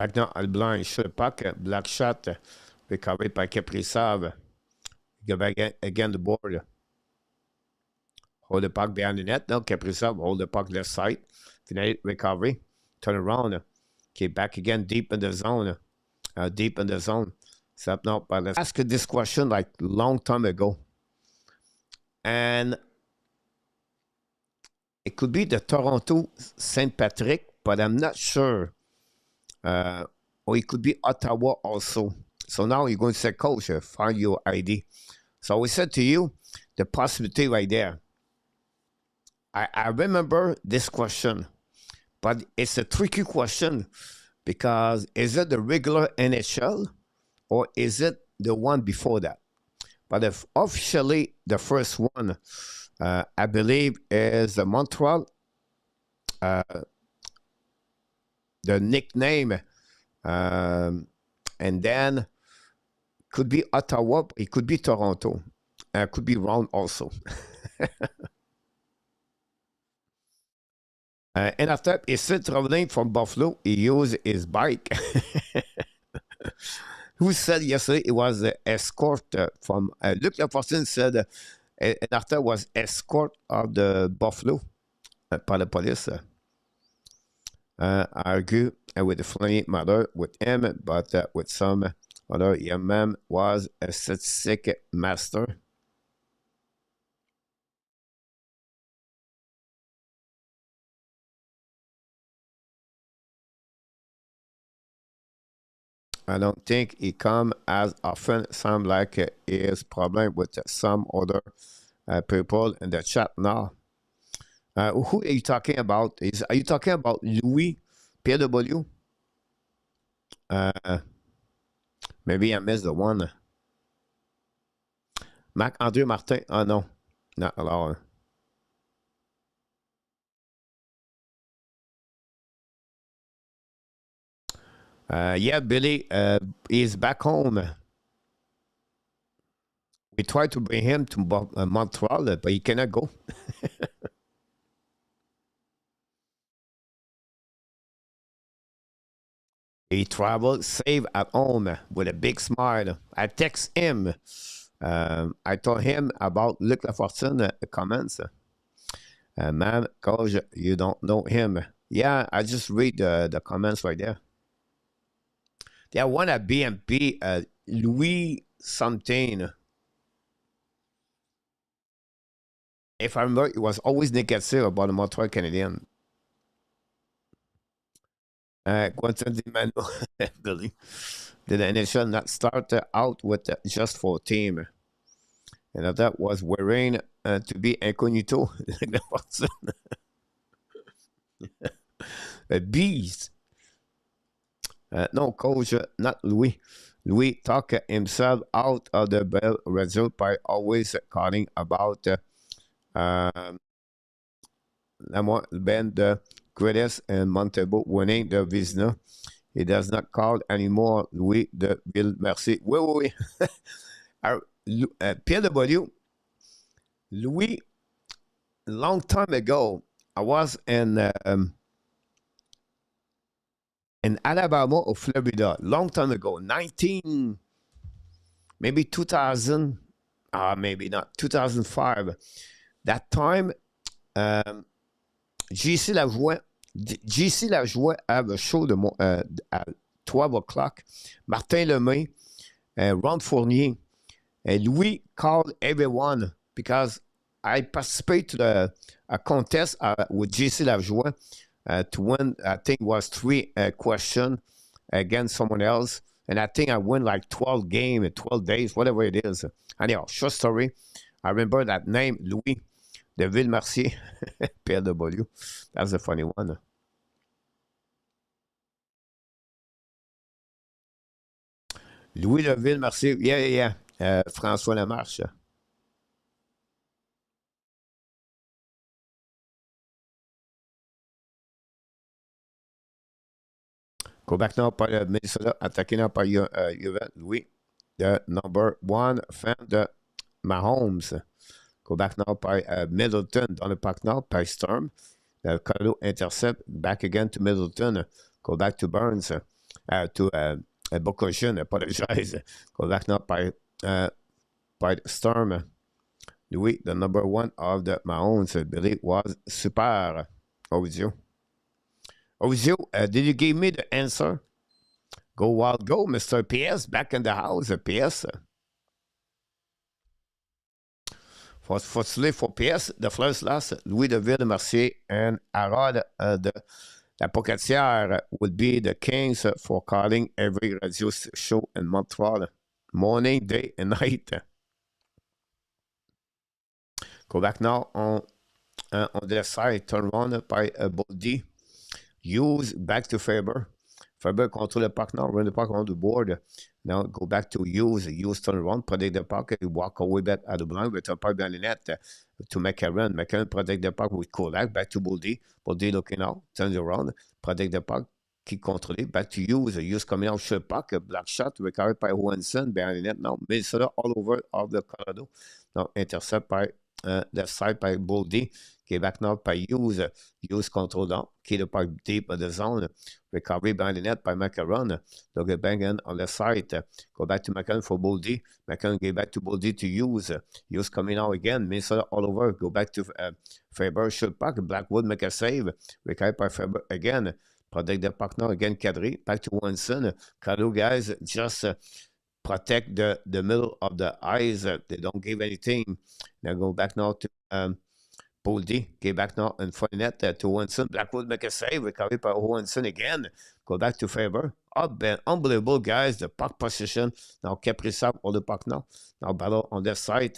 Maintenant, Alblanc sur le puck. Black shot. Recovery by Kaprizov. Go back again the board. Hold the puck behind the net. Now Kaprizov hold the puck left side. Finale recovery. Turn around. Okay, back again deep in the zone. Deep in the zone. Step now by left. Asked this question like long time ago. And it could be the Toronto St. Patrick, but I'm not sure. Or it could be Ottawa also. So now you're going to say, Coach, find your ID. So we said to you, the possibility right there. I remember this question, but it's a tricky question because is it the regular NHL or is it the one before that? But if officially the first one, I believe, is the Montreal, the nickname, and then could be Ottawa, it could be Toronto, could be wrong also. And after he said traveling from Buffalo, he used his bike. Who said yesterday it was an escort from Luc Lafortune said and after was escort of the Buffalo by the police. I argue with the funny matter with him, but with some other young man was a statistic master. I don't think he come as often. Sound like his problem with some other people in the chat now. Who are you talking about? Are you talking about Louis PW? Maybe I missed the one. Marc-André Martin. Oh no. Not alors. Yeah, Billy is back home. We tried to bring him to Montreal, but he cannot go. He traveled safe at home with a big smile. I text him. I told him about Luc Lafortune comments. Man, Coach, you don't know him. Yeah, I just read the comments right there. There one at BMP, Louis something. If I remember, it was always negative about the Montreal Canadian. Goaltending, Billy. Did the NHL not start out with just for team? And that was wearing to be incognito. A beast. No, Coach, not Louis. Louis talked himself out of the bell result by always calling about Ben the greatest and Montebo winning the Vizina. He does not call anymore Louis de Ville-Merci. Oui. PW, Louis, long time ago, I was in Alabama or Florida, long time ago, maybe 2000, maybe not, 2005. That time, JC Lajoie have a show at 12 o'clock. Martin Lemay, Ron Fournier, and Louis called everyone because I participated to a contest with JC Lajoie to win, I think it was 3 questions against someone else. And I think I won like 12 games in 12 days, whatever it is. Anyhow, short story. I remember that name, Louis de Ville-Mercier, PW. That's a funny one. Louis de Ville-Mercier, yeah. François Lamarche. Go back now par Minnesota, attaqué now par Louis, the number 1 fan de Mahomes. Go back now by Middleton dans le parc nord by Storm. Colorado intercept back again to Middleton. Go back to Burns. Bocosian, apologize. Go back now by Storm. Louis, the number one of the Mahons, I believe, was super. Ovizio. Ovizio, did you give me the answer? Go wild, go, Mr. PS, back in the house, PS. For PS, the first last, Louis de Ville-Mercier and Harold de La Pocatière would be the kings for calling every radio show in Montreal, morning, day, and night. Go back now on the side, turn around by Boldy. Use back to Faber. Faber control the puck now, run the puck on the board. Now go back to use turn around, protect the puck, walk away back at the blind, return puck behind the net to McCarron. McCarron protect the puck with Kolak, back to Boldy. Boldy looking out, turns around, protect the puck, keep controlling, back to use coming out, shot puck, a black shot, recovered by Johansson behind the net. Now Minnesota all over of the Colorado. Now intercept by left side by Boldy. Okay, back now by use control down, keep the puck deep in the zone, recovery behind the net by McCarron. Look at banging on the side. Go back to McCarron for Boldy. McCarron get back to Boldy to use coming out again. Minnesota all over. Go back to Faber, shoot puck. Blackwood make a save. Recovered by Faber again. Protect the puck now again. Kadri back to Winson. Colorado guys just protect the middle of the eyes. They don't give anything. Now go back now to Boldy, get back now in front of net to Winson. Blackwood make a save, recovered by Winson again. Go back to Faber. Unbelievable, guys. The puck position. Now Kaprizov all the puck now. Now battle on their side.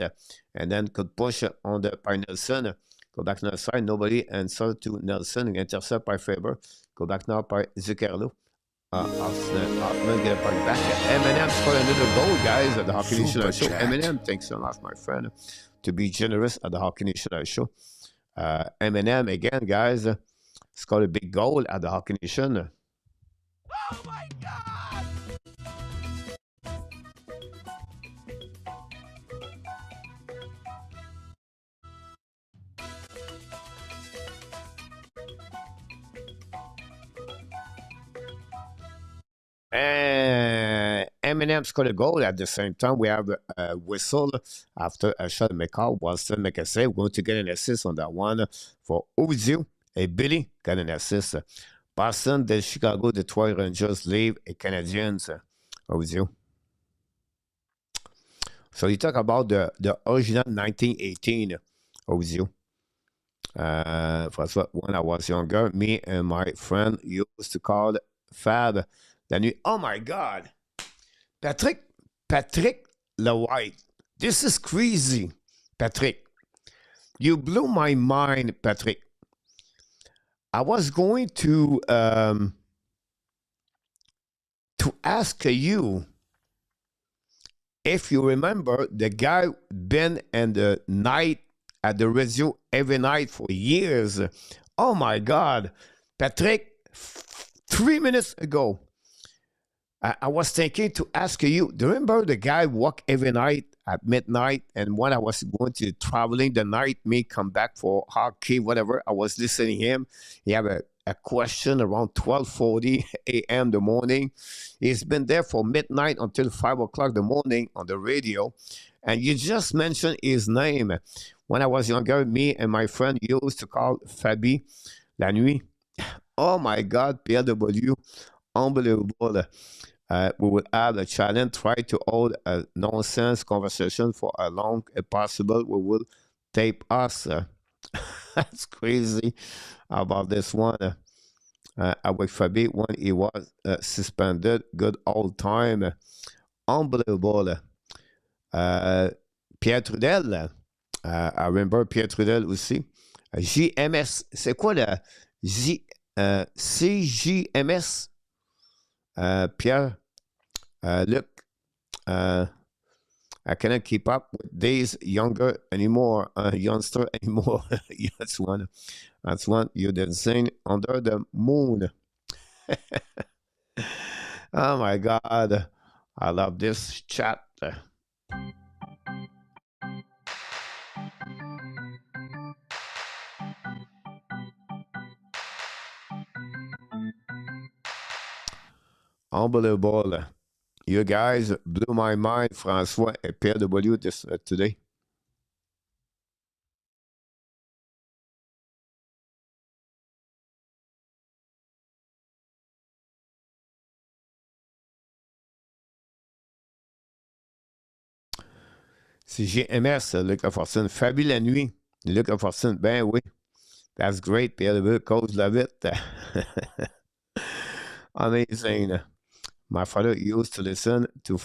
And then could push on the by Nelson. Go back to the side. Nobody answer to Nelson. Intercept by Faber. Go back now by Zuccarello. Hoffman get a puck back. Eminem scored another goal, guys, at the Hockey Nation Show. Eminem, thanks so much, my friend, to be generous at the Hockey Nation Show. Eminem, again, guys, scored a big goal at the Hockey Nation. Oh my God! Eminem scored a goal at the same time. We have a whistle after a shot McCall. Boston make a save. We're going to get an assist on that one for Ozio. And Billy got an assist. Boston, the Chicago, Detroit Rangers leave a Canadians. Ozio. So you talk about the original 1918 Ozio. When I was younger, me and my friend used to call Fab la nuit. Oh my God. Patrick Lewhite. This is crazy, Patrick. You blew my mind, Patrick. I was going to ask you if you remember the guy been in the night at the radio every night for years. Oh my God, Patrick, 3 minutes ago, I was thinking to ask you, do you remember the guy walk every night at midnight? And when I was going to traveling the night, me come back for hockey, whatever, I was listening to him. He have a question around 12:40 a.m. the morning. He's been there for midnight until 5 o'clock the morning on the radio. And you just mentioned his name. When I was younger, me and my friend used to call Fabi la nuit. Oh my God, PLW, unbelievable. We would have a challenge, try to hold a nonsense conversation for as long as possible. We will tape us. That's crazy about this one. With Fabi when he was suspended. Good old time. Unbelievable. Pierre Trudel. I remember Pierre Trudel aussi. JMS. C'est quoi le CJMS? Pierre, Luc, I cannot keep up with these youngster anymore. That's one you didn't sing under the moon. Oh my God, I love this chat. Unbelievable. You guys blew my mind, François and Pierre W. Today. C'est GMS, Luc Lafortune. Fabi la nuit. Luc Lafortune, ben oui. That's great, Pierre W. Coach love it. Amazing. My father used to listen to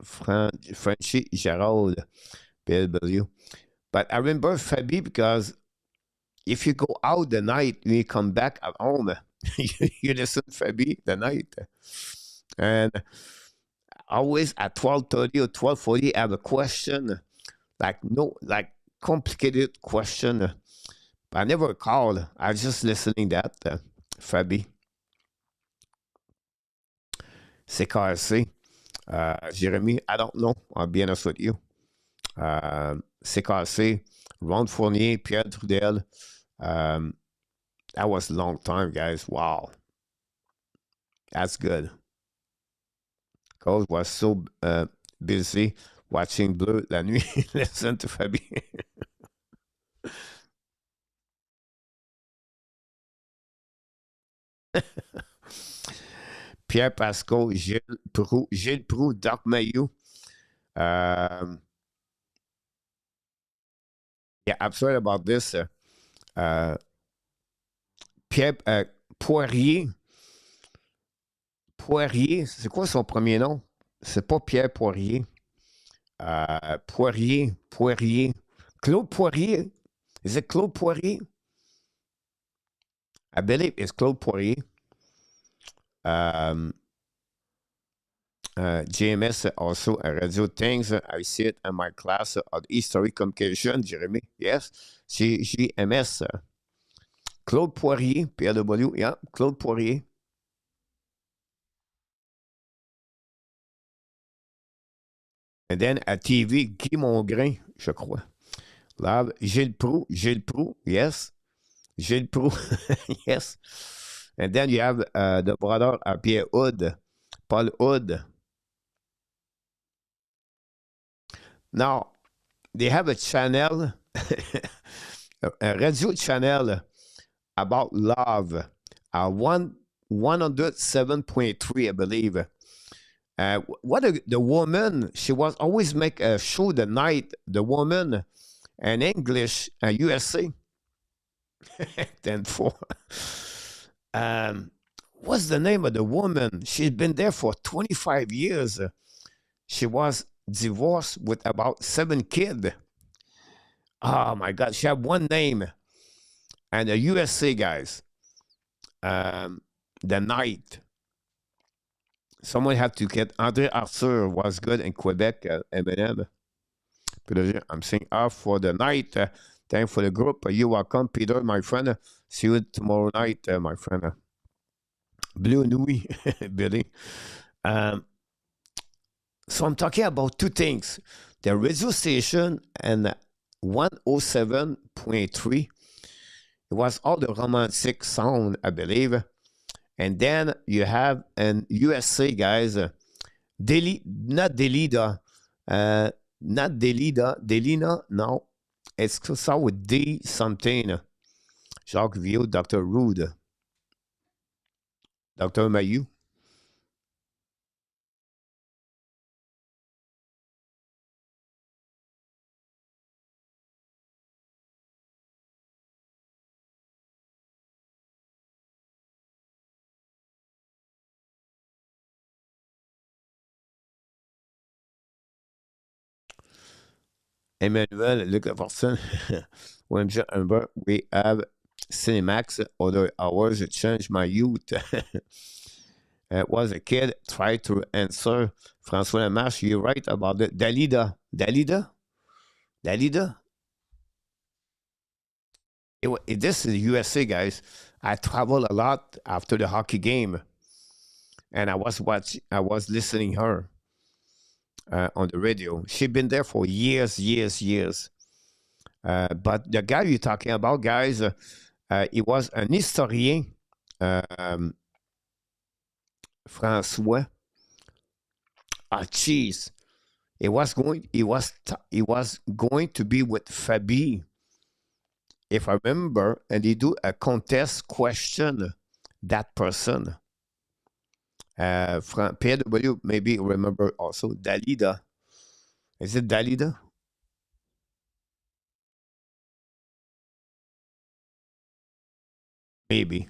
Frenchy Gerald, PW. But I remember Fabi because if you go out the night, you come back at home, you listen to Fabi the night. And always at 12:30 or 12:40, I have a question, like complicated question. But I never called. I was just listening that, Fabi. CKRC. Jérémy, I don't know. I'll be honest with you. CKRC, Ron Fournier, Pierre Trudel. That was a long time, guys. Wow. That's good. Cause was so busy watching Bleu la nuit. Listen to Fabi. Pierre Pascal, Gilles Proux, Doc Mayou. Yeah, I'm sorry about this. Pierre Poirier. Poirier, c'est quoi son premier nom? C'est pas Pierre Poirier. Poirier. Claude Poirier. Is it Claude Poirier? I believe it's Claude Poirier. GMS also Radio Things. I see it in my class of History Communication, Jeremy. Yes. GMS. Claude Poirier, PW. Yeah, Claude Poirier. And then at TV, Guy Mongrain, je crois. Là, Gilles Proux, yes. Gilles Proux, yes. And then you have the brother Pierre Hood, Paul Hood. Now, they have a channel, a radio channel about love, 107.3, I believe. The woman, she was always make a show the night, the woman, in English, USA. 10-4. What's the name of the woman? She's been there for 25 years. She was divorced with about 7 kids. Oh my God, she had one name. And the USA guys, the night. Someone had to get André Arthur was good in Quebec, M&M. I'm saying off for the night. Thanks for the group. You welcome, Peter, my friend. See you tomorrow night, my friend. Blue Nuit, Billy. So I'm talking about two things. The radio station and 107.3. It was all the romantic sound, I believe. And then you have an USA, guys. Not Delida. Delina, no. It's start with D something. Jacques Viau, Dr. Rude. Dr. Mayou. Emmanuel, Luc Forson, we have Cinemax, other hours, changed my youth. Was a kid, tried to answer. François Lamarche, you're right about it. Dalida? This is USA, guys. I travel a lot after the hockey game. And I was listening her. On the radio. She'd been there for years. But the guy you're talking about, guys, he was an historien. François. Ah, jeez. It was going to be with Fabi, if I remember, and they do a contest question that person. PW maybe remember also Dalida. Is it Dalida? Maybe.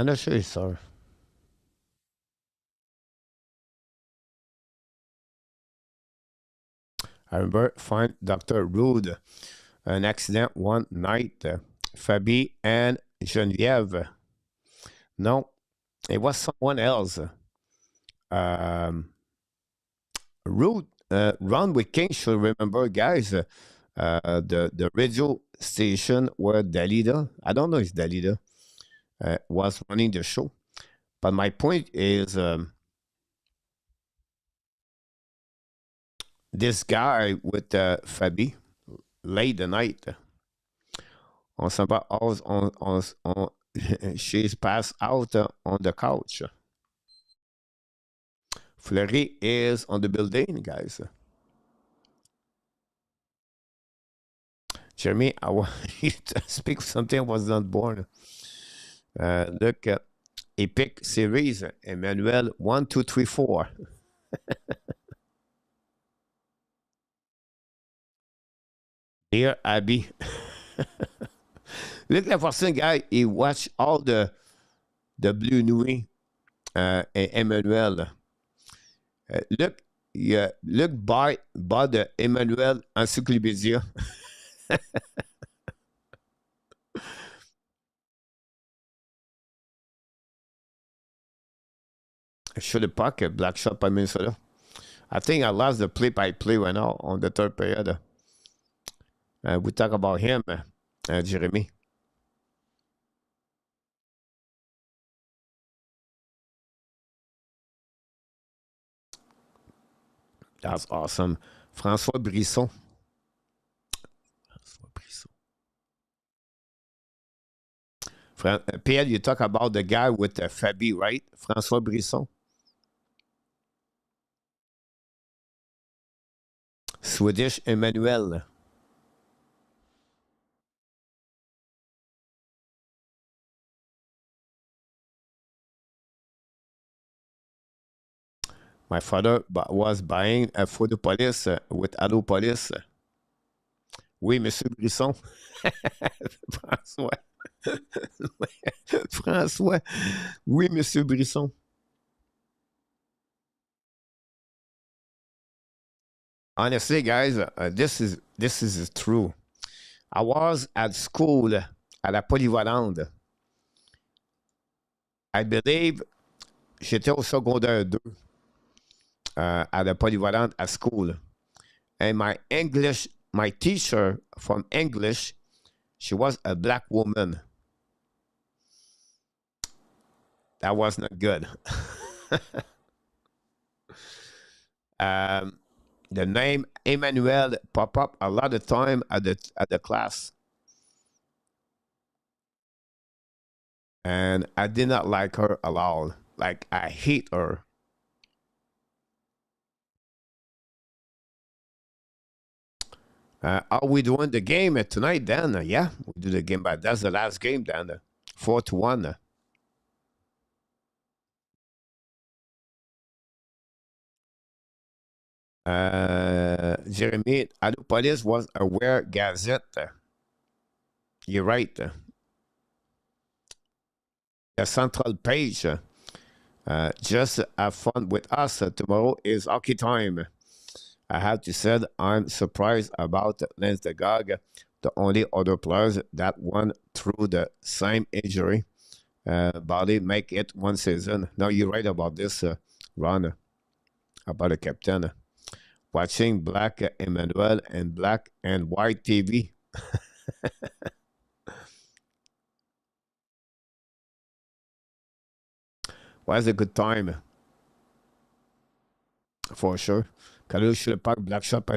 I'm not sure. Sorry. I remember find Dr. Rude an accident one night. Fabi and Geneviève. No, it was someone else. Um, Rude, Ron with King should remember, guys. The radio station where Dalida, I don't know if Dalida was running the show. But my point is, this guy with Fabi, late the night, on s'en she's passed out on the couch. Fleury is on the building, guys. Jeremy, I want you to speak something I was not born. Look at Epic Series, Emmanuel 1, 2, 3, 4. Dear Abby. Look like for guy, he watched all the Blue Nuit and Emmanuel. Look, yeah, look by the Emmanuel Encyclopedia. Should have pocket black shot by Minnesota. I think I lost the play-by-play right now on the third period. We talk about him, Jeremy. That's awesome. François Brisson. François Brisson. Pierre, you talk about the guy with Fabi, right? François Brisson. Swedish Emmanuel. My father was buying a photo police with Allo Police. Oui, Monsieur Brisson. François. François. Oui, Monsieur Brisson. Honestly, guys, this is true. I was at school à la Polyvalente. I believe j'étais au secondaire 2 à la Polyvalente at school. And my teacher from English, she was a black woman. That was not good. The name Emmanuel pop up a lot of time at the class. And I did not like her at all. Like, I hate her. Are we doing the game tonight, Dan? Yeah, we do the game, but that's the last game, Dan. 4-1. Jeremy, Alupolis was a rare gazette. You're right. The central page. Just have fun with us. Tomorrow is hockey time. I have to say I'm surprised about Lance Gog, the only other players that went through the same injury. Body make it one season. Now you're right about this, Ron, about the captain. Watching Black Emmanuel and Black and White TV. Was a good time for sure. Colorado Park, Black Shop,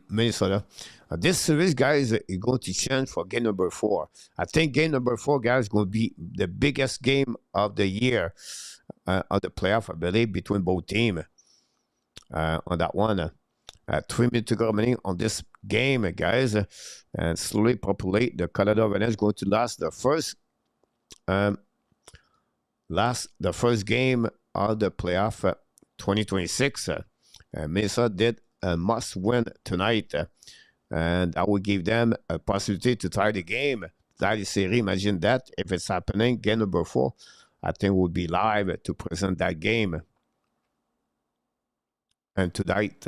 Minnesota. This series, guys, is going to change for game number 4. I think game number 4, guys, is going to be the biggest game of the year of the playoff, I believe, between both teams on that one. 3 minutes to go remaining on this game, guys, and slowly populate. The Colorado Avalanche going to last the first game of the playoff 2026. Minnesota did a must-win tonight, and that would give them a possibility to tie the game, tie the series. Imagine that if it's happening. Game number 4, I think we'll be live to present that game. And tonight,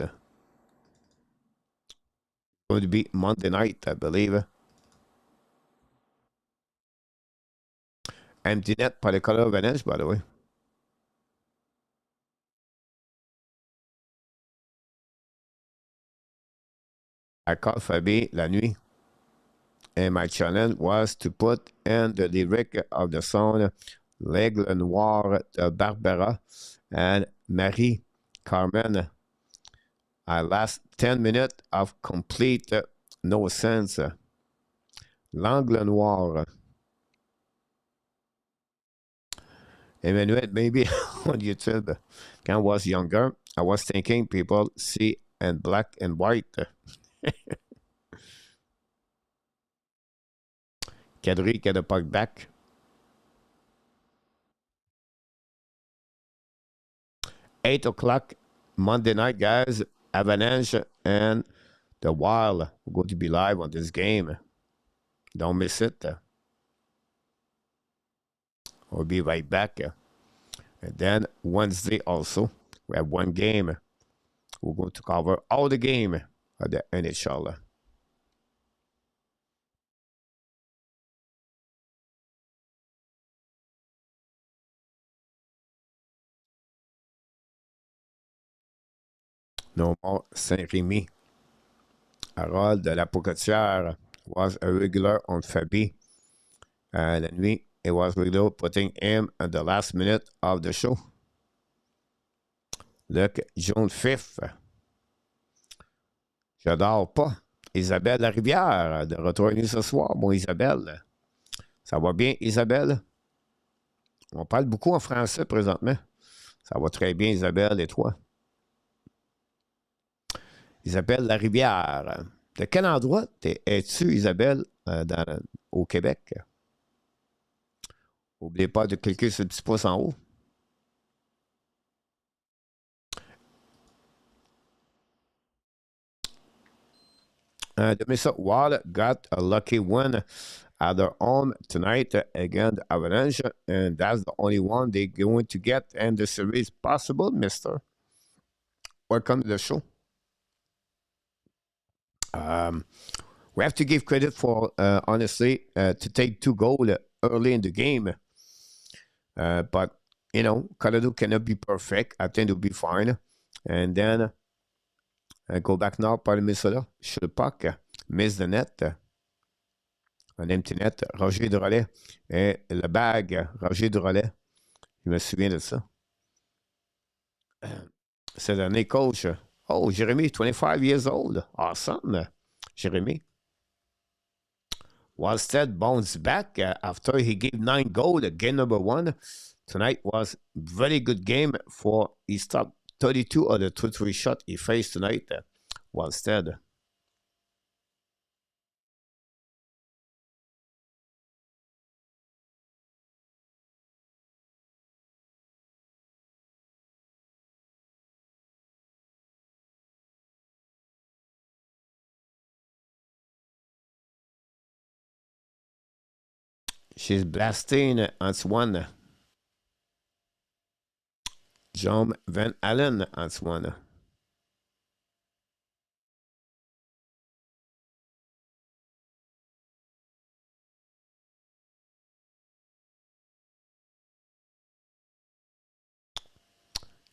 going to be Monday night, I believe. Empty net par le Colorado Avalanche, by the way. I called Fabi la nuit, and my challenge was to put in the lyric of the song L'Aigle Noir de Barbara and Marie Carmen. I last 10 minutes of complete no sense. L'Angle Noir. Emmanuel, maybe on YouTube. When I was younger, I was thinking people see in black and white. Kadri get a puck back. 8 o'clock Monday night, guys. Avalanche and the Wild are going to be live on this game. Don't miss it. We'll be right back. And then Wednesday also, we have one game. We're going to cover all the game of the NHL. No more Saint-Rémy. Harold de la Pocatière was a regular on Fabi. La nuit, it was regular putting him at the last minute of the show. Look, June 5th. J'adore pas. Isabelle Larivière, de retour ce soir. Bon, Isabelle. Ça va bien, Isabelle? On parle beaucoup en français présentement. Ça va très bien, Isabelle, et toi? Isabelle Larivière. De quel endroit es-tu, Isabelle, au Québec? N'oubliez pas de cliquer sur le petit pouce en haut. The Minnesota Wild got a lucky win at their home tonight against Avalanche, and that's the only one they're going to get in the series possible, mister. Welcome to the show. We have to give credit for, honestly, to take 2 goals early in the game. But, you know, Colorado cannot be perfect. I think they'll be fine. And then go back now par le Minnesota. Shoot the puck. Miss the net. Un empty net. Roger Drolet. Et le bag. Roger Drolet. Je me souviens de ça. Cette année, coach. Oh, Jeremy, 25 years old. Awesome. Jeremy. Wallstead bounced back after he gave 9 goals at game number 1. Tonight was very good game for he stopped 32 of the 23 shots he faced tonight. Wallstead. She's blasting Antoine. John Van Allen, Antoine.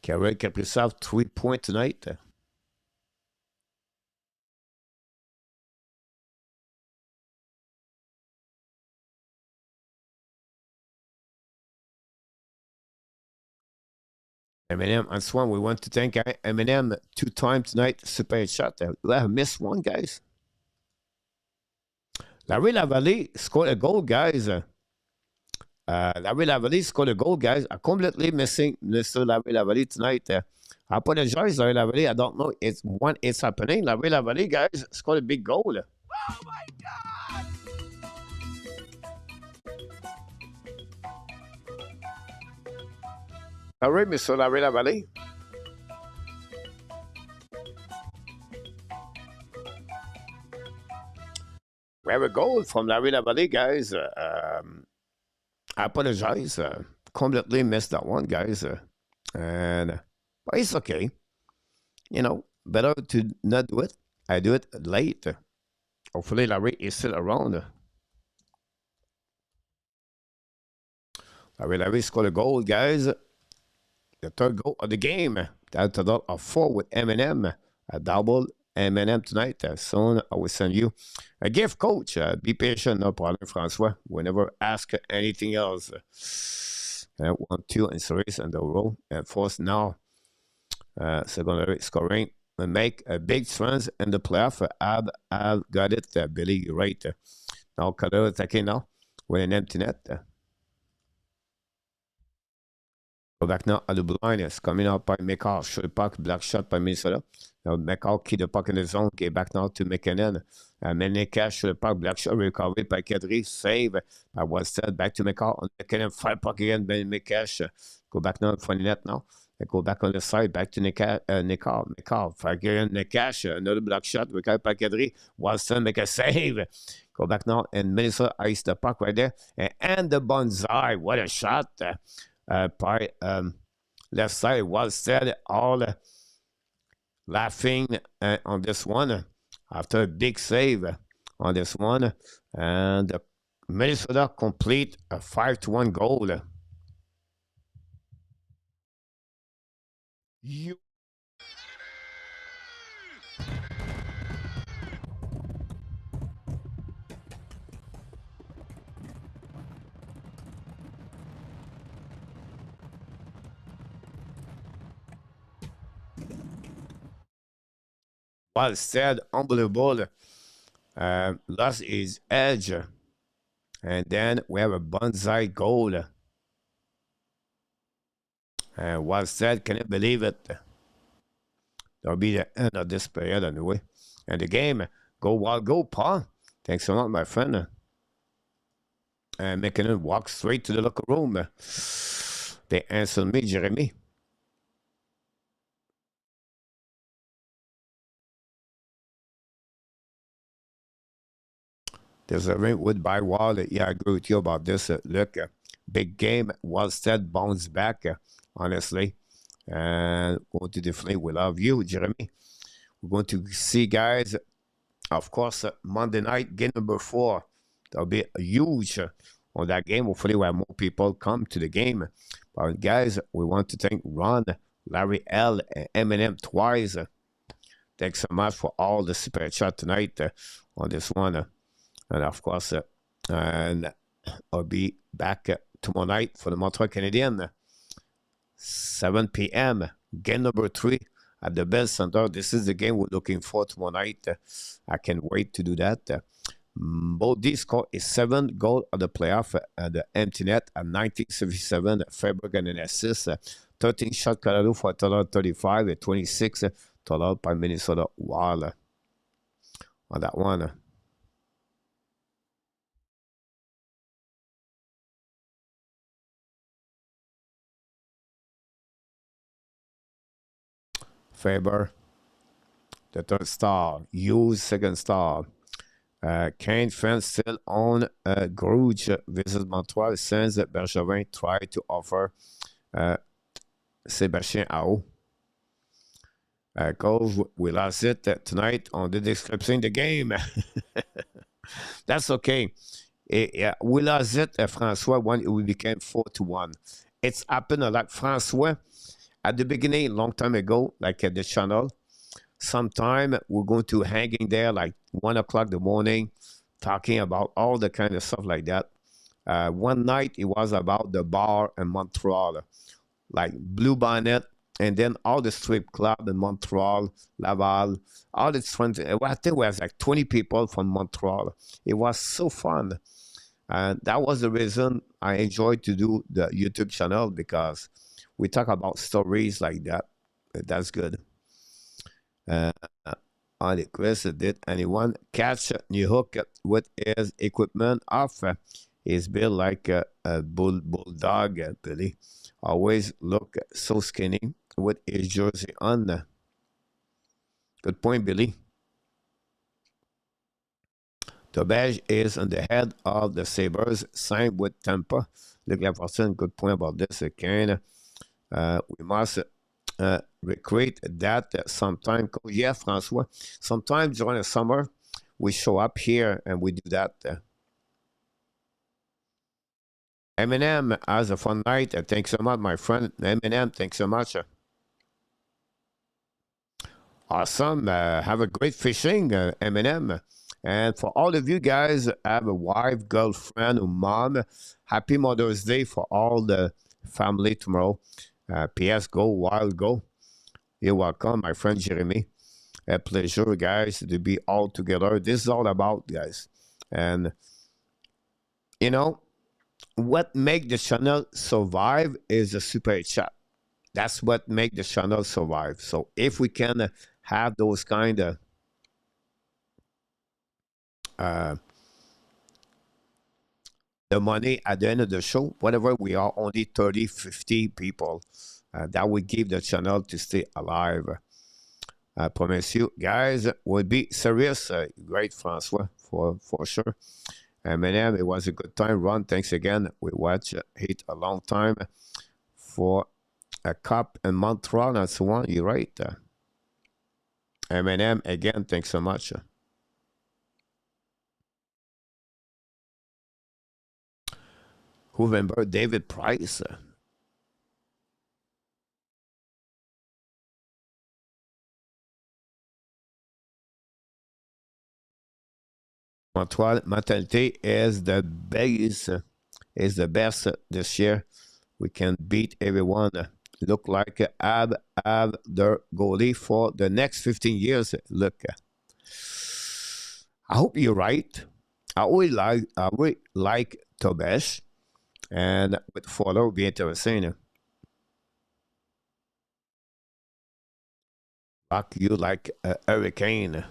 Carol Kaprizov, 3 points tonight. Eminem, Antoine, we want to thank Eminem 2 times tonight. Super shot. I missed one, guys. Larry Lavallée scored a goal, guys. Larry Lavallée scored a goal, guys. I'm completely missing Mr. Larry Lavallée tonight. I apologize, Larry Lavallée. I don't know it's happening. Larry Lavallée, guys, scored a big goal. Oh my God! Sorry, Mr. Larry Lavallée. We have a goal from Larry Lavallée, guys. I apologize. Completely missed that one, guys. But it's okay. You know, better to not do it. I do it late. Hopefully, Larry is still around. Larry scored a goal, guys. The third goal of the game. That's a total of 4 with Eminem. A double Eminem tonight. Soon I will send you a gift, coach. Be patient, no problem, Francois. We never ask anything else. 1, 2 in series and the row. And force now. Secondary scoring. And make a big difference in the playoff. I've got it, Billy. You're right. Now, Colorado attacking now with an empty net. Go back now at the blue line. It's coming out by McCall. Short puck, black shot by Minnesota. Now McCall keep the puck in the zone. Get back now to McKinnon. Menekash, short puck, black shot, recovered by Kadri. Save by Westhead. Back to McCall. McKinnon, fire puck again. Menekash. Go back now in front of net now. Go back on the side. Back to McCall. Fire again. Nekash. Another black shot. Recovered by Kadri. Westhead make a save. Go back now. And Minnesota ice the puck right there. And the bonsai. What a shot. By left side was said all laughing on this one after a big save on this one, and Minnesota complete a 5-1 goal. Well said, unbelievable. Lost his edge. And then we have a bonsai goal. Well said, can you believe it? That'll be the end of this period anyway. And the game, go wild, go, Paul. Thanks a lot, my friend. And McKinnon walk straight to the locker room. They answered me, Jeremy. There's a ring wood by wall. Yeah, I agree with you about this. Look, big game. Well said, bounce back, honestly. And going to definitely we love you, Jeremy. We're going to see, guys, of course, Monday night, game number 4. That'll be huge on that game. Hopefully, we have more people come to the game. But, guys, we want to thank Ron, Larry L, and Eminem twice. Thanks so much for all the super chat tonight on this one. And of course, and I'll be back tomorrow night for the Montreal Canadiens. 7 p.m. Game number 3 at the Bell Center. This is the game we're looking for tomorrow night. I can't wait to do that. Both these score is 7 goal of the playoff at the empty net at 1977. Fairberg and an assist. 13 shot Colorado for a total of 35 and 26 total by Minnesota Wild on that one. Faber, the 3rd star. Hughes, 2nd star. Kane fans still on Grouge visit Montreal since Bergevin tried to offer Sébastien Aho. Cause we lost it tonight on the description of the game. That's okay. We lost it, Francois, when we became 4-1. It's happened like Francois. At the beginning, a long time ago, like at the channel, sometime we're going to hanging there like 1 o'clock in the morning, talking about all the kind of stuff like that. One night, it was about the bar in Montreal, like Blue Bonnet, and then all the strip club in Montreal, Laval, all its friends. I think we had like 20 people from Montreal. It was so fun. And that was the reason I enjoyed to do the YouTube channel, because we talk about stories like that. That's good. On the question, did anyone catch new hook with his equipment off? He's built like a bulldog, Billy. Always look so skinny with his jersey on. Good point, Billy. Tobage is on the head of the Sabres, same with Tampa. Look, Lafortune, good point about this again. We must recreate that sometime. Yeah, Francois. Sometimes during the summer, we show up here and we do that. Eminem has a fun night. Thanks so much, my friend. Eminem, thanks so much. Awesome. Have a great fishing, Eminem. And for all of you guys, have a wife, girlfriend, or mom, happy Mother's Day for all the family tomorrow. P.S. Go Wild Go. You're welcome, my friend Jeremy. A pleasure, guys, to be all together. This is all about, guys. And, you know, what make the channel survive is a super chat. That's what make the channel survive. So if we can have those kind of the money at the end of the show, whatever, we are only 30, 50 people. That would give the channel to stay alive. I promise you, guys, would be serious. Great, Francois, for sure. Eminem, it was a good time. Ron, thanks again. We watched it a long time for a cup in Montreal and so on. You're right. Eminem, again, thanks so much. Who remember David Price? Montreal mentality is the best this year. We can beat everyone. Look like have their goalie for the next 15 years. Look, I hope you're right. I would like Tobesh, and with follow be interesting. Rock you like a hurricane.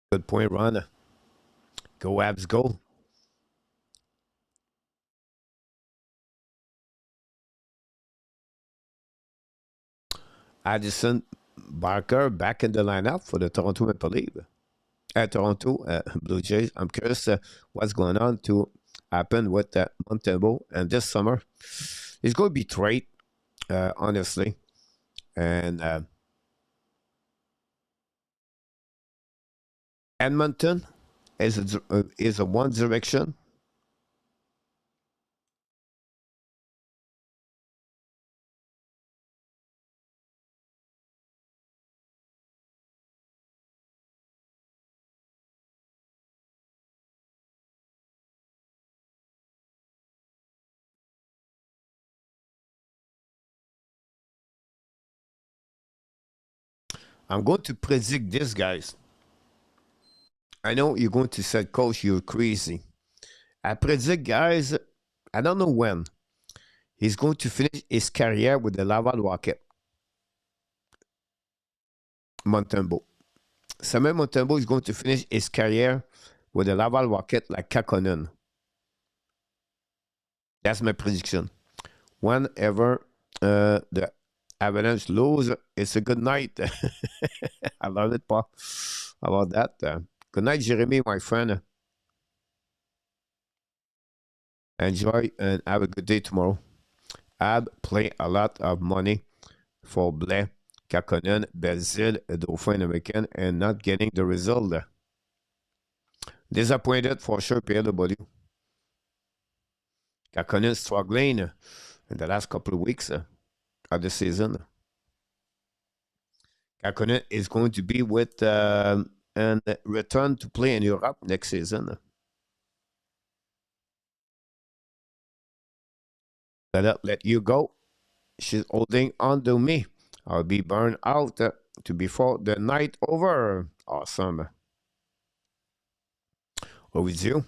Good point, Ron. Go Abs, go. Addison Barker back in the lineup for the Toronto Maple Leafs. Toronto Blue Jays. I'm curious what's going on to happen with Montembeault and this summer. It's going to be great, honestly. And Edmonton is a one direction. I'm going to predict this, guys. I know you're going to say, Coach, you're crazy. I predict, guys, I don't know when. He's going to finish his career with the Laval Rocket. Montembeault. Samuel Montembeault is going to finish his career with the Laval Rocket like Kakkonen. That's my prediction. Whenever the Avalanche lose, it's a good night. I love it, Paul. How about that? Good night, Jeremy, my friend. Enjoy and have a good day tomorrow. Ab play a lot of money for Blais, Kakkonen, Belzile, Dauphin American, and not getting the result. Disappointed for sure, PLW. Kakkonen struggling. in the last couple of weeks of the season. Kakonen is going to be with and return to play in Europe next season. Let you go. She's holding on to me. I'll be burned out to before the night over. Awesome. What with you?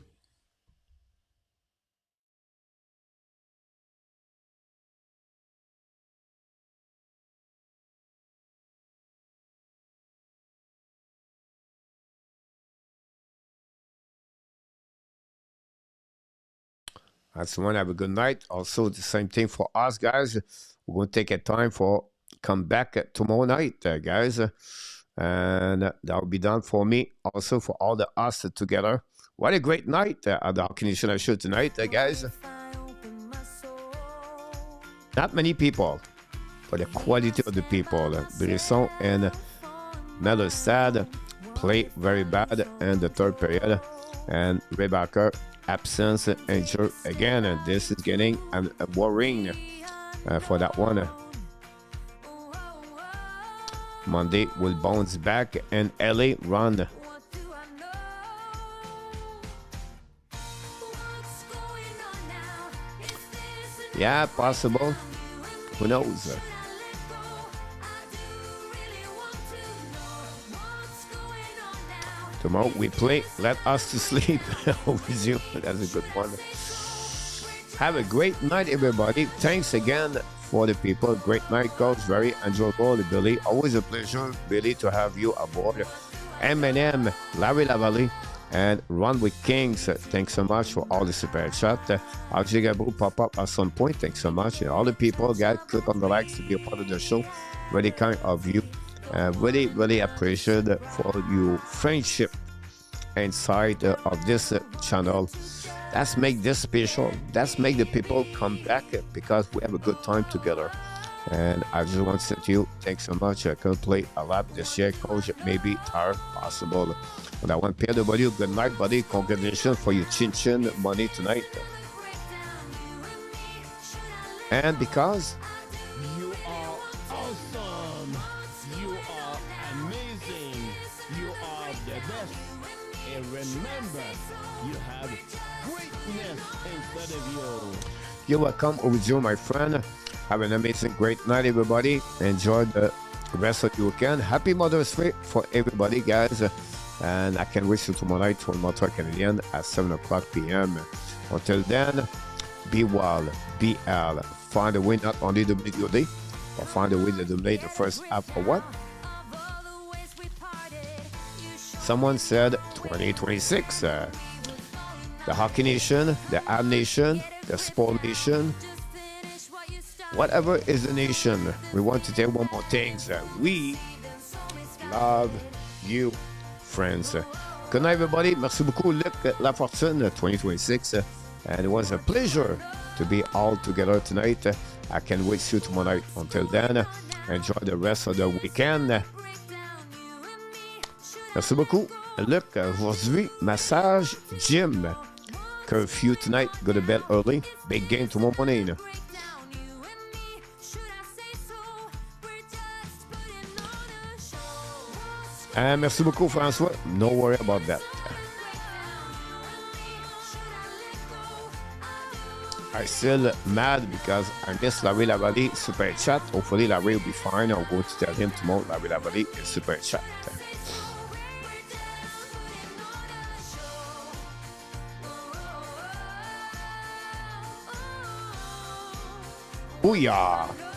That's one. Have a good night. Also, the same thing for us, guys. We're going to take a time for come back tomorrow night, guys. And that'll be done for me. Also, for all the us together. What a great night at the Hockey Nation show tonight, guys. Not many people, but the quality of the people. Brisson and Melostad play very bad in the third period. And Rebecca absence injured again, and this is getting worrying for that one. Monday will bounce back and LA run. Yeah, possible. Who knows? Tomorrow we play Let Us to Sleep. With you. That's a good one. Have a great night, everybody. Thanks again for the people. Great night, coach. Very enjoyable, Billy. Always a pleasure, Billy, to have you aboard. M&M, Larry Lavalley, and Run with Kings. Thanks so much for all the super chat. RJ Gabro pop up at some point. Thanks so much. And all the people, guys, click on the likes to be a part of the show. Very kind of you. Really, really appreciate for your friendship inside of this channel. That's make this special. That's make the people come back because we have a good time together. And I just want to say to you, thanks so much. I couldn't play a lot this year, coach. Maybe tired, possible. But I want PW, good night, buddy. Congratulations for your chin money tonight. And because You are awesome. You are amazing. You are the best. And remember, you have greatness inside of you. you're welcome over you, my friend. Have an amazing, great night, everybody. Enjoy the rest of the weekend. Happy Mother's Day for everybody, guys. And I can wish you tomorrow night for Montreal Canadian at 7 o'clock p.m. Until then, be well, be L. Find a way not only to dominate your day, but find a way to dominate the first half of what? Someone said 2026. The Hockey Nation, the Ab Nation, the Sport Nation, whatever is the nation, we want to tell one more thing. We love you, friends. Good night, everybody. Merci beaucoup, Luc Lafortune, 2026. And it was a pleasure to be all together tonight. I can wait to see you tomorrow night. Until then, enjoy the rest of the weekend. Merci beaucoup. Luc, aujourd'hui, massage, gym. Curfew tonight. Go to bed early. Big game tomorrow morning. Merci beaucoup, François. No worry about that. I'm still mad because I missed Larry Lavalley super chat. Hopefully, Larry will be fine. I'll go to tell him tomorrow. Larry Lavalley is super chat. Booyah!